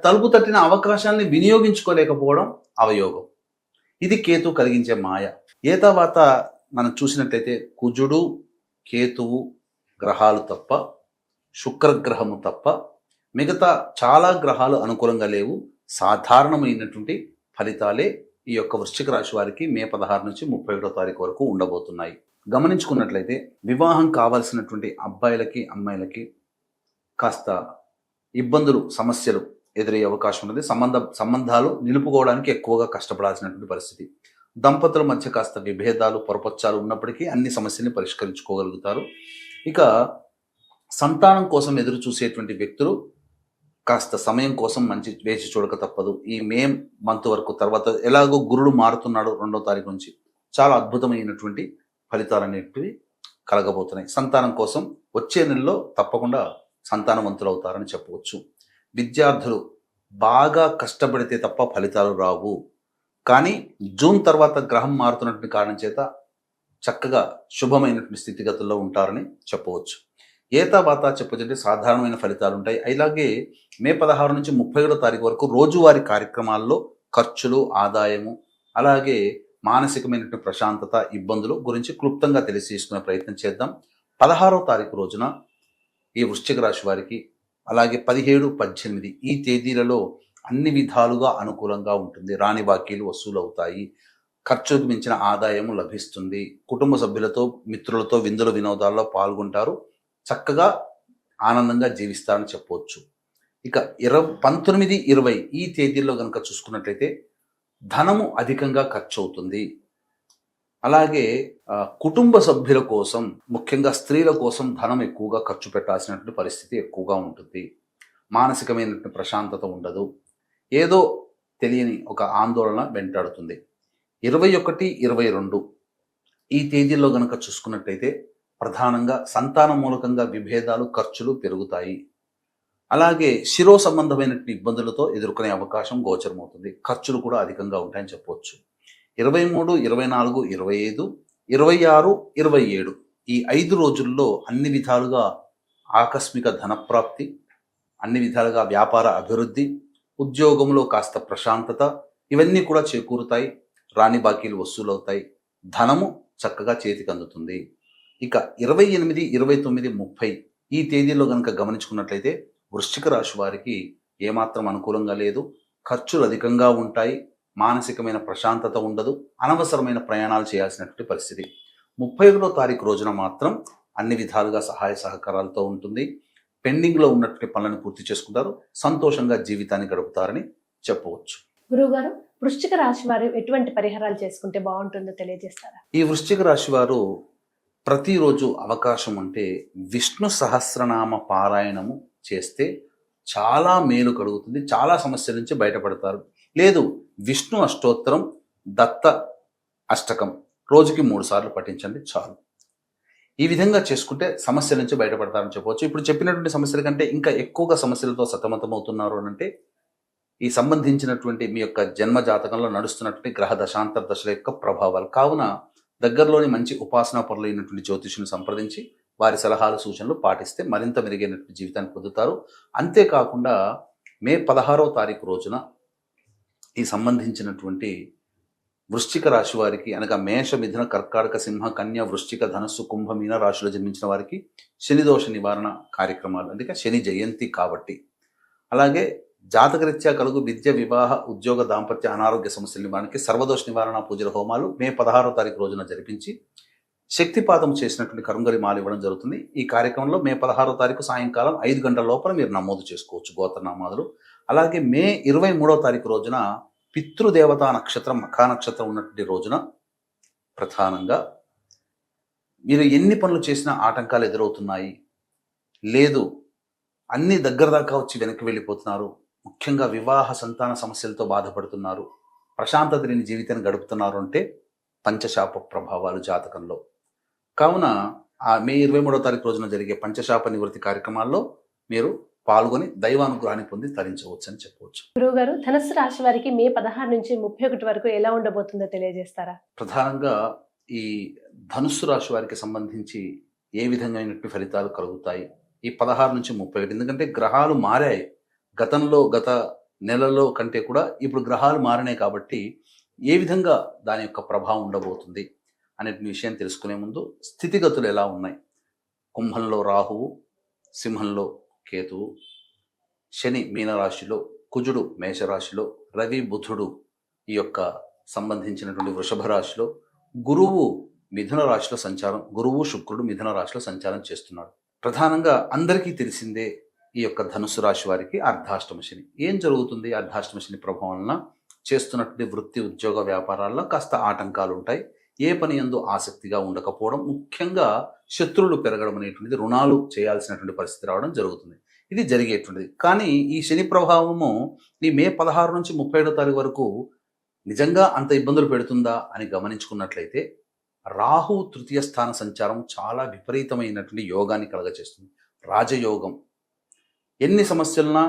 తలుపు తట్టిన అవకాశాన్ని వినియోగించుకోలేకపోవడం అవయోగం. ఇది కేతు కలిగించే మాయ. ఏ తర్వాత మనం చూసినట్లయితే కుజుడు కేతువు గ్రహాలు తప్ప, శుక్రగ్రహము తప్ప మిగతా చాలా గ్రహాలు అనుకూలంగా లేవు. సాధారణమైనటువంటి ఫలితాలే ఈ యొక్క వృశ్చిక రాశి వారికి మే 16 నుంచి 31వ తారీఖు వరకు ఉండబోతున్నాయి. గమనించుకున్నట్లయితే వివాహం కావాల్సినటువంటి అబ్బాయిలకి అమ్మాయిలకి కాస్త ఇబ్బందులు, సమస్యలు ఎదురయ్యే అవకాశం ఉంటుంది. సంబంధాలు నిలుపుకోవడానికి ఎక్కువగా కష్టపడాల్సినటువంటి పరిస్థితి. దంపతుల మధ్య కాస్త విభేదాలు, పొరపచ్చాలు ఉన్నప్పటికీ అన్ని సమస్యల్ని పరిష్కరించుకోగలుగుతారు. ఇక సంతానం కోసం ఎదురు చూసేటువంటి వ్యక్తులు కాస్త సమయం కోసం వేచి చూడక తప్పదు. ఈ మే మంత్ వరకు, తర్వాత ఎలాగో గురుడు మారుతున్నాడు 2వ తారీఖు నుంచి, చాలా అద్భుతమైనటువంటి ఫలితాలు అనేటివి కలగబోతున్నాయి. సంతానం కోసం వచ్చే నెలలో తప్పకుండా సంతానవంతులు అవుతారని చెప్పవచ్చు. విద్యార్థులు బాగా కష్టపడితే తప్ప ఫలితాలు రావు. కానీ జూన్ తర్వాత గ్రహం మారుతున్నటువంటి కారణం చేత చక్కగా శుభమైనటువంటి స్థితిగతుల్లో ఉంటారని చెప్పవచ్చు. ఏతాబాతా చెప్పొచ్చంటే సాధారణమైన ఫలితాలు ఉంటాయి. అలాగే మే 16 నుంచి 31 తారీఖు వరకు రోజువారీ కార్యక్రమాల్లో ఖర్చులు, ఆదాయము, అలాగే మానసికమైనటువంటి ప్రశాంతత, ఇబ్బందులు గురించి క్లుప్తంగా తెలియజేసుకునే ప్రయత్నం చేద్దాం. 16వ తారీఖు రోజున ఈ వృశ్చిక రాశి వారికి, అలాగే 17, 18 ఈ తేదీలలో అన్ని విధాలుగా అనుకూలంగా ఉంటుంది. రాని బాకీలు వసూలు అవుతాయి. ఖర్చుకు మించిన ఆదాయము లభిస్తుంది. కుటుంబ సభ్యులతో, మిత్రులతో విందుల వినోదాల్లో పాల్గొంటారు. చక్కగా ఆనందంగా జీవిస్తారని చెప్పవచ్చు. ఇక 19, 20 ఈ తేదీల్లో కనుక చూసుకున్నట్లయితే ధనము అధికంగా ఖర్చు అవుతుంది. అలాగే కుటుంబ సభ్యుల కోసం, ముఖ్యంగా స్త్రీల కోసం ధనం ఎక్కువగా ఖర్చు పెట్టాల్సినటువంటి పరిస్థితి ఎక్కువగా ఉంటుంది. మానసికమైనటువంటి ప్రశాంతత ఉండదు. ఏదో తెలియని ఒక ఆందోళన వెంటాడుతుంది. 21, 22 ఈ తేదీల్లో గనక చూసుకున్నట్టయితే ప్రధానంగా సంతాన మూలకంగా విభేదాలు, ఖర్చులు పెరుగుతాయి. అలాగే శిరో సంబంధమైనటువంటి ఇబ్బందులతో ఎదుర్కొనే అవకాశం గోచరమవుతుంది. ఖర్చులు కూడా అధికంగా ఉంటాయని చెప్పవచ్చు. 23, 24, 25, 26, 27 ఈ 5 రోజుల్లో అన్ని విధాలుగా ఆకస్మిక ధనప్రాప్తి, అన్ని విధాలుగా వ్యాపార అభివృద్ధి, ఉద్యోగంలో కాస్త ప్రశాంతత ఇవన్నీ కూడా చేకూరుతాయి. రాని బాకీలు వసూలవుతాయి. ధనము చక్కగా చేతికి అందుతుంది. ఇక 28, 29, 30 ఈ తేదీల్లో కనుక గమనించుకున్నట్లయితే వృశ్చిక రాశి వారికి ఏమాత్రం అనుకూలంగా లేదు. ఖర్చులు అధికంగా ఉంటాయి. మానసికమైన ప్రశాంతత ఉండదు. అనవసరమైన ప్రయాణాలు చేయాల్సినటువంటి పరిస్థితి. 31వ తారీఖు రోజున మాత్రం అన్ని విధాలుగా సహాయ సహకారాలతో ఉంటుంది. పెండింగ్లో ఉన్నటువంటి పనులను పూర్తి చేసుకుంటారు. సంతోషంగా జీవితాన్ని గడుపుతారని చెప్పవచ్చు. గురువుగారు, వృశ్చిక రాశి వారు ఎటువంటి పరిహారాలు చేసుకుంటే బాగుంటుందో తెలియజేస్తారా? ఈ వృశ్చిక రాశి వారు ప్రతిరోజు అవకాశం ఉంటే విష్ణు సహస్రనామ పారాయణము చేస్తే చాలా మేలు కలుగుతుంది. చాలా సమస్యల నుంచి బయటపడతారు. లేదు, విష్ణు అష్టోత్తరం, దత్త అష్టకం రోజుకి 3 సార్లు పఠించండి చాలు. ఈ విధంగా చేసుకుంటే సమస్యల నుంచి బయటపడతారని చెప్పవచ్చు. ఇప్పుడు చెప్పినటువంటి సమస్యల కంటే ఇంకా ఎక్కువగా సమస్యలతో సతమతమవుతున్నారు అంటే ఈ సంబంధించినటువంటి మీ యొక్క జన్మ జాతకంలో నడుస్తున్నటువంటి గ్రహ దశాంతర దశల యొక్క ప్రభావాలు. కావున దగ్గరలోని మంచి ఉపాసనా పరులైనటువంటి జ్యోతిషుని సంప్రదించి వారి సలహాలు, సూచనలు పాటిస్తే మరింత మెరుగైనటువంటి జీవితాన్ని పొందుతారు. అంతేకాకుండా మే 16వ తారీఖు రోజున ఈ సంబంధించినటువంటి వృశ్చిక రాశి వారికి, అనగా మేష, మిథున, కర్కాటక, సింహ, కన్య, వృశ్చిక, ధనస్సు, కుంభ, మీన రాశిలో జన్మించిన వారికి శని దోష నివారణ కార్యక్రమాలు, అంటే శని జయంతి కాబట్టి, అలాగే జాతకరీత్యా కలుగు విద్య, వివాహ, ఉద్యోగ, దాంపత్య, అనారోగ్య సమస్యల నివారణకి సర్వదోష నివారణ పూజల హోమాలు మే 16వ తారీఖు రోజున జరిపించి శక్తిపాతం చేసినటువంటి కరుంగలి మాల ఇవ్వడం జరుగుతుంది. ఈ కార్యక్రమంలో మే 16వ తారీఖు సాయంకాలం 5 గంటల లోపల మీరు నమోదు చేసుకోవచ్చు గోత్రనామాదులు. అలాగే మే 23వ తారీఖు రోజున పితృదేవతా నక్షత్రం, మఖా నక్షత్రం ఉన్నటువంటి రోజున ప్రధానంగా మీరు ఎన్ని పనులు చేసినా ఆటంకాలు ఎదురవుతున్నాయి, లేదు అన్ని దగ్గర దాకా వచ్చి వెనక్కి వెళ్ళిపోతున్నారు, ముఖ్యంగా వివాహ సంతాన సమస్యలతో బాధపడుతున్నారు, ప్రశాంతత లేని జీవితాన్ని గడుపుతున్నారు అంటే పంచశాప ప్రభావాలు జాతకంలో. కావున ఆ మే 23వ తారీఖు రోజున జరిగే పంచశాప నివృత్తి కార్యక్రమాల్లో మీరు పాల్గొని దైవానుగ్రహాన్ని పొంది తరించవచ్చు అని చెప్పవచ్చు. గురువుగారు, ధనుస్సు రాశి వారికి మే 16 నుంచి 31 వరకు ఎలా ఉండబోతుందో తెలియజేస్తారా? ప్రధానంగా ఈ ధనుస్సు రాశి వారికి సంబంధించి ఏ విధమైనటువంటి ఫలితాలు కలుగుతాయి ఈ 16 నుంచి 31? ఎందుకంటే గ్రహాలు మారాయి. గత నెలలో కంటే కూడా ఇప్పుడు గ్రహాలు మారినాయి కాబట్టి ఏ విధంగా దాని యొక్క ప్రభావం ఉండబోతుంది అనే విషయం తెలుసుకునే ముందు స్థితిగతులు ఎలా ఉన్నాయి. కుంభంలో రాహువు, సింహంలో కేతువు, శని మీనరాశిలో, కుజుడు మేషరాశిలో, రవి బుధుడు ఈ యొక్క సంబంధించినటువంటి వృషభ రాశిలో, గురువు మిథున రాశిలో సంచారం, గురువు శుక్రుడు మిథున రాశిలో సంచారం చేస్తున్నాడు. ప్రధానంగా అందరికీ తెలిసిందే ఈ యొక్క ధనుసు రాశి వారికి అర్ధాష్టమ శని. ఏం జరుగుతుంది? అర్ధాష్టమ శని ప్రభావం వలన చేస్తున్నటువంటి వృత్తి, ఉద్యోగ, వ్యాపారాల్లో కాస్త ఆటంకాలు ఉంటాయి. ఏ పని యందు ఆసక్తిగా ఉండకపోవడం, ముఖ్యంగా శత్రువులు పెరగడం అనేటువంటిది, రుణాలు చేయాల్సినటువంటి పరిస్థితి రావడం జరుగుతుంది. ఇది జరిగేటువంటిది. కానీ ఈ శని ప్రభావము ఈ మే 16 నుంచి 31 తారీఖు వరకు నిజంగా అంత ఇబ్బందులు పెడుతుందా అని గమనించుకున్నట్లయితే రాహు తృతీయ స్థాన సంచారం చాలా విపరీతమైనటువంటి యోగాన్ని కలగచేస్తుంది. రాజయోగం. ఎన్ని సమస్యలున్నా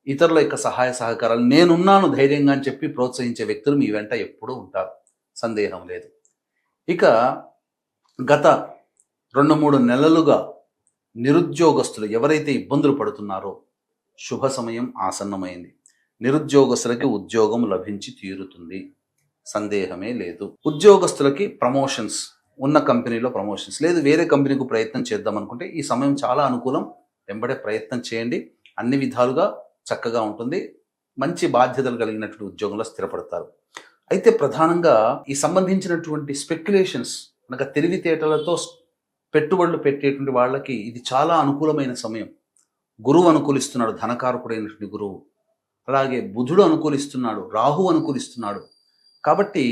ఇతరుల యొక్క సహాయ సహకారాలు, నేనున్నాను ధైర్యంగా అని చెప్పి ప్రోత్సహించే వ్యక్తులు మీ వెంట ఎప్పుడూ ఉంటారు, సందేహం లేదు. ఇక గత 2-3 నెలలుగా నిరుద్యోగస్తులు ఎవరైతే ఇబ్బందులు పడుతున్నారో శుభ సమయం ఆసన్నమైంది. నిరుద్యోగస్తులకి ఉద్యోగం లభించి తీరుతుంది, సందేహమే లేదు. ఉద్యోగస్తులకి ప్రమోషన్స్, ఉన్న కంపెనీలో ప్రమోషన్స్, లేదు వేరే కంపెనీకి ప్రయత్నం చేద్దాం అనుకుంటే ఈ సమయం చాలా అనుకూలం. వెంబడే ప్రయత్నం చేయండి, అన్ని విధాలుగా చక్కగా ఉంటుంది. మంచి బాధ్యతలు కలిగినటువంటి ఉద్యోగంలో స్థిరపడతారు. అయితే ప్రధానంగా ఈ సంబంధించినటువంటి స్పెక్యులేషన్స్ అనగా తెలివితేటలతో పెట్టుబడులు పెట్టేటువంటి వాళ్ళకి ఇది చాలా అనుకూలమైన సమయం. గురువు అనుకూలిస్తున్నాడు, ధనకారకుడైనటువంటి గురువు. అలాగే బుధుడు అనుకూలిస్తున్నాడు, రాహు అనుకూలిస్తున్నాడు. కాబట్టి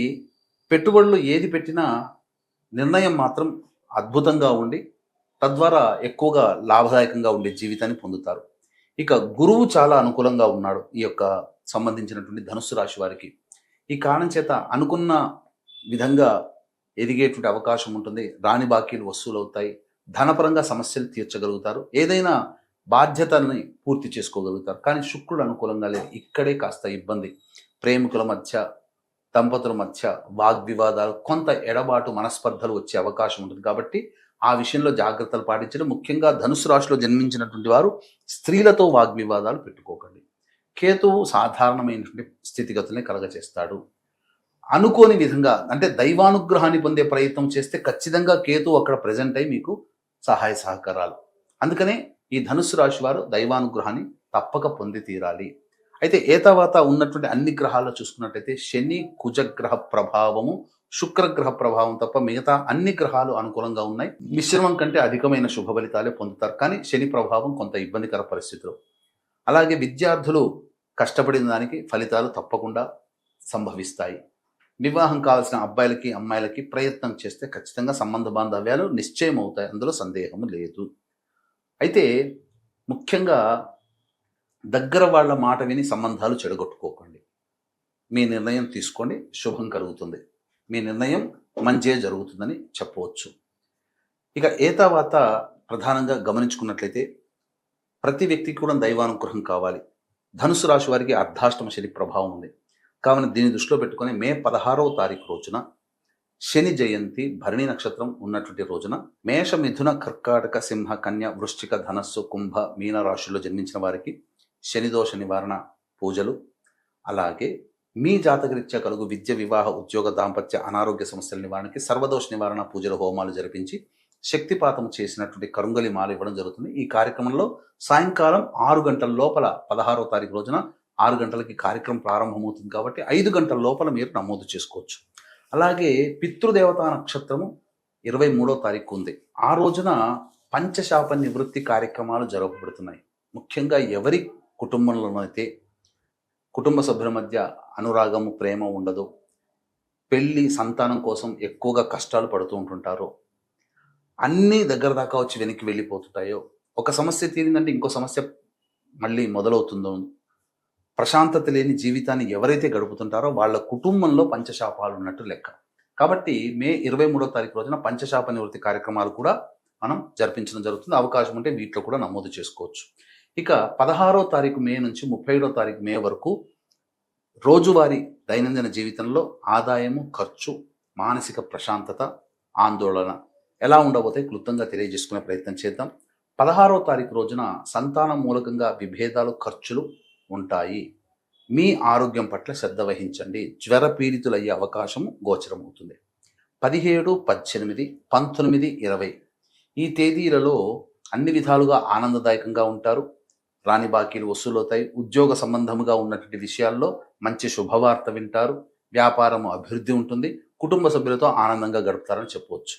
పెట్టుబడులు ఏది పెట్టినా నిర్ణయం మాత్రం అద్భుతంగా ఉండి తద్వారా ఎక్కువగా లాభదాయకంగా ఉండే జీవితాన్ని పొందుతారు. ఇక గురువు చాలా అనుకూలంగా ఉన్నాడు ఈ యొక్క సంబంధించినటువంటి ధనుస్సు రాశి వారికి. ఈ కారణం చేత అనుకున్న విధంగా ఎదిగేటువంటి అవకాశం ఉంటుంది. రాని బాకీలు వసూలవుతాయి, ధనపరంగా సమస్యలు తీర్చగలుగుతారు, ఏదైనా బాధ్యతల్ని పూర్తి చేసుకోగలుగుతారు. కానీ శుక్రుడు అనుకూలంగా లేదు, ఇక్కడే కాస్త ఇబ్బంది. ప్రేమికుల మధ్య, దంపతుల మధ్య వాగ్వివాదాలు, కొంత ఎడబాటు, మనస్పర్ధలు వచ్చే అవకాశం ఉంటుంది. కాబట్టి ఆ విషయంలో జాగ్రత్తలు పాటించడం. ముఖ్యంగా ధనుసు రాశిలో జన్మించినటువంటి వారు స్త్రీలతో వాగ్వివాదాలు పెట్టుకోకండి. కేతువు సాధారణమైనటువంటి స్థితిగతుల్ని కలగజేస్తాడు. అనుకోని విధంగా అంటే దైవానుగ్రహాన్ని పొందే ప్రయత్నం చేస్తే ఖచ్చితంగా కేతువు అక్కడ ప్రజెంట్ అయి మీకు సహాయ సహకారాలు. అందుకనే ఈ ధనుస్సు రాశి వారు దైవానుగ్రహాన్ని తప్పక పొంది తీరాలి. అయితే ఏతావాత ఉన్నటువంటి అన్ని గ్రహాల్లో చూసుకున్నట్టయితే శని కుజగ్రహ ప్రభావము, శుక్రగ్రహ ప్రభావం తప్ప మిగతా అన్ని గ్రహాలు అనుకూలంగా ఉన్నాయి. మిశ్రమం కంటే అధికమైన శుభ ఫలితాలే పొందుతారు. కానీ శని ప్రభావం కొంత ఇబ్బందికర పరిస్థితులు. అలాగే విద్యార్థులు కష్టపడిన దానికి ఫలితాలు తప్పకుండా సంభవిస్తాయి. వివాహం కావాల్సిన అబ్బాయిలకి అమ్మాయిలకి ప్రయత్నం చేస్తే ఖచ్చితంగా సంబంధ బాంధవ్యాలు నిశ్చయం అవుతాయి, అందులో సందేహం లేదు. అయితే ముఖ్యంగా దగ్గర వాళ్ళ మాట విని సంబంధాలు చెడగొట్టుకోకండి. మీ నిర్ణయం తీసుకోండి, శుభం కలుగుతుంది. మీ నిర్ణయం మంచే జరుగుతుందని చెప్పవచ్చు. ఇక ఏతావాత ప్రధానంగా గమనించుకున్నట్లయితే ప్రతి వ్యక్తికి కూడా దైవానుగ్రహం కావాలి. ధనుసు రాశి వారికి అర్ధాష్టమ శని ప్రభావం ఉంది. కావున దీన్ని దృష్టిలో పెట్టుకొని మే 16వ తారీఖు రోజున శని జయంతి, భరణి నక్షత్రం ఉన్నటువంటి రోజున మేష, మిథున, కర్కాటక, సింహ, కన్య, వృశ్చిక, ధనస్సు, కుంభ, మీన రాశుల్లో జన్మించిన వారికి శనిదోష నివారణ పూజలు, అలాగే మీ జాతకరీత్యా కలుగు విద్య, వివాహ, ఉద్యోగ, దాంపత్య, అనారోగ్య సమస్యల నివారణకి సర్వదోష నివారణ పూజలు, హోమాలు జరిపించి శక్తిపాతం చేసినటువంటి కరుంగలి మాల ఇవ్వడం జరుగుతుంది. ఈ కార్యక్రమంలో సాయంకాలం 6 గంటల లోపల 16వ తారీఖు రోజున 6 గంటలకి కార్యక్రమం ప్రారంభమవుతుంది. కాబట్టి 5 గంటల లోపల మీరు నమోదు చేసుకోవచ్చు. అలాగే పితృదేవతా నక్షత్రము 23వ తారీఖు ఉంది. ఆ రోజున పంచశాప నివృత్తి కార్యక్రమాలు జరగబడుతున్నాయి. ముఖ్యంగా ఎవరి కుటుంబంలోనైతే కుటుంబ సభ్యుల మధ్య అనురాగము, ప్రేమ ఉండదు, పెళ్లి, సంతానం కోసం ఎక్కువగా కష్టాలు పడుతూ ఉంటుంటారో, అన్నీ దగ్గర దాకా వచ్చి వెనక్కి వెళ్ళిపోతుంటాయో, ఒక సమస్య తీరిందంటే ఇంకో సమస్య మళ్ళీ మొదలవుతుందో, ప్రశాంతత లేని జీవితాన్ని ఎవరైతే గడుపుతుంటారో వాళ్ళ కుటుంబంలో పంచశాపాలు ఉన్నట్టు లెక్క. కాబట్టి మే 23వ తారీఖు రోజున పంచశాప నివృత్తి కార్యక్రమాలు కూడా మనం జరిపించడం జరుగుతుంది. అవకాశం ఉంటే వీటిలో కూడా నమోదు చేసుకోవచ్చు. ఇక 16వ తారీఖు మే నుంచి 31వ తారీఖు మే వరకు రోజువారీ దైనందిన జీవితంలో ఆదాయము, ఖర్చు, మానసిక ప్రశాంతత, ఆందోళన ఎలా ఉండబోతే క్లుప్తంగా తెలియజేసుకునే ప్రయత్నం చేద్దాం. 16వ తారీఖు రోజున సంతానం మూలకంగా విభేదాలు, ఖర్చులు ఉంటాయి. మీ ఆరోగ్యం పట్ల శ్రద్ధ వహించండి. జ్వర పీడితులయ్యే అవకాశం గోచరమవుతుంది. 17, 18, 19, 20 ఈ తేదీలలో అన్ని విధాలుగా ఆనందదాయకంగా ఉంటారు. రాని బాకీలు వసూలవుతాయి. ఉద్యోగ సంబంధముగా ఉన్నటువంటి విషయాల్లో మంచి శుభవార్త వింటారు. వ్యాపారము అభివృద్ధి ఉంటుంది. కుటుంబ సభ్యులతో ఆనందంగా గడుపుతారని చెప్పవచ్చు.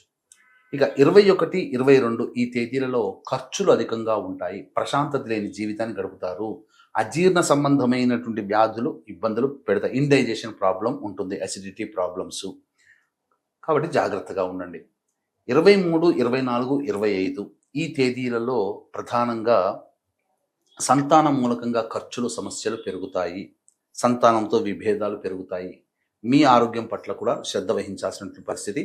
ఇక 21, 22 ఈ తేదీలలో ఖర్చులు అధికంగా ఉంటాయి. ప్రశాంతత లేని జీవితాన్ని గడుపుతారు. అజీర్ణ సంబంధమైనటువంటి వ్యాధులు ఇబ్బందులు పెడతాయి. ఇండైజెషన్ ప్రాబ్లం ఉంటుంది, అసిడిటీ ప్రాబ్లమ్స్. కాబట్టి జాగ్రత్తగా ఉండండి. 23, 24, 25 ఈ తేదీలలో ప్రధానంగా సంతానం మూలకంగా ఖర్చులు, సమస్యలు పెరుగుతాయి. సంతానంతో విభేదాలు పెరుగుతాయి. మీ ఆరోగ్యం పట్ల కూడా శ్రద్ధ వహించాల్సినటువంటి పరిస్థితి.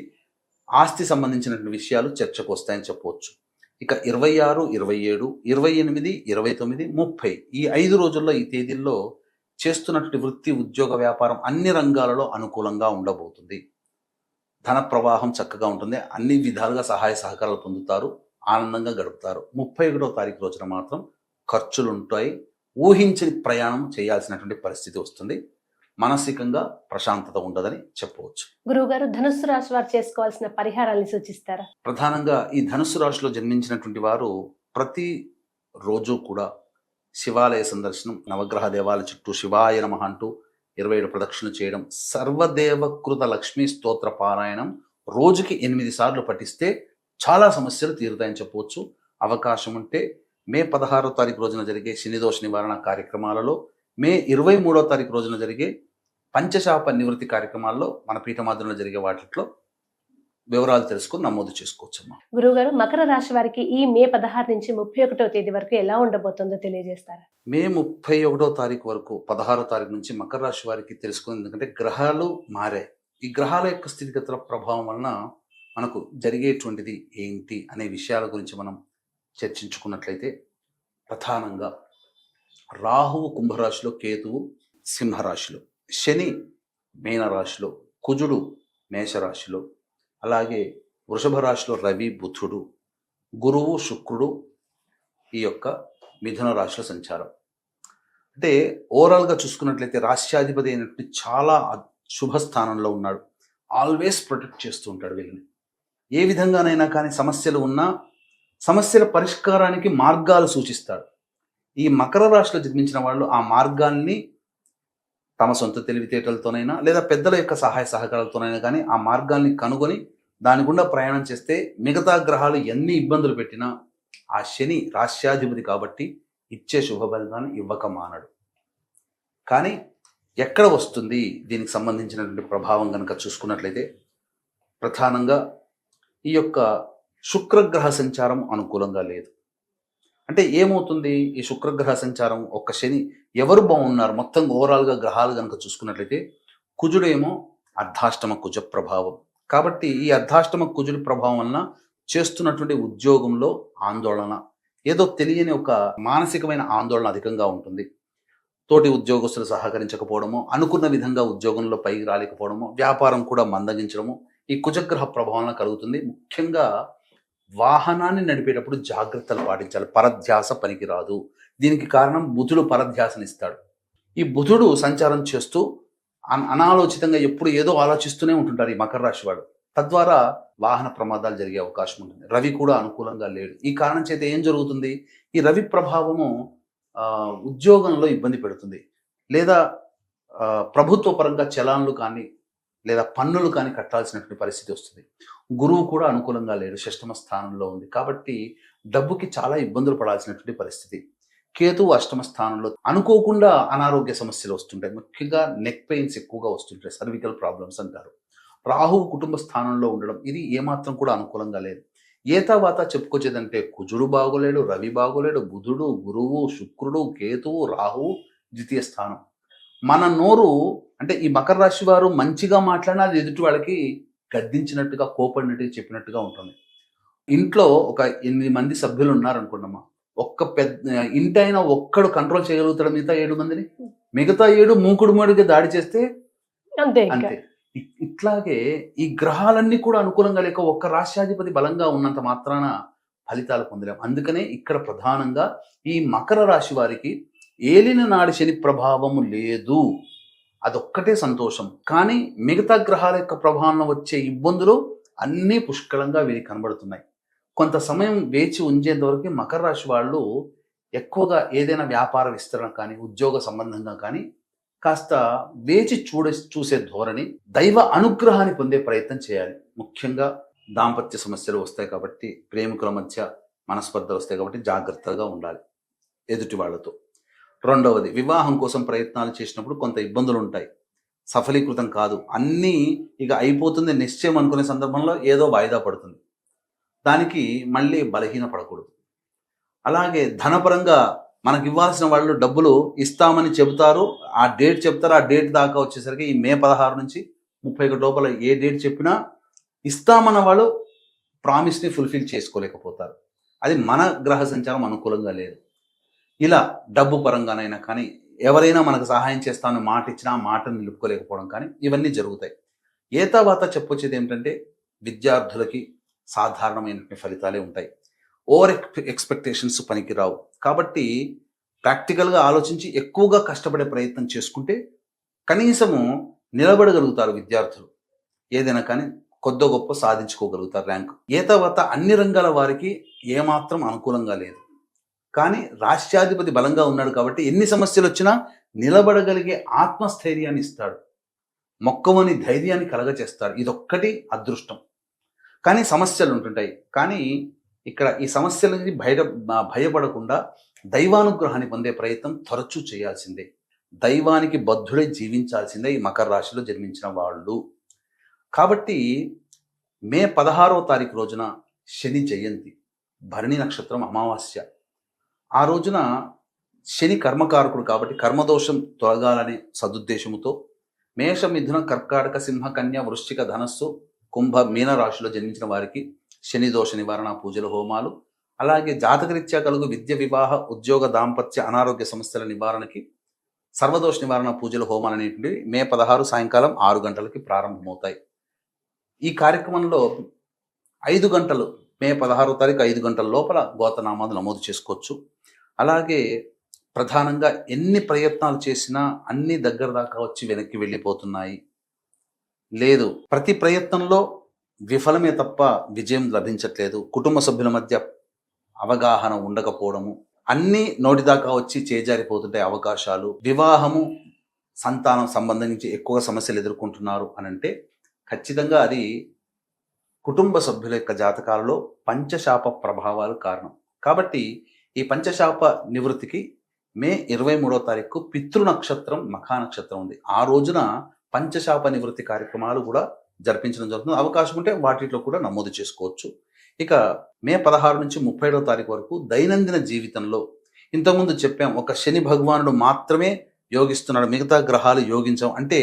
ఆస్తి సంబంధించినటువంటి విషయాలు చర్చకు వస్తాయని చెప్పవచ్చు. ఇక 26, 27, 28, 29, 30 ఈ 5 రోజుల్లో ఈ తేదీల్లో చేస్తున్నటువంటి వృత్తి, ఉద్యోగ, వ్యాపారం అన్ని రంగాలలో అనుకూలంగా ఉండబోతుంది. ధన ప్రవాహం చక్కగా ఉంటుంది. అన్ని విధాలుగా సహాయ సహకారాలు పొందుతారు. ఆనందంగా గడుపుతారు. 31వ తారీఖు రోజున మాత్రం ఖర్చులు ఉంటాయి. ఊహించని ప్రయాణం చేయాల్సినటువంటి పరిస్థితి వస్తుంది. మానసికంగా ప్రశాంతత ఉండదని చెప్పవచ్చు. గురువుగారు, ధనుస్సు రాశి వారు చేసుకోవాల్సిన పరిహారాన్ని సూచిస్తారా? ప్రధానంగా ఈ ధనుస్సు రాశిలో జన్మించినటువంటి వారు ప్రతి రోజు కూడా శివాలయ సందర్శనం, నవగ్రహ దేవాలయ చుట్టూ శివాయ నమః అంటూ 27 ప్రదక్షిణలు చేయడం, సర్వదేవకృత లక్ష్మీ స్తోత్ర పారాయణం రోజుకి 8 సార్లు పఠిస్తే చాలా సమస్యలు తీరుతాయని చెప్పవచ్చు. అవకాశం ఉంటే మే 16వ తారీఖు రోజున జరిగే శనిదోష నివారణ కార్యక్రమాలలో, మే 23వ తారీఖు రోజున జరిగే పంచశాప నివృత్తి కార్యక్రమాల్లో, మన పీఠమాధ్యంలో జరిగే వాటిలో వివరాలు తెలుసుకుని నమోదు చేసుకోవచ్చమ్మా. గురువుగారు, మకర రాశి వారికి ఈ మే 16 నుంచి 31వ తేదీ వరకు ఎలా ఉండబోతుందో తెలియజేస్తారా? మే 31వ తారీఖు వరకు 16వ తారీఖు నుంచి మకర రాశి వారికి తెలుసుకుంది. ఎందుకంటే గ్రహాలు మారాయి. ఈ గ్రహాల యొక్క స్థితిగతుల ప్రభావం వలన మనకు జరిగేటువంటిది ఏంటి అనే విషయాల గురించి మనం చర్చించుకున్నట్లయితే, ప్రధానంగా రాహువు కుంభరాశిలో, కేతువు సింహరాశిలో, శని మీనరాశిలో, కుజుడు మేషరాశిలో, అలాగే వృషభ రాశిలో రవి బుధుడు, గురువు శుక్రుడు ఈ యొక్క మిథున రాశిలో సంచారం. అంటే ఓవరాల్గా చూసుకున్నట్లయితే రాశ్యాధిపతి అయినటువంటి చాలా శుభ స్థానంలో ఉన్నాడు. ఆల్వేస్ ప్రొటెక్ట్ చేస్తూ ఉంటాడు వీళ్ళని. ఏ విధంగానైనా కానీ సమస్యలు ఉన్నా సమస్యల పరిష్కారానికి మార్గాలు సూచిస్తాడు. ఈ మకర రాశిలో జన్మించిన వాళ్ళు ఆ మార్గాల్ని తమ సొంత తెలివితేటలతోనైనా లేదా పెద్దల యొక్క సహాయ సహకారాలతోనైనా కానీ ఆ మార్గాల్ని కనుగొని దాని గుండా ప్రయాణం చేస్తే మిగతా గ్రహాలు ఎన్ని ఇబ్బందులు పెట్టినా ఆ శని రాశ్యాధిపతి కాబట్టి ఇచ్చే శుభ ఫలితాన్ని ఇవ్వక మానడు. కానీ ఎక్కడ వస్తుంది దీనికి సంబంధించినటువంటి ప్రభావం కనుక చూసుకున్నట్లయితే, ప్రధానంగా ఈ యొక్క శుక్రగ్రహ సంచారం అనుకూలంగా లేదు. అంటే ఏమవుతుంది, ఈ శుక్రగ్రహ సంచారం ఒక్క శని ఎవరు బాగున్నారు మొత్తం ఓవరాల్గా గ్రహాలు కనుక చూసుకున్నట్లయితే, కుజుడేమో అర్ధాష్టమ కుజ ప్రభావం. కాబట్టి ఈ అర్ధాష్టమ కుజుడి ప్రభావం వలన చేస్తున్నటువంటి ఉద్యోగంలో ఆందోళన, ఏదో తెలియని ఒక మానసికమైన ఆందోళన అధికంగా ఉంటుంది. తోటి ఉద్యోగస్తులు సహకరించకపోవడము, అనుకున్న విధంగా ఉద్యోగంలో పైకి రాలేకపోవడము, వ్యాపారం కూడా మందగించడము ఈ కుజగ్రహ ప్రభావం కలుగుతుంది. ముఖ్యంగా వాహనాన్ని నడిపేటప్పుడు జాగ్రత్తలు పాటించాలి. పరధ్యాస పనికిరాదు. దీనికి కారణం బుధుడు పరధ్యాసనిస్తాడు. ఈ బుధుడు సంచారం చేస్తూ అనాలోచితంగా ఎప్పుడు ఏదో ఆలోచిస్తూనే ఉంటుంటారు ఈ మకర రాశి వాడు. తద్వారా వాహన ప్రమాదాలు జరిగే అవకాశం ఉంటుంది. రవి కూడా అనుకూలంగా లేడు. ఈ కారణం చేత ఏం జరుగుతుంది, ఈ రవి ప్రభావము ఉద్యోగంలో ఇబ్బంది పెడుతుంది, లేదా ప్రభుత్వ పరంగా చలాన్లు కానీ లేదా పన్నులు కానీ కట్టాల్సినటువంటి పరిస్థితి వస్తుంది. గురువు కూడా అనుకూలంగా లేడు, షష్టమ స్థానంలో ఉంది. కాబట్టి డబ్బుకి చాలా ఇబ్బందులు పడాల్సినటువంటి పరిస్థితి. కేతువు అష్టమ స్థానంలో, అనుకోకుండా అనారోగ్య సమస్యలు వస్తుంటాయి. ముఖ్యంగా నెక్ పెయిన్స్ ఎక్కువగా వస్తుంటాయి, సర్వికల్ ప్రాబ్లమ్స్ అంటారు. రాహువు కుటుంబ స్థానంలో ఉండడం ఇది ఏమాత్రం కూడా అనుకూలంగా లేదు. ఏతావాత చెప్పుకొచ్చేదంటే కుజుడు బాగోలేడు, రవి బాగోలేడు, బుధుడు, గురువు, శుక్రుడు, కేతువు, రాహువు ద్వితీయ స్థానం. మన నోరు అంటే ఈ మకర రాశి వారు మంచిగా మాట్లాడినా అది ఎదుటి వాళ్ళకి గద్దించినట్టుగా, కోపడినట్టుగా చెప్పినట్టుగా ఉంటుంది. ఇంట్లో ఒక 8 మంది సభ్యులు ఉన్నారనుకోండమ్మా, ఒక్క పెద్ద ఇంటైనా ఒక్కడు కంట్రోల్ చేయగలుగుతాడు మిగతా 7 మందిని. మిగతా 7 మూకుడు దాడి చేస్తే అంతే. ఇట్లాగే ఈ గ్రహాలన్నీ కూడా అనుకూలంగా లేక ఒక్క రాశ్యాధిపతి బలంగా ఉన్నంత మాత్రాన ఫలితాలు పొందలేం. అందుకనే ఇక్కడ ప్రధానంగా ఈ మకర రాశి వారికి ఏలిన నాడి శని ప్రభావము లేదు, అదొక్కటే సంతోషం. కానీ మిగతా గ్రహాల యొక్క ప్రభావంలో వచ్చే ఇబ్బందులు అన్నీ పుష్కలంగా వీరికి కనబడుతున్నాయి. కొంత సమయం వేచి ఉంచేంత వరకు మకర రాశి వాళ్ళు ఎక్కువగా ఏదైనా వ్యాపార విస్తరణ కానీ ఉద్యోగ సంబంధంగా కానీ కాస్త వేచి చూసే ధోరణి, దైవ అనుగ్రహాన్ని పొందే ప్రయత్నం చేయాలి. ముఖ్యంగా దాంపత్య సమస్యలు వస్తాయి కాబట్టి, ప్రేమికుల మధ్య మనస్పర్ధలు వస్తాయి కాబట్టి జాగ్రత్తగా ఉండాలి ఎదుటి వాళ్ళతో. రెండవది, వివాహం కోసం ప్రయత్నాలు చేసినప్పుడు కొంత ఇబ్బందులు ఉంటాయి, సఫలీకృతం కాదు. అన్నీ ఇక అయిపోతుంది నిశ్చయం అనుకునే సందర్భంలో ఏదో వాయిదా పడుతుంది. దానికి మళ్ళీ బలహీన పడకూడదు. అలాగే ధనపరంగా మనకి ఇవ్వాల్సిన వాళ్ళు డబ్బులు ఇస్తామని చెబుతారు, ఆ డేట్ చెప్తారు. ఆ డేట్ దాకా వచ్చేసరికి ఈ మే 16 నుంచి 31 లోపల ఏ డేట్ చెప్పినా ఇస్తామన్న వాళ్ళు ప్రామిస్ని ఫుల్ఫిల్ చేసుకోలేకపోతారు. అది మన గ్రహ సంచారం అనుకూలంగా లేదు. ఇలా డబ్బు పరంగానైనా కానీ, ఎవరైనా మనకు సహాయం చేస్తామని మాట ఇచ్చినా ఆ మాటను నిలుపుకోలేకపోవడం కానీ ఇవన్నీ జరుగుతాయి. ఏతావాత చెప్పొచ్చేది ఏమిటంటే, విద్యార్థులకి సాధారణమైన ఫలితాలే ఉంటాయి. ఓవర్ ఎక్స్పెక్టేషన్స్ పనికిరావు. కాబట్టి ప్రాక్టికల్గా ఆలోచించి ఎక్కువగా కష్టపడే ప్రయత్నం చేసుకుంటే కనీసము నిలబడగలుగుతారు విద్యార్థులు. ఏదైనా కానీ కొద్ది గొప్ప సాధించుకోగలుగుతారు ర్యాంకు. తర్వాత అన్ని రంగాల వారికి ఏమాత్రం అనుకూలంగా లేదు. కానీ రాష్ట్రాధిపతి బలంగా ఉన్నాడు కాబట్టి ఎన్ని సమస్యలు వచ్చినా నిలబడగలిగే ఆత్మస్థైర్యాన్ని ఇస్తాడు, మొక్కవని ధైర్యాన్ని కలగచేస్తాడు. ఇదొక్కటి అదృష్టం. కానీ సమస్యలు ఉంటుంటాయి. కానీ ఇక్కడ ఈ సమస్యల నుంచి భయపడకుండా దైవానుగ్రహాన్ని పొందే ప్రయత్నం తరచూ చేయాల్సిందే. దైవానికి బద్ధుడై జీవించాల్సిందే ఈ మకర రాశిలో జన్మించిన వాళ్ళు. కాబట్టి మే 16వ తారీఖు రోజున శని జయంతి, భరణి నక్షత్రం, అమావాస్య. ఆ రోజున శని కర్మకారకుడు కాబట్టి కర్మదోషం తొలగాలనే సదుద్దేశముతో మేష, మిథున, కర్కాటక, సింహ, కన్య, వృశ్చిక, ధనస్సు, కుంభ, మీన రాశిలో జన్మించిన వారికి శని దోష నివారణ పూజల హోమాలు, అలాగే జాతకరీత్యా కలుగు విద్య, వివాహ, ఉద్యోగ, దాంపత్య, అనారోగ్య సమస్యల నివారణకి సర్వదోష నివారణ పూజల హోమాలు అనేటువంటివి మే 16 సాయంకాలం 6 గంటలకి ప్రారంభమవుతాయి. ఈ కార్యక్రమంలో 5 గంటలు, మే 16వ తారీఖు 5 గంటల లోపల గోతనామాలు నమోదు చేసుకోవచ్చు. అలాగే ప్రధానంగా ఎన్ని ప్రయత్నాలు చేసినా అన్ని దగ్గర దాకా వచ్చి వెనక్కి వెళ్ళిపోతున్నాయి. లేదు, ప్రతి ప్రయత్నంలో విఫలమే తప్ప విజయం లభించట్లేదు. కుటుంబ సభ్యుల మధ్య అవగాహన ఉండకపోవడము, అన్ని నోటి దాకా వచ్చి చేజారిపోతుంటాయి అవకాశాలు. వివాహము, సంతానం సంబంధించి ఎక్కువ సమస్యలు ఎదుర్కొంటున్నారు అని అంటే ఖచ్చితంగా అది కుటుంబ సభ్యుల యొక్క జాతకాలలో పంచశాప ప్రభావాలు కారణం. కాబట్టి ఈ పంచశాప నివృత్తికి మే 23వ తారీఖు పితృ నక్షత్రం, మఖా నక్షత్రం ఉంది. ఆ రోజున పంచశాప నివృత్తి కార్యక్రమాలు కూడా జరిపించడం జరుగుతుంది. అవకాశం ఉంటే వాటిలో కూడా నమోదు చేసుకోవచ్చు. ఇక మే 16 నుంచి 31వ తారీఖు వరకు దైనందిన జీవితంలో ఇంతకుముందు చెప్పాం, ఒక శని భగవానుడు మాత్రమే యోగిస్తున్నాడు, మిగతా గ్రహాలు యోగించం. అంటే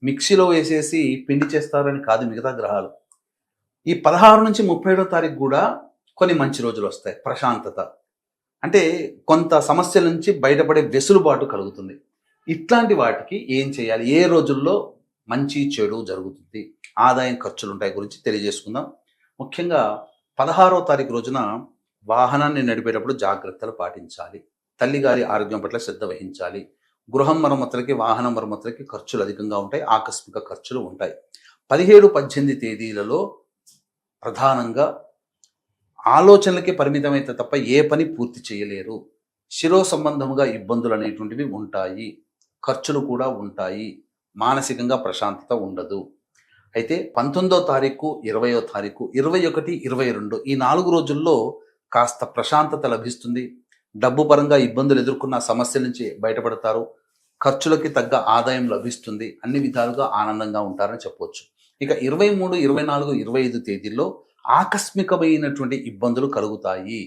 మిక్సీలో వేసేసి పిండి చేస్తారని కాదు మిగతా గ్రహాలు. ఈ 16 నుంచి 31వ తారీఖు కూడా కొన్ని మంచి రోజులు వస్తాయి. ప్రశాంతత, అంటే కొంత సమస్యల నుంచి బయటపడే వెసులుబాటు కలుగుతుంది. ఇట్లాంటి వాటికి ఏం చేయాలి, ఏ రోజుల్లో మంచి చెడు జరుగుతుంది, ఆదాయం ఖర్చులు ఉంటాయి గురించి తెలియజేసుకుందాం. ముఖ్యంగా 16వ తారీఖు రోజున వాహనాన్ని నడిపేటప్పుడు జాగ్రత్తలు పాటించాలి. తల్లిగారి ఆరోగ్యం పట్ల శ్రద్ధ వహించాలి. గృహం మరమ్మతులకి, వాహన మరమ్మతులకి ఖర్చులు అధికంగా ఉంటాయి, ఆకస్మిక ఖర్చులు ఉంటాయి. 17, 18 తేదీలలో ప్రధానంగా ఆలోచనలకే పరిమితమైతే తప్ప ఏ పని పూర్తి చేయలేరు. శిరో సంబంధముగా ఇబ్బందులు అనేటువంటివి ఉంటాయి, ఖర్చులు కూడా ఉంటాయి, మానసికంగా ప్రశాంతత ఉండదు. అయితే 19వ తారీఖు, 20వ తారీఖు, 21, 22 ఈ 4 రోజుల్లో కాస్త ప్రశాంతత లభిస్తుంది. డబ్బు పరంగా ఇబ్బందులు ఎదుర్కొన్న సమస్యల నుంచి బయటపడతారు. ఖర్చులకి తగ్గ ఆదాయం లభిస్తుంది. అన్ని విధాలుగా ఆనందంగా ఉంటారని చెప్పవచ్చు. ఇక 23, 24, 25 తేదీల్లో ఆకస్మికమైనటువంటి ఇబ్బందులు కలుగుతాయి.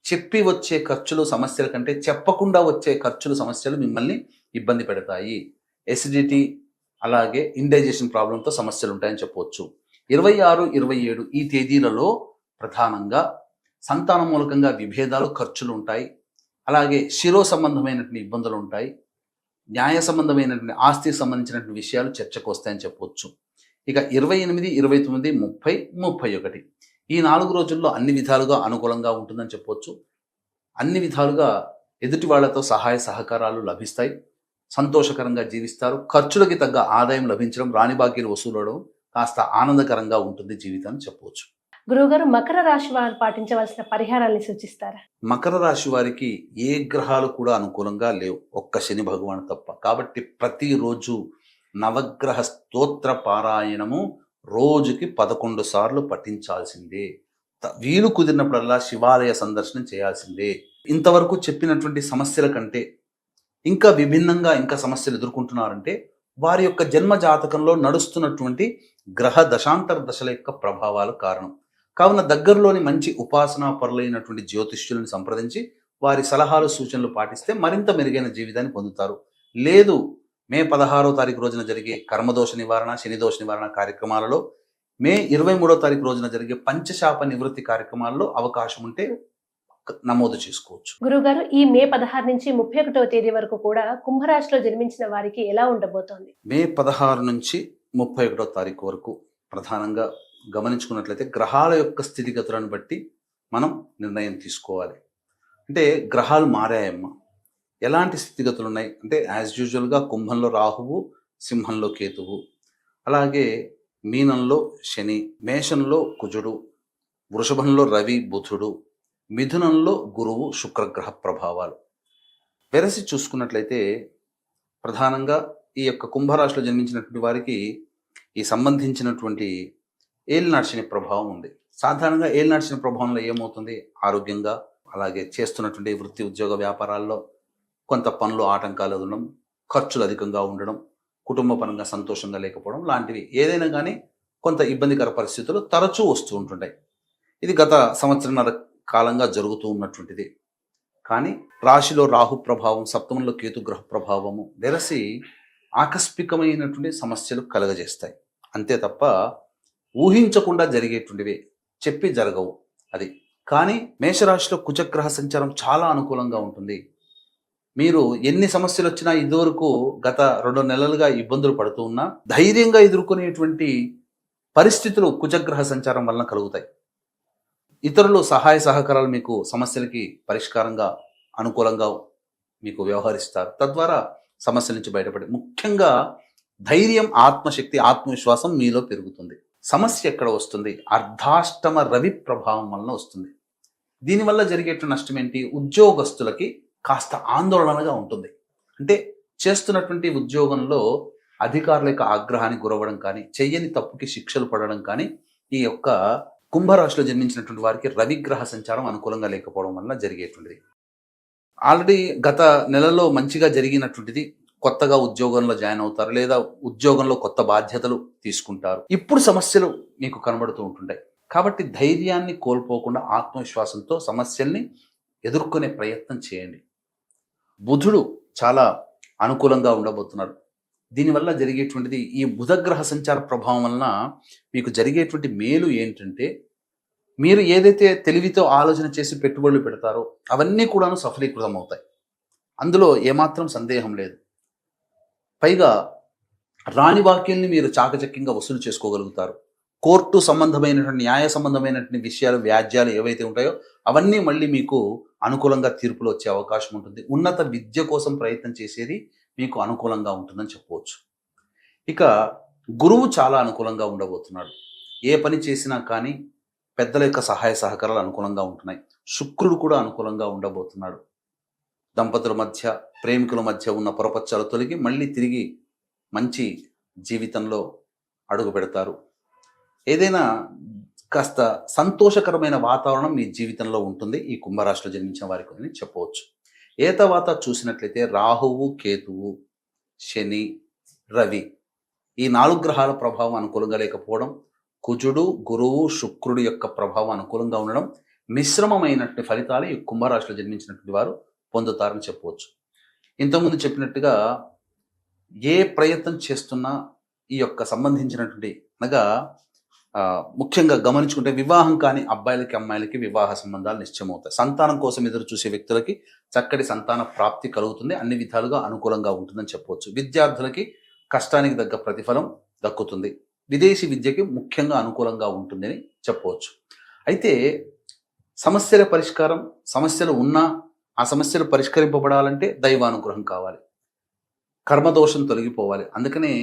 చెప్పి వచ్చే ఖర్చులు సమస్యల కంటే చెప్పకుండా వచ్చే ఖర్చులు సమస్యలు మిమ్మల్ని ఇబ్బంది పెడతాయి. ఎసిడిటీ, అలాగే ఇండైజెషన్ ప్రాబ్లంతో సమస్యలు ఉంటాయని చెప్పవచ్చు. 26, 27 ఈ తేదీలలో ప్రధానంగా సంతాన మూలకంగా విభేదాలు, ఖర్చులు ఉంటాయి. అలాగే శిరో సంబంధమైనటువంటి ఇబ్బందులు ఉంటాయి. న్యాయ సంబంధమైనటువంటి ఆస్తికి సంబంధించినటువంటి విషయాలు చర్చకు వస్తాయని చెప్పవచ్చు. ఇక 28, 29, 30, 31 ఈ 4 రోజుల్లో అన్ని విధాలుగా అనుకూలంగా ఉంటుందని చెప్పవచ్చు. అన్ని విధాలుగా ఎదుటి వాళ్లతో సహాయ సహకారాలు లభిస్తాయి. సంతోషకరంగా జీవిస్తారు. ఖర్చులకి తగ్గ ఆదాయం లభించడం, రాని బాకీలు వసూలవడం కాస్త ఆనందకరంగా ఉంటుంది జీవితాన్ని చెప్పవచ్చు. గురువుగారు, మకర రాశి వారు పాటించవలసిన పరిహారాన్ని సూచిస్తారా? మకర రాశి వారికి ఏ గ్రహాలు కూడా అనుకూలంగా లేవు, ఒక్క శని భగవాన్ తప్ప. కాబట్టి ప్రతిరోజు నవగ్రహ స్తోత్ర పారాయణము రోజుకి 11 సార్లు పఠించాల్సిందే. వీలు కుదిరినప్పుడల్లా శివాలయ సందర్శనం చేయాల్సిందే. ఇంతవరకు చెప్పినటువంటి సమస్యల కంటే ఇంకా విభిన్నంగా ఇంకా సమస్యలు ఎదుర్కొంటున్నారంటే వారి యొక్క జన్మ జాతకంలో నడుస్తున్నటువంటి గ్రహ దశాంతర దశల యొక్క ప్రభావాలు కారణం. కావున దగ్గరలోని మంచి ఉపాసనా పరులైనటువంటి జ్యోతిష్యులను సంప్రదించి వారి సలహాలు, సూచనలు పాటిస్తే మరింత మెరుగైన జీవితాన్ని పొందుతారు. లేదు, మే 16వ తారీఖు రోజున జరిగే కర్మదోష నివారణ, శనిదోష నివారణ కార్యక్రమాలలో, మే 23వ తారీఖు రోజున జరిగే పంచశాప నివృత్తి కార్యక్రమాల్లో అవకాశం ఉంటే నమోదు చేసుకోవచ్చు. గురుగారు, ఈ మే 16 నుంచి 31వ తేదీ వరకు కూడా కుంభరాశిలో జన్మించిన వారికి ఎలా ఉండబోతోంది? మే 16 నుంచి 31వ తారీఖు వరకు ప్రధానంగా గమనించుకున్నట్లయితే గ్రహాల యొక్క స్థితిగతులను బట్టి మనం నిర్ణయం తీసుకోవాలి. అంటే గ్రహాలు మారాయమ్మా. ఎలాంటి స్థితిగతులు ఉన్నాయి అంటే యాజ్ యూజువల్గా కుంభంలో రాహువు, సింహంలో కేతువు, అలాగే మీనంలో శని, మేషంలో కుజుడు, వృషభంలో రవి బుధుడు, మిథునంలో గురువు శుక్రగ్రహ ప్రభావాలు. వెరసి చూసుకున్నట్లయితే ప్రధానంగా ఈ యొక్క కుంభరాశిలో జన్మించినటువంటి వారికి ఈ సంబంధించినటువంటి ఏలినాటి శని ప్రభావం ఉంది. సాధారణంగా ఏలినాటి శని ప్రభావంలో ఏమవుతుంది, ఆరోగ్యంగా, అలాగే చేస్తున్నటువంటి వృత్తి ఉద్యోగ వ్యాపారాల్లో కొంత పనులు ఆటంకాలు ఉండడం, ఖర్చులు అధికంగా ఉండడం, కుటుంబ పరంగా సంతోషంగా లేకపోవడం లాంటివి ఏదైనా కానీ కొంత ఇబ్బందికర పరిస్థితులు తరచూ వస్తూ ఉంటుంటాయి. ఇది గత సంవత్సరంన్నర కాలంగా జరుగుతూ ఉన్నటువంటిది. కానీ రాశిలో రాహు ప్రభావం, సప్తమంలో కేతు గ్రహ ప్రభావము వెరసి ఆకస్మికమైనటువంటి సమస్యలు కలగజేస్తాయి. అంతే తప్ప ఊహించకుండా జరిగేటువంటివే, చెప్పి జరగవు అది. కానీ మేషరాశిలో కుజగ్రహ సంచారం చాలా అనుకూలంగా ఉంటుంది. మీరు ఎన్ని సమస్యలు వచ్చినా ఇదివరకు గత 2 నెలలుగా ఇబ్బందులు పడుతూ ఉన్నా ధైర్యంగా ఎదుర్కొనేటువంటి పరిస్థితులు కుజగ్రహ సంచారం వలన కలుగుతాయి. ఇతరులు సహాయ సహకారాలు మీకు సమస్యలకి పరిష్కారంగా అనుకూలంగా మీకు వ్యవహరిస్తారు. తద్వారా సమస్యల నుంచి బయటపడి ముఖ్యంగా ధైర్యం, ఆత్మశక్తి, ఆత్మవిశ్వాసం మీలో పెరుగుతుంది. సమస్య ఎక్కడ వస్తుంది, అర్ధాష్టమ రవి ప్రభావం వలన వస్తుంది. దీనివల్ల జరిగేటువంటి నష్టం ఏంటి, ఉద్యోగస్తులకి కాస్త ఆందోళనగా ఉంటుంది. అంటే చేస్తున్నటువంటి ఉద్యోగంలో అధికారుల యొక్క ఆగ్రహానికి గురవ్వడం కానీ, చెయ్యని తప్పుకి శిక్షలు పడడం కానీ ఈ యొక్క కుంభరాశిలో జన్మించినటువంటి వారికి రవిగ్రహ సంచారం అనుకూలంగా లేకపోవడం వల్ల జరిగేటువంటిది. ఆల్రెడీ గత నెలలో మంచిగా జరిగినటువంటిది కొత్తగా ఉద్యోగంలో జాయిన్ అవుతారు, లేదా ఉద్యోగంలో కొత్త బాధ్యతలు తీసుకుంటారు. ఇప్పుడు సమస్యలు మీకు కనబడుతూ ఉంటుంటాయి. కాబట్టి ధైర్యాన్ని కోల్పోకుండా ఆత్మవిశ్వాసంతో సమస్యల్ని ఎదుర్కొనే ప్రయత్నం చేయండి. బుధుడు చాలా అనుకూలంగా ఉండబోతున్నాడు. దీనివల్ల జరిగేటువంటిది ఈ బుధగ్రహ సంచార ప్రభావం వలన మీకు జరిగేటువంటి మేలు ఏంటంటే, మీరు ఏదైతే తెలివితో ఆలోచన చేసి పెట్టుబడులు పెడతారో అవన్నీ కూడాను సఫలీకృతం అవుతాయి. అందులో ఏమాత్రం సందేహం లేదు. పైగా రాని వాక్యాల్ని మీరు చాకచక్యంగా వసూలు చేసుకోగలుగుతారు. కోర్టు సంబంధమైనటువంటి, న్యాయ సంబంధమైనటువంటి విషయాలు, వ్యాజ్యాలు ఏవైతే ఉంటాయో అవన్నీ మళ్ళీ మీకు అనుకూలంగా తీర్పులు వచ్చే అవకాశం ఉంటుంది. ఉన్నత విద్య కోసం ప్రయత్నం చేసేది మీకు అనుకూలంగా ఉంటుందని చెప్పవచ్చు. ఇక గురువు చాలా అనుకూలంగా ఉండబోతున్నాడు. ఏ పని చేసినా కానీ పెద్దల యొక్క సహాయ సహకారాలు అనుకూలంగా ఉంటున్నాయి. శుక్రుడు కూడా అనుకూలంగా ఉండబోతున్నాడు. దంపతుల మధ్య, ప్రేమికుల మధ్య ఉన్న పొరపచ్చాలు తొలగి మళ్ళీ తిరిగి మంచి జీవితంలో అడుగు పెడతారు. ఏదైనా కాస్త సంతోషకరమైన వాతావరణం మీ జీవితంలో ఉంటుంది ఈ కుంభరాశిలో జన్మించిన వారికి అని చెప్పవచ్చు. ఏ తర్వాత చూసినట్లయితే రాహువు, కేతువు, శని, రవి ఈ 4 గ్రహాల ప్రభావం అనుకూలంగా లేకపోవడం, కుజుడు, గురువు, శుక్రుడు యొక్క ప్రభావం అనుకూలంగా ఉండడం, మిశ్రమమైనటువంటి ఫలితాలు ఈ కుంభరాశిలో జన్మించినటువంటి వారు పొందుతారని చెప్పవచ్చు. ఇంతకుముందు చెప్పినట్టుగా ఏ ప్రయత్నం చేస్తున్నా ఈ యొక్క సంబంధించినటువంటి అనగా ముఖ్యంగా గమనించుకుంటే వివాహం కాని అబ్బాయిలకి, అమ్మాయిలకి వివాహ సంబంధాలు నిశ్చయమవుతాయి. సంతానం కోసం ఎదురు చూసే వ్యక్తులకి చక్కటి సంతాన ప్రాప్తి కలుగుతుంది. అన్ని విధాలుగా అనుకూలంగా ఉంటుందని చెప్పవచ్చు. విద్యార్థులకి కష్టానికి తగ్గ ప్రతిఫలం దక్కుతుంది. విదేశీ విద్యకి ముఖ్యంగా అనుకూలంగా ఉంటుందని చెప్పవచ్చు. అయితే సమస్యల పరిష్కారం, సమస్యలు ఉన్నా ఆ సమస్యలు పరిష్కరింపబడాలంటే దైవానుగ్రహం కావాలి, కర్మదోషం తొలగిపోవాలి. అందుకనే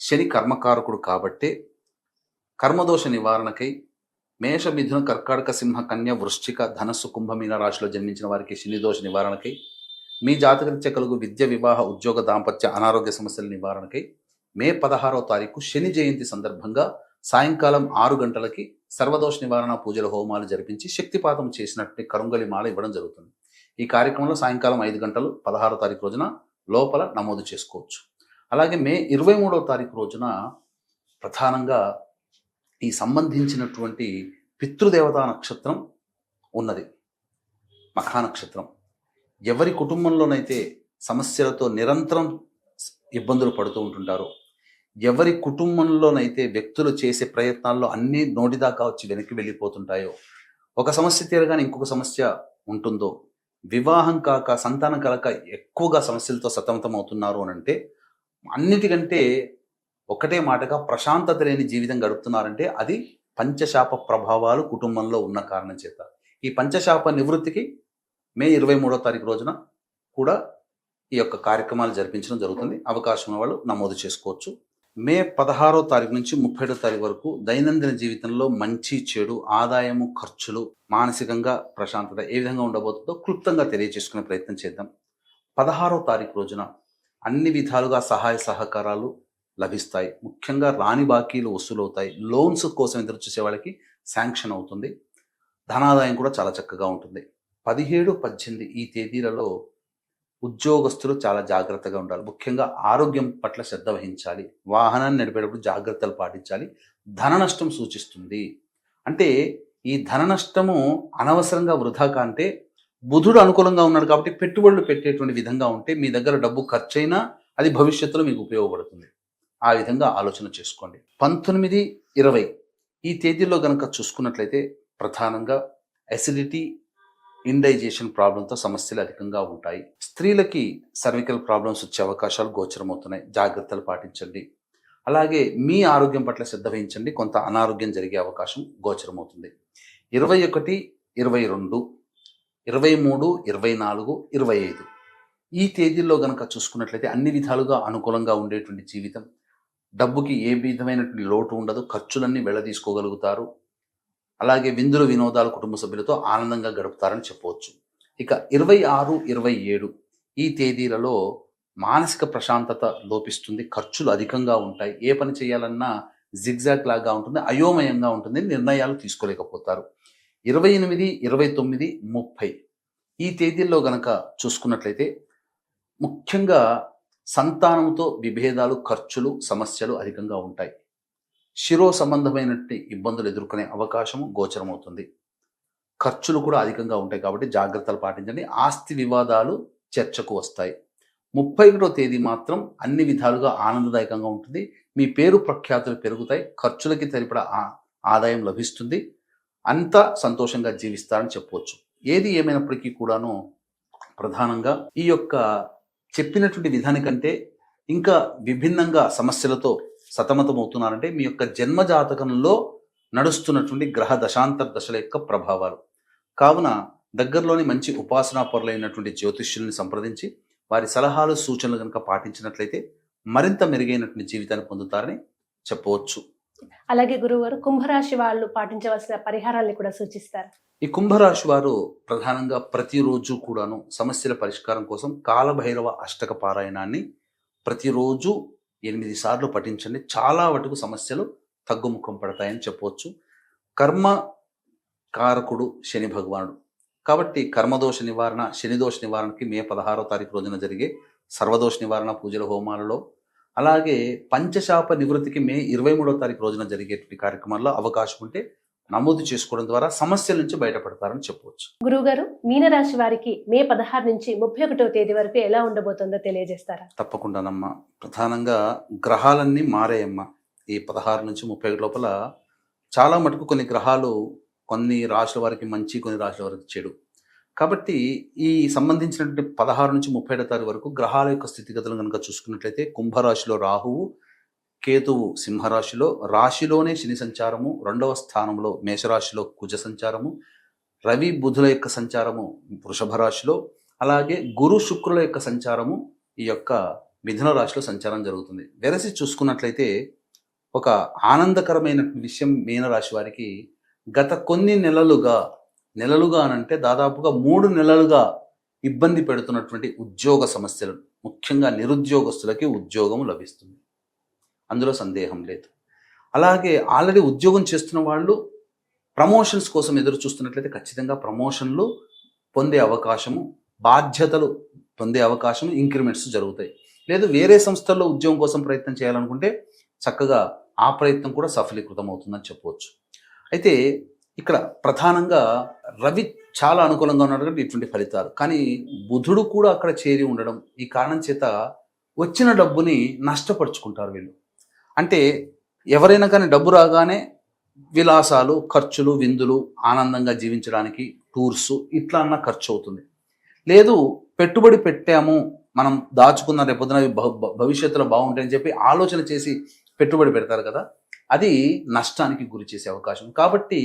శని కర్మకారకుడు కాబట్టి కర్మదోష నివారణకై మేష, మిథున, కర్కాటక, సింహ, కన్య, వృశ్చిక, ధనస్సు, కుంభ, మీన రాశిలో జన్మించిన వారికి శని దోష నివారణకై, మీ జాతకరీత్యా కలుగు విద్య, వివాహ, ఉద్యోగ, దాంపత్య, అనారోగ్య సమస్యల నివారణకై మే 16వ తారీఖు శని జయంతి సందర్భంగా సాయంకాలం 6 గంటలకి సర్వదోష నివారణ పూజల హోమాలు జరిపించి శక్తిపాతం చేసినట్టు కరుంగలి మాల ఇవ్వడం జరుగుతుంది. ఈ కార్యక్రమంలో సాయంకాలం 5 గంటలు 16వ తారీఖు రోజున లోపల నమోదు చేసుకోవచ్చు. అలాగే మే 23వ తారీఖు రోజున ప్రధానంగా ఈ సంబంధించినటువంటి పితృదేవతా నక్షత్రం ఉన్నది, మఖా నక్షత్రం. ఎవరి కుటుంబంలోనైతే సమస్యలతో నిరంతరం ఇబ్బందులు పడుతూ ఉంటుంటారో, ఎవరి కుటుంబంలోనైతే వ్యక్తులు చేసే ప్రయత్నాల్లో అన్నీ నోటిదాకా వచ్చి వెనక్కి వెళ్ళిపోతుంటాయో, ఒక సమస్య తీరగానే ఇంకొక సమస్య ఉంటుందో, వివాహం కాక సంతానం కలక ఎక్కువగా సమస్యలతో సతమతం అవుతున్నారు అని అంటే, అన్నిటికంటే ఒకటే మాటగా ప్రశాంతత లేని జీవితం గడుపుతున్నారంటే అది పంచశాప ప్రభావాలు కుటుంబంలో ఉన్న కారణం చేత. ఈ పంచశాప నివృత్తికి మే 23వ తారీఖు రోజున కూడా ఈ యొక్క కార్యక్రమాలు జరిపించడం జరుగుతుంది. అవకాశం ఉన్న వాళ్ళు నమోదు చేసుకోవచ్చు. మే 16వ తారీఖు నుంచి 30వ తారీఖు వరకు దైనందిన జీవితంలో మంచి చెడు, ఆదాయము, ఖర్చులు, మానసికంగా ప్రశాంతత ఏ విధంగా ఉండబోతుందో క్లుప్తంగా తెలియజేసుకునే ప్రయత్నం చేద్దాం. 16వ తారీఖు రోజున అన్ని విధాలుగా సహాయ సహకారాలు లభిస్తాయి. ముఖ్యంగా రాని బాకీలు వసూలవుతాయి. లోన్స్ కోసం ఎదురు చూసే వాళ్ళకి శాంక్షన్ అవుతుంది. ధనాదాయం కూడా చాలా చక్కగా ఉంటుంది. 17, 18 ఈ తేదీలలో ఉద్యోగస్తులు చాలా జాగ్రత్తగా ఉండాలి. ముఖ్యంగా ఆరోగ్యం పట్ల శ్రద్ధ వహించాలి. వాహనాన్ని నడిపేటప్పుడు జాగ్రత్తలు పాటించాలి. ధన నష్టం సూచిస్తుంది. అంటే ఈ ధన నష్టము అనవసరంగా వృధా కంటే బుధుడు అనుకూలంగా ఉన్నాడు కాబట్టి పెట్టుబడులు పెట్టేటువంటి విధంగా ఉంటే మీ దగ్గర డబ్బు ఖర్చైనా అది భవిష్యత్తులో మీకు ఉపయోగపడుతుంది. ఆ విధంగా ఆలోచన చేసుకోండి. 19, 20 ఈ తేదీల్లో కనుక చూసుకున్నట్లయితే ప్రధానంగా అసిడిటీ, ఇండైజెషన్ ప్రాబ్లంతో సమస్యలు అధికంగా ఉంటాయి. స్త్రీలకి సర్వికల్ ప్రాబ్లమ్స్ వచ్చే అవకాశాలు గోచరమవుతున్నాయి. జాగ్రత్తలు పాటించండి. అలాగే మీ ఆరోగ్యం పట్ల శ్రద్ధ వహించండి. కొంత అనారోగ్యం జరిగే అవకాశం గోచరమవుతుంది. 21, 22, 23, 24, 25 ఈ తేదీల్లో కనుక చూసుకున్నట్లయితే అన్ని విధాలుగా అనుకూలంగా ఉండేటువంటి జీవితం. డబ్బుకి ఏ విధమైనటువంటి లోటు ఉండదు. ఖర్చులన్నీ వెళ్ళదీసుకోగలుగుతారు. అలాగే విందులు వినోదాలు కుటుంబ సభ్యులతో ఆనందంగా గడుపుతారని చెప్పవచ్చు. ఇక 26, 27 ఈ తేదీలలో మానసిక ప్రశాంతత లోపిస్తుంది. ఖర్చులు అధికంగా ఉంటాయి. ఏ పని చేయాలన్నా జిగ్జాగ్ లాగా ఉంటుంది. అయోమయంగా ఉంటుంది. నిర్ణయాలు తీసుకోలేకపోతారు. 28, 29, 30 ఈ తేదీల్లో గనక చూసుకున్నట్లయితే ముఖ్యంగా సంతానంతో విభేదాలు, ఖర్చులు, సమస్యలు అధికంగా ఉంటాయి. శిరో సంబంధమైనటువంటి ఇబ్బందులు ఎదుర్కొనే అవకాశము గోచరమవుతుంది. ఖర్చులు కూడా అధికంగా ఉంటాయి కాబట్టి జాగ్రత్తలు పాటించండి. ఆస్తి వివాదాలు చర్చకు వస్తాయి. 31వ తేదీ మాత్రం అన్ని విధాలుగా ఆనందదాయకంగా ఉంటుంది. మీ పేరు ప్రఖ్యాతులు పెరుగుతాయి. ఖర్చులకి సరిపడా ఆదాయం లభిస్తుంది. అంతా సంతోషంగా జీవిస్తారని చెప్పవచ్చు. ఏది ఏమైనప్పటికీ కూడాను ప్రధానంగా ఈ యొక్క చెప్పినటువంటి విధానికంటే ఇంకా విభిన్నంగా సమస్యలతో సతమతమవుతున్నారంటే మీ యొక్క జన్మజాతకంలో నడుస్తున్నటువంటి గ్రహ దశాంతర దశల యొక్క ప్రభావాలు. కావున దగ్గరలోని మంచి ఉపాసనా పరులైనటువంటి జ్యోతిష్యుల్ని సంప్రదించి వారి సలహాలు, సూచనలు కనుక పాటించినట్లయితే మరింత మెరుగైనటువంటి జీవితాన్ని పొందుతారని చెప్పవచ్చు. అలాగే గురువుగారు, కుంభరాశి వాళ్ళు పాటించవలసిన పరిహారాన్ని కూడా సూచిస్తారు. ఈ కుంభరాశి వారు ప్రధానంగా ప్రతిరోజు కూడాను సమస్యల పరిష్కారం కోసం కాలభైరవ అష్టక పారాయణాన్ని ప్రతిరోజు 8 సార్లు పఠించండి. చాలా వరకు సమస్యలు తగ్గుముఖం పడతాయని చెప్పవచ్చు. కర్మ కారకుడు శని భగవానుడు కాబట్టి కర్మదోష నివారణ, శనిదోష నివారణకి మే 16వ తారీఖు రోజున జరిగే సర్వదోష నివారణ పూజల హోమాలలో, అలాగే పంచశాప నివృత్తికి మే 23వ తారీఖు రోజున జరిగేటువంటి కార్యక్రమాల్లో అవకాశం ఉంటే నమోదు చేసుకోవడం ద్వారా సమస్యల నుంచి బయటపడతారని చెప్పవచ్చు. గురువుగారు, మీనరాశి వారికి మే 16 నుంచి 31వ తేదీ వరకు ఎలా ఉండబోతుందో తెలియజేస్తారా? తప్పకుండానమ్మా. ప్రధానంగా గ్రహాలన్నీ మారాయమ్మా. ఈ 16 నుంచి 31 లోపల చాలా మటుకు కొన్ని గ్రహాలు కొన్ని రాశుల వారికి మంచి, కొన్ని రాశుల వారికి చెడు. కాబట్టి ఈ సంబంధించినటువంటి 16 నుంచి 31 తారీఖు వరకు గ్రహాల యొక్క స్థితిగతులను కనుక చూసుకున్నట్లయితే కుంభరాశిలో రాహువు, కేతువు సింహరాశిలో, రాశిలోనే శని సంచారము, 2వ స్థానంలో మేషరాశిలో కుజ సంచారము, రవి బుధుల యొక్క సంచారము వృషభ రాశిలో, అలాగే గురు శుక్రుల యొక్క సంచారము ఈ యొక్క మిథున రాశిలో సంచారం జరుగుతుంది. వెరసి చూసుకున్నట్లయితే ఒక ఆనందకరమైన విషయం మీనరాశి వారికి గత కొన్ని నెలలుగా అనంటే దాదాపుగా 3 నెలలుగా ఇబ్బంది పెడుతున్నటువంటి ఉద్యోగ సమస్యలు, ముఖ్యంగా నిరుద్యోగస్తులకి ఉద్యోగం లభిస్తుంది. అందులో సందేహం లేదు. అలాగే ఆల్రెడీ ఉద్యోగం చేస్తున్న వాళ్ళు ప్రమోషన్స్ కోసం ఎదురు చూస్తున్నట్లయితే ఖచ్చితంగా ప్రమోషన్లు పొందే అవకాశము, బాధ్యతలు పొందే అవకాశం, ఇంక్రిమెంట్స్ జరుగుతాయి. లేదు వేరే సంస్థల్లో ఉద్యోగం కోసం ప్రయత్నం చేయాలనుకుంటే చక్కగా ఆ ప్రయత్నం కూడా సఫలీకృతం అవుతుందని చెప్పవచ్చు. అయితే ఇక్కడ ప్రధానంగా రవి చాలా అనుకూలంగా ఉన్నాడు కాబట్టి ఇటువంటి ఫలితాలు. కానీ బుధుడు కూడా అక్కడ చేరి ఉండడం ఈ కారణం చేత వచ్చిన డబ్బుని నష్టపరుచుకుంటారు వీళ్ళు. అంటే ఎవరైనా కానీ డబ్బు రాగానే విలాసాలు, ఖర్చులు, విందులు, ఆనందంగా జీవించడానికి టూర్స్ ఇట్లా అన్న ఖర్చు అవుతుంది. లేదు పెట్టుబడి పెట్టాము, మనం దాచుకున్న రేపొద్దున భవిష్యత్తులో బాగుంటాయని చెప్పి ఆలోచన చేసి పెట్టుబడి పెడతారు కదా, అది నష్టానికి గురి చేసే అవకాశం. కాబట్టి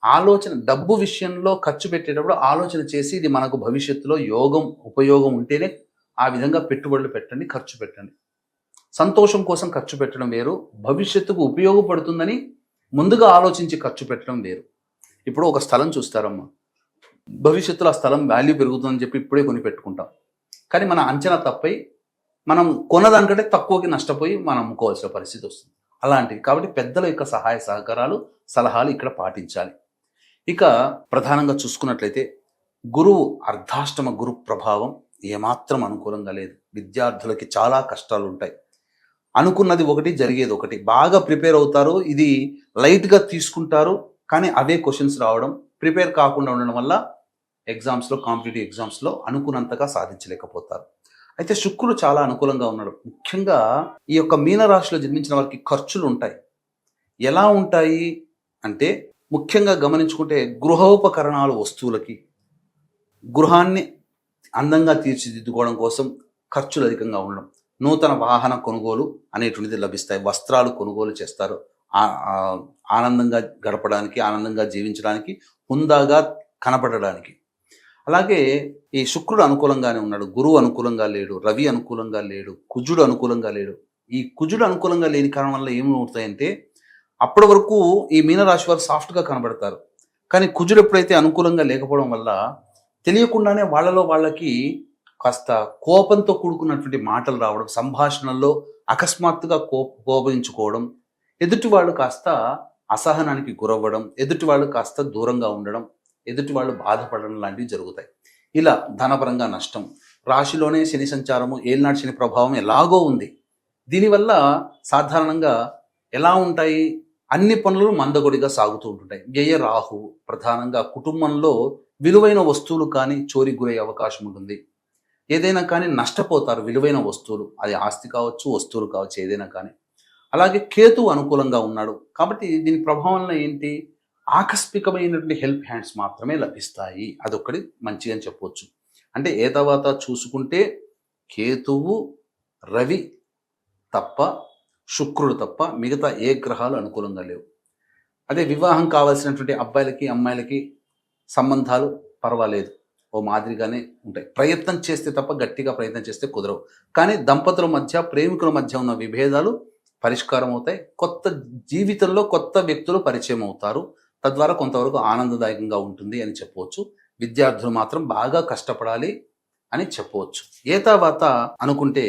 ఆలోచన డబ్బు విషయంలో ఖర్చు పెట్టేటప్పుడు ఆలోచన చేసి ఇది మనకు భవిష్యత్తులో ఉపయోగం ఉంటేనే ఆ విధంగా పెట్టుబడులు పెట్టండి, ఖర్చు పెట్టండి. సంతోషం కోసం ఖర్చు పెట్టడం వేరు, భవిష్యత్తుకు ఉపయోగపడుతుందని ముందుగా ఆలోచించి ఖర్చు పెట్టడం వేరు. ఇప్పుడు ఒక స్థలం చూస్తారమ్మా, భవిష్యత్తులో ఆ స్థలం వాల్యూ పెరుగుతుందని చెప్పి ఇప్పుడే కొని పెట్టుకుంటాం. కానీ మన అంచనా తప్పై మనం కొన్నదానికంటే తక్కువకి నష్టపోయి మనం అమ్ముకోవాల్సిన పరిస్థితి వస్తుంది. అలాంటివి కాబట్టి పెద్దల యొక్క సహాయ సహకారాలు, సలహాలు ఇక్కడ పాటించాలి. ఇక ప్రధానంగా చూసుకున్నట్లయితే గురువు అర్ధాష్టమ గురు ప్రభావం ఏమాత్రం అనుకూలంగా లేదు. విద్యార్థులకి చాలా కష్టాలు ఉంటాయి. అనుకున్నది ఒకటి, జరిగేది ఒకటి. బాగా ప్రిపేర్ అవుతారు, ఇది లైట్గా తీసుకుంటారు, కానీ అవే క్వశ్చన్స్ రావడం, ప్రిపేర్ కాకుండా ఉండడం వల్ల ఎగ్జామ్స్లో, కాంపిటేటివ్ ఎగ్జామ్స్లో అనుకున్నంతగా సాధించలేకపోతారు. అయితే శుక్రుడు చాలా అనుకూలంగా ఉన్నాడు. ముఖ్యంగా ఈ యొక్క మీనరాశిలో జన్మించిన వారికి ఖర్చులు ఉంటాయి. ఎలా ఉంటాయి అంటే ముఖ్యంగా గమనించుకుంటే గృహోపకరణాలు, వస్తువులకి, గృహాన్ని అందంగా తీర్చిదిద్దుకోవడం కోసం ఖర్చులు అధికంగా ఉండడం, నూతన వాహన కొనుగోలు అనేటువంటిది లభిస్తాయి, వస్త్రాలు కొనుగోలు చేస్తారు, ఆనందంగా గడపడానికి, ఆనందంగా జీవించడానికి, హుందాగా కనపడడానికి. అలాగే ఈ శుక్రుడు అనుకూలంగానే ఉన్నాడు, గురువు అనుకూలంగా లేడు, రవి అనుకూలంగా లేడు, కుజుడు అనుకూలంగా లేడు. ఈ కుజుడు అనుకూలంగా లేని కారణం వల్ల ఏమవుతాయంటే అప్పటి వరకు ఈ మీనరాశి వారు సాఫ్ట్గా కనబడతారు. కానీ కుజుడు ఎప్పుడైతే అనుకూలంగా లేకపోవడం వల్ల తెలియకుండానే వాళ్ళకి కాస్త కోపంతో కూడుకున్నటువంటి మాటలు రావడం, సంభాషణల్లో అకస్మాత్తుగా కోపించుకోవడం, ఎదుటి వాళ్ళు కాస్త అసహనానికి గురవ్వడం, ఎదుటి వాళ్ళు కాస్త దూరంగా ఉండడం, ఎదుటి వాళ్ళు బాధపడడం లాంటివి జరుగుతాయి. ఇలా ధనపరంగా నష్టం, రాశిలోనే శని సంచారము, ఏలినాటి శని ప్రభావం ఎలాగో ఉంది. దీనివల్ల సాధారణంగా ఎలా ఉంటాయి, అన్ని పనులు మందగొడిగా సాగుతూ ఉంటుంటాయి. వ్యయ రాహు ప్రధానంగా కుటుంబంలో విలువైన వస్తువులు కానీ చోరీ గురయ్యే అవకాశం ఉంటుంది. ఏదైనా కానీ నష్టపోతారు, విలువైన వస్తువులు, అది ఆస్తి కావచ్చు, వస్తువులు కావచ్చు, ఏదైనా కానీ. అలాగే కేతు అనుకూలంగా ఉన్నాడు కాబట్టి దీని ప్రభావంలో ఏంటి, ఆకస్మికమైనటువంటి హెల్ప్ హ్యాండ్స్ మాత్రమే లభిస్తాయి. అదొక్కటి మంచిగా అని చెప్పవచ్చు. అంటే ఏ తర్వాత చూసుకుంటే కేతువు, రవి తప్ప, శుక్రుడు తప్ప మిగతా ఏ గ్రహాలు అనుకూలంగా లేవు. అదే వివాహం కావాల్సినటువంటి అబ్బాయిలకి, అమ్మాయిలకి సంబంధాలు పర్వాలేదు, ఓ మాదిరిగానే ఉంటాయి. ప్రయత్నం చేస్తే తప్ప, గట్టిగా ప్రయత్నం చేస్తే కుదరవు. కానీ దంపతుల మధ్య, ప్రేమికుల మధ్య ఉన్న విభేదాలు పరిష్కారం అవుతాయి. కొత్త జీవితంలో కొత్త వ్యక్తులు పరిచయం అవుతారు. తద్వారా కొంతవరకు ఆనందదాయకంగా ఉంటుంది అని చెప్పవచ్చు. విద్యార్థులు మాత్రం బాగా కష్టపడాలి అని చెప్పవచ్చు. ఏ తర్వాత అనుకుంటే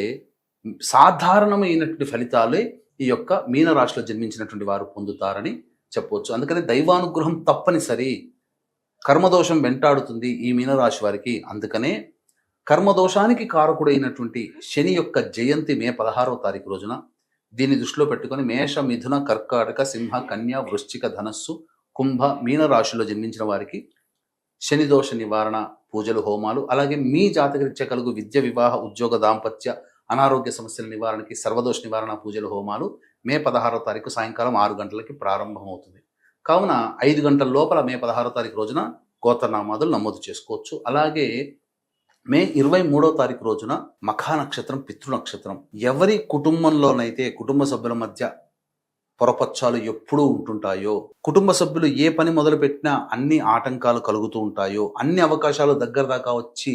సాధారణమైనటువంటి ఫలితాలే ఈ యొక్క మీనరాశిలో జన్మించినటువంటి వారు పొందుతారని చెప్పవచ్చు. అందుకని దైవానుగ్రహం తప్పనిసరి. కర్మదోషం వెంటాడుతుంది ఈ మీనరాశి వారికి. అందుకనే కర్మదోషానికి కారకుడైనటువంటి శని యొక్క జయంతి మే 16వ తారీఖు రోజున. దీన్ని దృష్టిలో పెట్టుకొని మేష, మిథున, కర్కాటక, సింహ, కన్య, వృశ్చిక, ధనస్సు, కుంభ, మీనరాశిలో జన్మించిన వారికి శని దోష నివారణ పూజలు, హోమాలు, అలాగే మీ జాతకరీత్యా కలుగు విద్య, వివాహ, ఉద్యోగ, దాంపత్య, అనారోగ్య సమస్యల నివారణకి సర్వదోష నివారణ పూజలు, హోమాలు మే 16వ తారీఖు సాయంకాలం 6 గంటలకి ప్రారంభమవుతుంది. కావున 5 గంటల లోపల మే 16వ తారీఖు రోజున గోత్రనామాదులు నమోదు చేసుకోవచ్చు. అలాగే మే 23వ తారీఖు రోజున మఖా నక్షత్రం, పితృ నక్షత్రం. ఎవరి కుటుంబంలోనైతే కుటుంబ సభ్యుల మధ్య పొరపచ్చాలు ఎప్పుడూ ఉంటుంటాయో, కుటుంబ సభ్యులు ఏ పని మొదలుపెట్టినా అన్ని ఆటంకాలు కలుగుతూ ఉంటాయో, అన్ని అవకాశాలు దగ్గర దాకా వచ్చి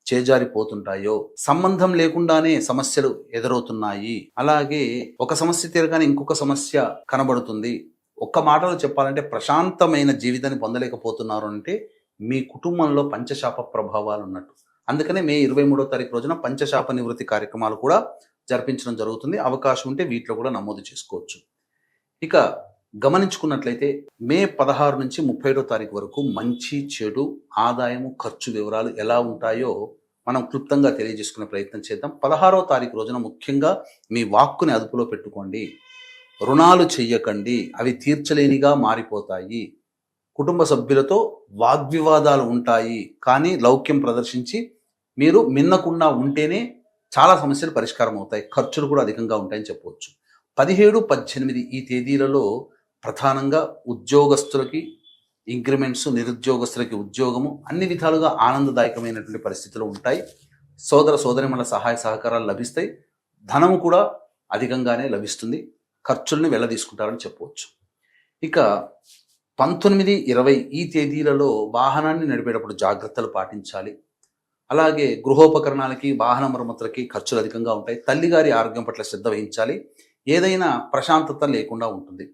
చేజారిపోతుంటాయో, సంబంధం లేకుండానే సమస్యలు ఎదురవుతున్నాయి, అలాగే ఒక సమస్య తీరగానే ఇంకొక సమస్య కనబడుతుంది, ఒక్క మాటలో చెప్పాలంటే ప్రశాంతమైన జీవితాన్ని పొందలేకపోతున్నారు అంటే మీ కుటుంబంలో పంచశాప ప్రభావాలు ఉన్నట్టు. అందుకనే మే 23వ తారీఖు రోజున పంచశాప నివృత్తి కార్యక్రమాలు కూడా జరిపించడం జరుగుతుంది. అవకాశం ఉంటే వీటిలో కూడా నమోదు చేసుకోవచ్చు. ఇక గమనించుకున్నట్లయితే మే 16 నుంచి 31వ తారీఖు వరకు మంచి, చెడు, ఆదాయము, ఖర్చు వివరాలు ఎలా ఉంటాయో మనం క్లుప్తంగా తెలియజేసుకునే ప్రయత్నం చేద్దాం. 16వ తారీఖు రోజున ముఖ్యంగా మీ వాక్కుని అదుపులో పెట్టుకోండి. రుణాలు చెయ్యకండి, అవి తీర్చలేనిగా మారిపోతాయి. కుటుంబ సభ్యులతో వాగ్వివాదాలు ఉంటాయి, కానీ లౌక్యం ప్రదర్శించి మీరు మిన్నకుండా ఉంటేనే చాలా సమస్యలు పరిష్కారం అవుతాయి. ఖర్చులు కూడా అధికంగా ఉంటాయని చెప్పవచ్చు. 17, 18 ఈ తేదీలలో ప్రధానంగా ఉద్యోగస్తులకి ఇంక్రిమెంట్స్, నిరుద్యోగస్తులకి ఉద్యోగము, అన్ని విధాలుగా ఆనందదాయకమైనటువంటి పరిస్థితులు ఉంటాయి. సోదర సోదరిమణుల సహాయ సహకారాలు లభిస్తాయి. ధనము కూడా అధికంగానే లభిస్తుంది. ఖర్చుల్ని వెళ్ళదీసుకుంటారని చెప్పవచ్చు. ఇక 19, 20 ఈ తేదీలలో వాహనాన్ని నడిపేటప్పుడు జాగ్రత్తలు పాటించాలి. అలాగే గృహోపకరణాలకి, వాహన మరమ్మతులకి ఖర్చులు అధికంగా ఉంటాయి. తల్లిగారి ఆరోగ్యం పట్ల శ్రద్ధ వహించాలి. ఏదైనా ప్రశాంతత లేకుండా ఉంటుంది.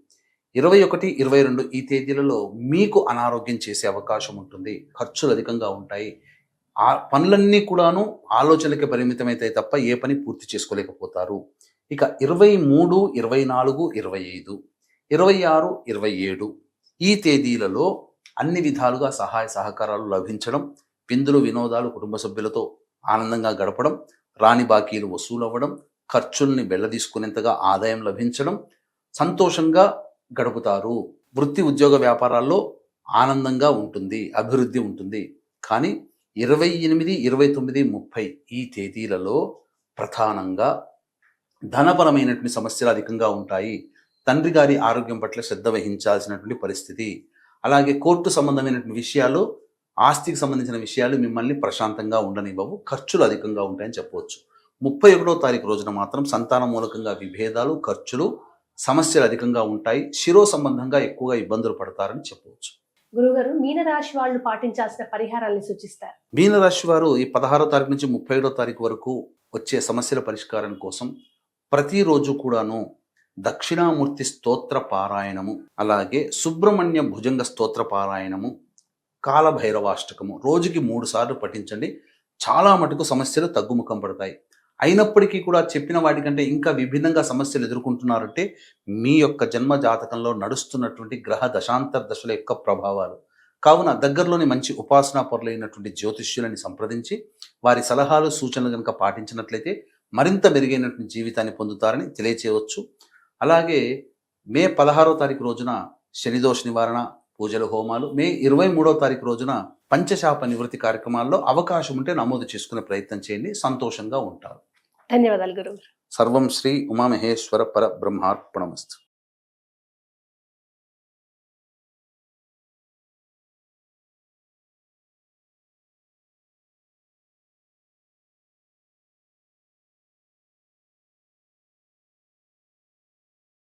21, 22 ఈ తేదీలలో మీకు అనారోగ్యం చేసే అవకాశం ఉంటుంది. ఖర్చులు అధికంగా ఉంటాయి. ఆ పనులన్నీ కూడాను ఆలోచనలకి పరిమితమైతే తప్ప ఏ పని పూర్తి చేసుకోలేకపోతారు. ఇక 23, 24, 25, 26, 27 ఈ తేదీలలో అన్ని విధాలుగా సహాయ సహకారాలు లభించడం, విందులు వినోదాలు కుటుంబ సభ్యులతో ఆనందంగా గడపడం, రాని బాకీలు వసూలవ్వడం, ఖర్చుల్ని వెళ్ళదీసుకునేంతగా ఆదాయం లభించడం, సంతోషంగా గడుపుతారు. వృత్తి ఉద్యోగ వ్యాపారాల్లో ఆనందంగా ఉంటుంది, అభివృద్ధి ఉంటుంది. కానీ 28, 29, 30 ఈ తేదీలలో ప్రధానంగా ధనపరమైనటువంటి సమస్యలు అధికంగా ఉంటాయి. తండ్రి గారి ఆరోగ్యం పట్ల శ్రద్ధ వహించాల్సినటువంటి పరిస్థితి. అలాగే కోర్టు సంబంధమైనటువంటి విషయాలు, ఆస్తికి సంబంధించిన విషయాలు మిమ్మల్ని ప్రశాంతంగా ఉండనివ్వవు. ఖర్చులు అధికంగా ఉంటాయని చెప్పవచ్చు. 31వ తారీఖు రోజున మాత్రం సంతాన మూలకంగా విభేదాలు, ఖర్చులు, సమస్యలు అధికంగా ఉంటాయి. శిరో సంబంధంగా ఎక్కువగా ఇబ్బందులు పడతారని చెప్పవచ్చు. గురుగారు, మీనరాశి వాళ్ళు పాటించాల్సిన పరిహారాన్ని సూచిస్తారు. మీనరాశి వారు ఈ 16వ తారీఖు నుంచి 31వ తారీఖు వరకు వచ్చే సమస్యల పరిష్కారం కోసం ప్రతిరోజు కూడాను దక్షిణామూర్తి స్తోత్ర పారాయణము, అలాగే సుబ్రహ్మణ్య భుజంగ స్తోత్ర పారాయణము, కాలభైరవాష్టకము రోజుకి 3 సార్లు పఠించండి. చాలా మటుకు సమస్యలు తగ్గుముఖం పడతాయి. అయినప్పటికీ కూడా చెప్పిన వాటికంటే ఇంకా విభిన్నంగా సమస్యలు ఎదుర్కొంటున్నారంటే మీ యొక్క జన్మ జాతకంలో నడుస్తున్నటువంటి గ్రహ దశాంతర దశల యొక్క ప్రభావాలు. కావున దగ్గరలోని మంచి ఉపాసనా పరులైనటువంటి జ్యోతిష్యులని సంప్రదించి వారి సలహాలు సూచనలు కనుక పాటించినట్లయితే మరింత మెరుగైనటువంటి జీవితాన్ని పొందుతారని తెలియచేయవచ్చు. అలాగే మే 16వ తారీఖు రోజున శనిదోష నివారణ పూజలు, హోమాలు, మే 23వ తారీఖు రోజున పంచశాప నివృత్తి కార్యక్రమాల్లో అవకాశం ఉంటే నమోదు చేసుకునే ప్రయత్నం చేయండి. సంతోషంగా ఉంటారు. ధన్యవాదాలు గురువు. సర్వం శ్రీ ఉమామహేశ్వర పర బ్రహ్మార్పణమస్తు.